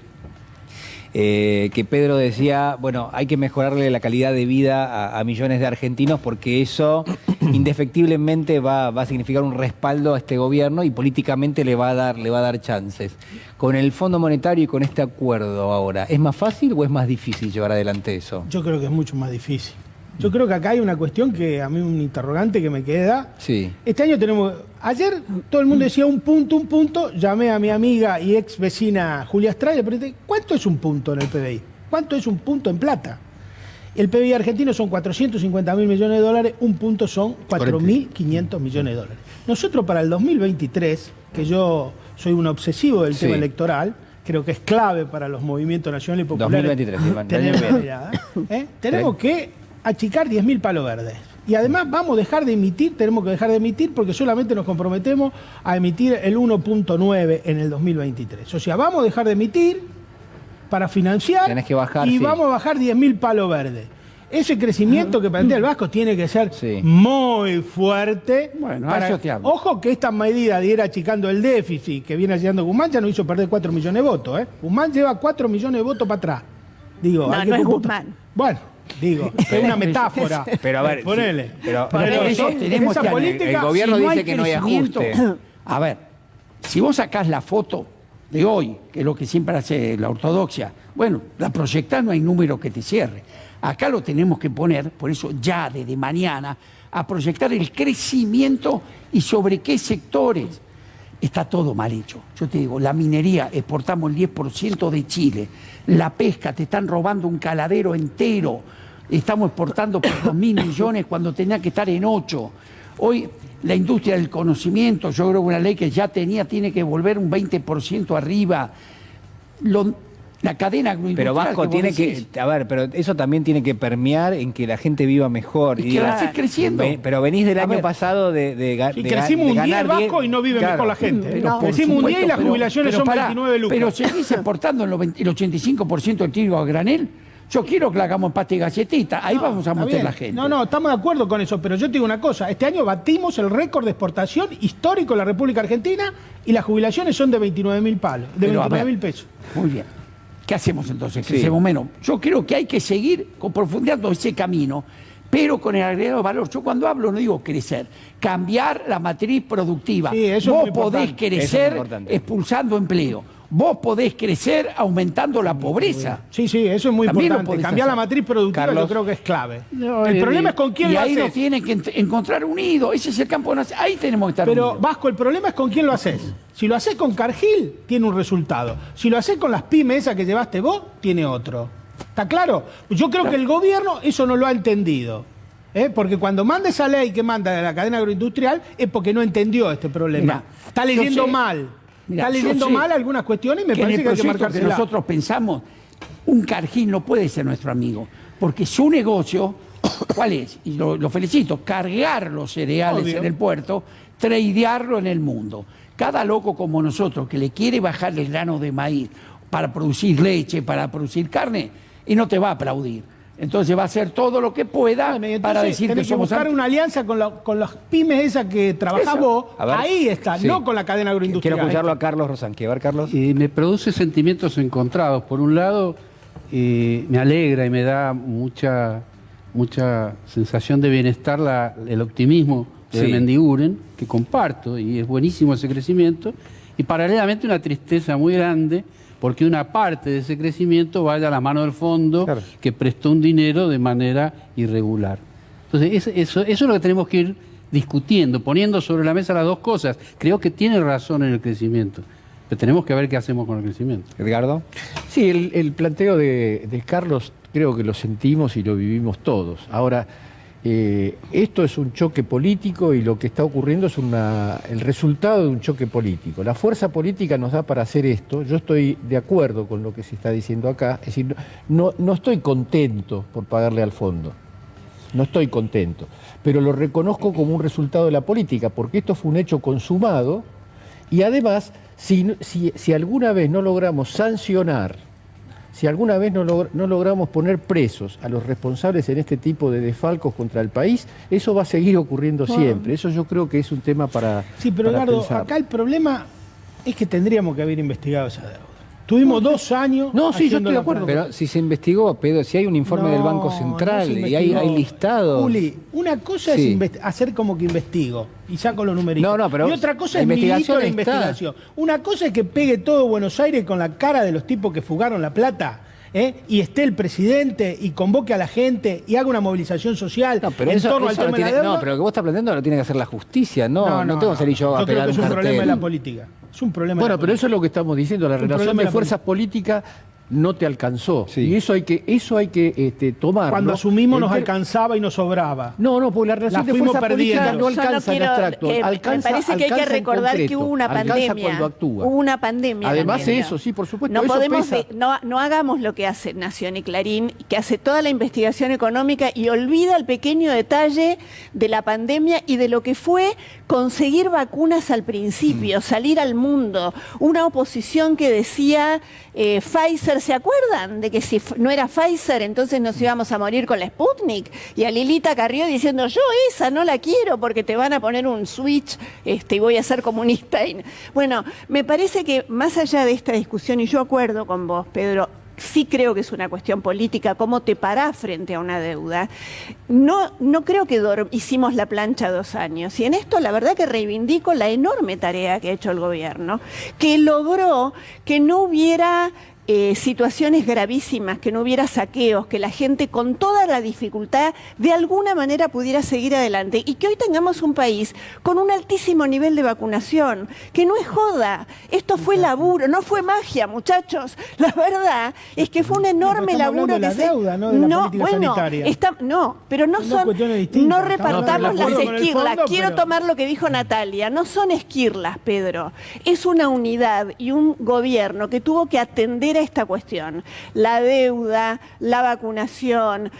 que Pedro decía, bueno, hay que mejorarle la calidad de vida a millones de argentinos porque eso indefectiblemente va a significar un respaldo a este gobierno y políticamente le va a dar chances. Con el Fondo Monetario y con este acuerdo ahora, ¿es más fácil o es más difícil llevar adelante eso? Yo creo que es mucho más difícil. Yo creo que acá hay una cuestión que a mí un interrogante que me queda. Sí. Este año tenemos... Ayer todo el mundo decía un punto. Llamé a mi amiga y ex vecina Julia Estrada y le pregunté, ¿cuánto es un punto en el PBI? ¿Cuánto es un punto en plata? El PBI argentino son 450.000 millones de dólares, un punto son 4.500 millones de dólares. Nosotros para el 2023, que yo soy un obsesivo del tema electoral, creo que es clave para los movimientos nacionales y populares. 2023, tenemos que achicar 10.000 palos verdes. Y además vamos a dejar de emitir, tenemos que dejar de emitir porque solamente nos comprometemos a emitir el 1.9 en el 2023. O sea, vamos a dejar de emitir para financiar. Tenés que bajar, y vamos a bajar 10.000 palos verdes. Ese crecimiento que plantea el Vasco tiene que ser muy fuerte. Bueno, a eso te hablo. Ojo que esta medida de ir achicando el déficit que viene haciendo Guzmán ya nos hizo perder 4 millones de votos. Guzmán lleva 4 millones de votos para atrás. Digo, No, no es Guzmán. Bueno, digo, es una metáfora. Pero a ver, ponele. pero eso tenemos esa que política, el gobierno si no dice hay que no hay crecimiento, ajuste. A ver, si vos sacás la foto de hoy, que es lo que siempre hace la ortodoxia, bueno, la proyectás, no hay número que te cierre. Acá lo tenemos que poner, por eso ya desde mañana, a proyectar el crecimiento y sobre qué sectores. Está todo mal hecho. Yo te digo, la minería, exportamos el 10% de Chile. La pesca, te están robando un caladero entero. Estamos exportando por 2.000 millones cuando tenía que estar en 8. Hoy la industria del conocimiento, yo creo que una ley que ya tiene que volver un 20% arriba. La cadena agroindustrial. Pero Vasco tiene que, a ver, pero eso también tiene que permear en que la gente viva mejor. Y que va a seguir creciendo. Pero venís del año pasado de crecimos un 10 Vasco y no vive mejor la gente. Crecimos un 10 y las jubilaciones son 29 lucas. Pero seguís exportando el 85% del trigo a granel. Yo quiero que le hagamos pasta y galletita. Ahí vamos a meter la gente. No, estamos de acuerdo con eso, pero yo te digo una cosa. Este año batimos el récord de exportación histórico de la República Argentina y las jubilaciones son de 29.000 palos, de 29.000 pesos. Muy bien. ¿Qué hacemos entonces? Crecemos menos. Yo creo que hay que seguir profundizando ese camino, pero con el agregado de valor. Yo cuando hablo no digo crecer, cambiar la matriz productiva. Sí, eso vos es muy podés importante. crecer expulsando empleo. Vos podés crecer aumentando la pobreza. Sí, eso es muy También importante. Cambiar la matriz productiva, Carlos, yo creo que es clave. El problema es con quién lo haces. Y ahí nos tienen que encontrar unidos. Ese es el campo nacional. Ahí tenemos que estar Pero, unidos. Vasco, el problema es con quién lo haces. Si lo haces con Cargill, tiene un resultado. Si lo haces con las pymes esas que llevaste vos, tiene otro. ¿Está claro? Yo creo que el gobierno eso no lo ha entendido. Porque cuando manda esa ley que manda de la cadena agroindustrial es porque no entendió este problema. Mirá, está leyendo mal. Mirá, está leyendo yo sé mal algunas cuestiones y me que parece en que el hay que proyecto que marcársela. nosotros pensamos, un Cargill no puede ser nuestro amigo, porque su negocio, ¿cuál es? Y lo felicito, cargar los cereales en el puerto, tradearlo en el mundo. Cada loco como nosotros que le quiere bajar el grano de maíz para producir leche, para producir carne, y no te va a aplaudir. Entonces va a hacer todo lo que pueda para decir que somos buscar una alianza con las pymes esas que trabajás vos. Ahí está, no con la cadena agroindustrial. Quiero escucharlo a Carlos Rosanqui. A ver, Carlos. Me produce sentimientos encontrados. Por un lado, me alegra y me da mucha sensación de bienestar el optimismo de Mendiguren, que comparto, y es buenísimo ese crecimiento. Y paralelamente una tristeza muy grande porque una parte de ese crecimiento vaya a la mano del fondo que prestó un dinero de manera irregular. Entonces, eso es lo que tenemos que ir discutiendo, poniendo sobre la mesa las dos cosas. Creo que tiene razón en el crecimiento, pero tenemos que ver qué hacemos con el crecimiento. Edgardo. Sí, el planteo de Carlos creo que lo sentimos y lo vivimos todos. Ahora, esto es un choque político y lo que está ocurriendo es el resultado de un choque político. La fuerza política nos da para hacer esto. Yo estoy de acuerdo con lo que se está diciendo acá. Es decir, no estoy contento por pagarle al fondo. No estoy contento. Pero lo reconozco como un resultado de la política, porque esto fue un hecho consumado y además, si alguna vez no logramos sancionar, si alguna vez no logramos poner presos a los responsables en este tipo de desfalcos contra el país, eso va a seguir ocurriendo siempre. Eso yo creo que es un tema para Sí, pero Edgardo, pensar. acá el problema es que tendríamos que haber investigado esa deuda. Tuvimos 2 años. No, sí, yo estoy de acuerdo. Pero si se investigó, Pedro, si hay un informe del Banco Central y hay listados. Juli, una cosa es hacer como que investigo y saco los numeritos. No, pero y otra cosa es milito la investigación. Una cosa es que pegue todo Buenos Aires con la cara de los tipos que fugaron la plata. Y esté el presidente y convoque a la gente y haga una movilización social en torno al tema de la deuda. No, pero lo que vos estás planteando lo tiene que hacer la justicia, no tengo que salir yo a pegar un cartel. Yo creo que es un problema de la política. Es un problema. Bueno, pero eso es lo que estamos diciendo, la relación de fuerzas políticas no te alcanzó. Sí. Y eso hay que tomarlo. Cuando asumimos nos alcanzaba y nos sobraba. No, porque la relación de fuerzas políticas no alcanza en abstracto. Me parece que hay que recordar que hubo una pandemia. Hubo una pandemia. Además de eso, sí, por supuesto. No hagamos lo que hace Nación y Clarín, que hace toda la investigación económica y olvida el pequeño detalle de la pandemia y de lo que fue conseguir vacunas al principio, salir al mundo. Una oposición que decía Pfizer, ¿se acuerdan? De que si no era Pfizer, entonces nos íbamos a morir con la Sputnik. Y a Lilita Carrió diciendo, yo esa no la quiero porque te van a poner un switch y voy a ser comunista. Bueno, me parece que más allá de esta discusión, y yo acuerdo con vos, Pedro, sí creo que es una cuestión política, cómo te parás frente a una deuda. No creo que hicimos la plancha 2 años. Y en esto la verdad que reivindico la enorme tarea que ha hecho el gobierno, que logró que no hubiera situaciones gravísimas, que no hubiera saqueos, que la gente con toda la dificultad de alguna manera pudiera seguir adelante y que hoy tengamos un país con un altísimo nivel de vacunación, que no es joda, esto fue laburo, no fue magia, muchachos, la verdad es que fue un enorme laburo de la deuda, no de la política sanitaria. Pero no repartamos las esquirlas, quiero tomar lo que dijo Natalia, no son esquirlas, Pedro, es una unidad y un gobierno que tuvo que atender a esta cuestión, la deuda, la vacunación,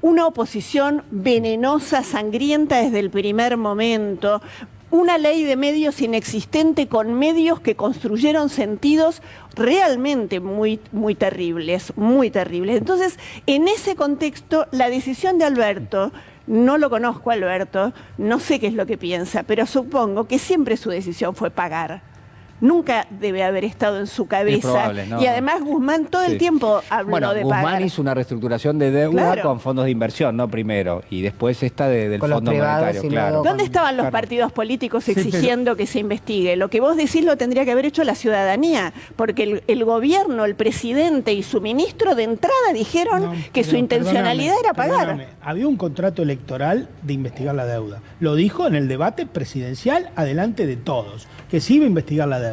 una oposición venenosa, sangrienta desde el primer momento, una ley de medios inexistente con medios que construyeron sentidos realmente muy, muy terribles, muy terribles. Entonces, en ese contexto, la decisión de Alberto, no lo conozco a Alberto, no sé qué es lo que piensa, pero supongo que siempre su decisión fue pagar. Nunca debe haber estado en su cabeza. Probable, y además Guzmán todo el tiempo habló de pagar. Guzmán hizo una reestructuración de deuda con fondos de inversión, ¿no? Primero. Y después esta del Fondo Monetario, claro. ¿Dónde estaban los partidos políticos exigiendo que se investigue? Lo que vos decís lo tendría que haber hecho la ciudadanía, porque el gobierno, el presidente y su ministro de entrada dijeron que su intencionalidad era pagar. Había un contrato electoral de investigar la deuda. Lo dijo en el debate presidencial adelante de todos, que se iba a investigar la deuda.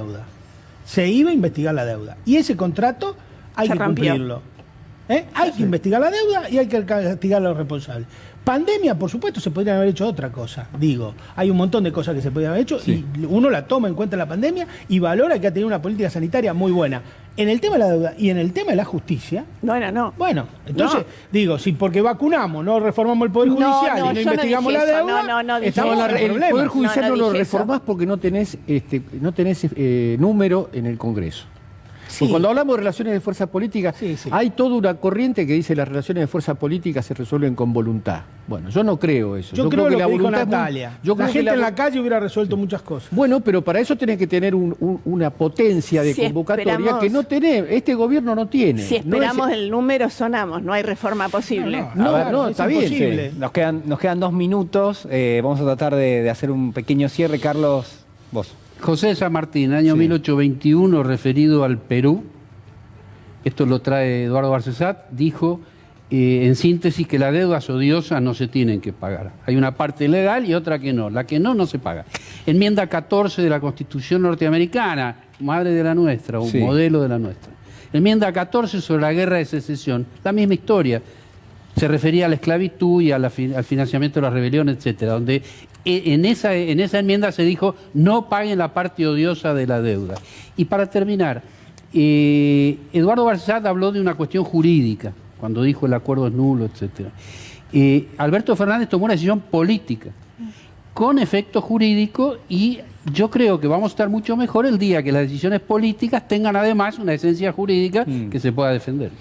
Se iba a investigar la deuda. Y ese contrato hay que cumplirlo. Hay que investigar la deuda y hay que castigar a los responsables. Pandemia, por supuesto, se podrían haber hecho otra cosa. Digo, hay un montón de cosas que se podrían haber hecho y uno la toma en cuenta la pandemia y valora que ha tenido una política sanitaria muy buena. En el tema de la deuda y en el tema de la justicia. No. Bueno, entonces, digo, si porque vacunamos, no reformamos el Poder Judicial y no investigamos la deuda, estamos en el Poder Judicial no lo reformás porque no tenés número en el Congreso. Porque cuando hablamos de relaciones de fuerza política, hay toda una corriente que dice que las relaciones de fuerza política se resuelven con voluntad. Bueno, yo no creo eso. Yo creo que la dijo Natalia. La gente en la calle hubiera resuelto muchas cosas. Bueno, pero para eso tenés que tener una potencia de convocatoria que no tenés. Este gobierno no tiene. Si esperamos el número, sonamos. No hay reforma posible. No, está bien. Nos quedan 2 minutos. Vamos a tratar de hacer un pequeño cierre. Carlos, vos. José San Martín, año 1821, referido al Perú, esto lo trae Eduardo Barcesat, dijo en síntesis que las deudas odiosas no se tienen que pagar. Hay una parte legal y otra que no. La que no se paga. Enmienda 14 de la Constitución norteamericana, madre de la nuestra, un modelo de la nuestra. Enmienda 14 sobre la guerra de secesión, la misma historia. Se refería a la esclavitud y al financiamiento de la rebelión, etcétera, donde en esa enmienda se dijo no paguen la parte odiosa de la deuda. Y para terminar, Eduardo Barcesat habló de una cuestión jurídica, cuando dijo el acuerdo es nulo, etcétera. Alberto Fernández tomó una decisión política, con efecto jurídico, y yo creo que vamos a estar mucho mejor el día que las decisiones políticas tengan además una esencia jurídica que se pueda defender.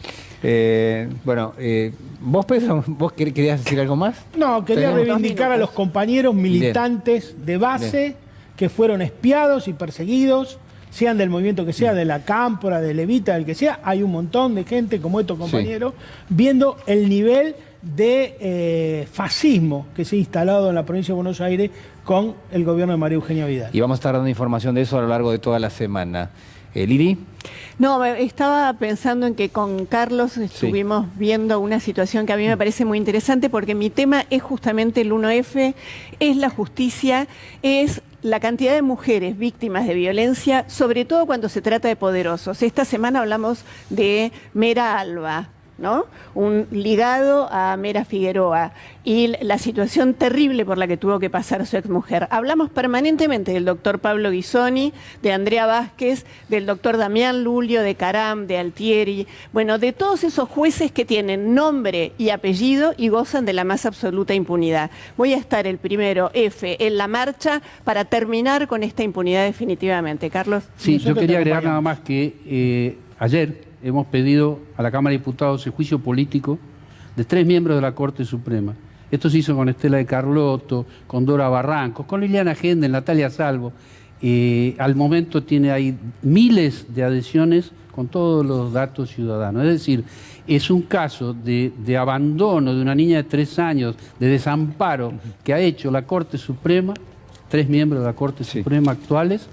¿Vos, Pedro, vos querías decir algo más? No, quería reivindicar a los compañeros militantes de base que fueron espiados y perseguidos, sean del movimiento que sea, de la Cámpora, de Levita, del que sea. Hay un montón de gente como estos compañeros viendo el nivel de fascismo que se ha instalado en la provincia de Buenos Aires con el gobierno de María Eugenia Vidal. Y vamos a estar dando información de eso a lo largo de toda la semana. Lili. No, estaba pensando en que con Carlos estuvimos viendo una situación que a mí me parece muy interesante, porque mi tema es justamente el 1F, es la justicia, es la cantidad de mujeres víctimas de violencia, sobre todo cuando se trata de poderosos. Esta semana hablamos de Mera Alba, ¿no? Un ligado a Mera Figueroa y la situación terrible por la que tuvo que pasar su exmujer. Hablamos permanentemente del doctor Pablo Ghisoni, de Andrea Vázquez, del doctor Damián Lulio, de Caram, de Altieri, bueno, de todos esos jueces que tienen nombre y apellido y gozan de la más absoluta impunidad. Voy a estar el 1F en la marcha para terminar con esta impunidad definitivamente. Carlos. Sí, yo quería agregar nada más que ayer hemos pedido a la Cámara de Diputados el juicio político de 3 miembros de la Corte Suprema. Esto se hizo con Estela de Carlotto, con Dora Barrancos, con Liliana Gendel, Natalia Salvo. Al momento hay miles de adhesiones con todos los datos ciudadanos. Es decir, es un caso de abandono de una niña de 3 años, de desamparo que ha hecho la Corte Suprema, 3 miembros de la Corte Suprema actuales,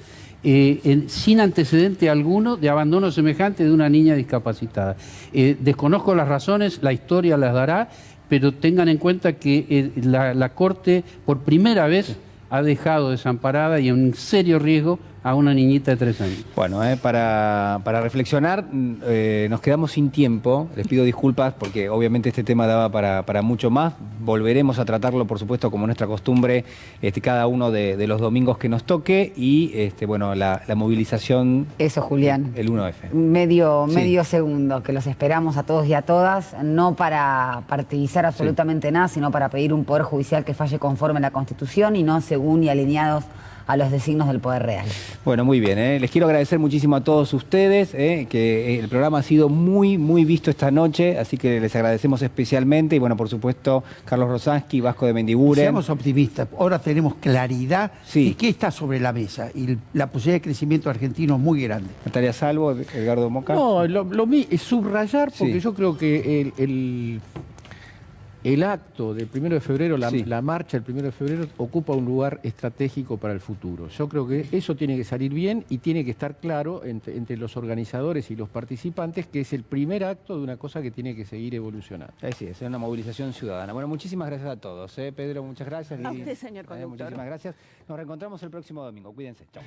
sin antecedente alguno de abandono semejante de una niña discapacitada. Desconozco las razones, la historia las dará, pero tengan en cuenta que la Corte por primera vez ha dejado desamparada y en serio riesgo a una niñita de 3 años. Bueno, para reflexionar, nos quedamos sin tiempo. Les pido disculpas porque obviamente este tema daba para mucho más. Volveremos a tratarlo, por supuesto, como nuestra costumbre, cada uno de los domingos que nos toque. Y la movilización. Eso, Julián. El 1F. Medio segundo, que los esperamos a todos y a todas, no para partidizar absolutamente nada, sino para pedir un poder judicial que falle conforme a la Constitución y no según y alineados a los designios del poder real. Bueno, muy bien. Les quiero agradecer muchísimo a todos ustedes, que el programa ha sido muy, muy visto esta noche, así que les agradecemos especialmente. Y bueno, por supuesto, Carlos Rosansky, Vasco de Mendiguren. Seamos optimistas. Ahora tenemos claridad de qué está sobre la mesa y la posibilidad de crecimiento argentino es muy grande. Natalia Salvo, Edgardo Moca. No, es subrayar, porque yo creo que el acto del 1 de febrero, la marcha del 1 de febrero, ocupa un lugar estratégico para el futuro. Yo creo que eso tiene que salir bien y tiene que estar claro entre los organizadores y los participantes que es el primer acto de una cosa que tiene que seguir evolucionando. Así es una movilización ciudadana. Bueno, muchísimas gracias a todos. Pedro, muchas gracias. A usted, señor conductor. Muchísimas gracias. Nos reencontramos el próximo domingo. Cuídense. Chao.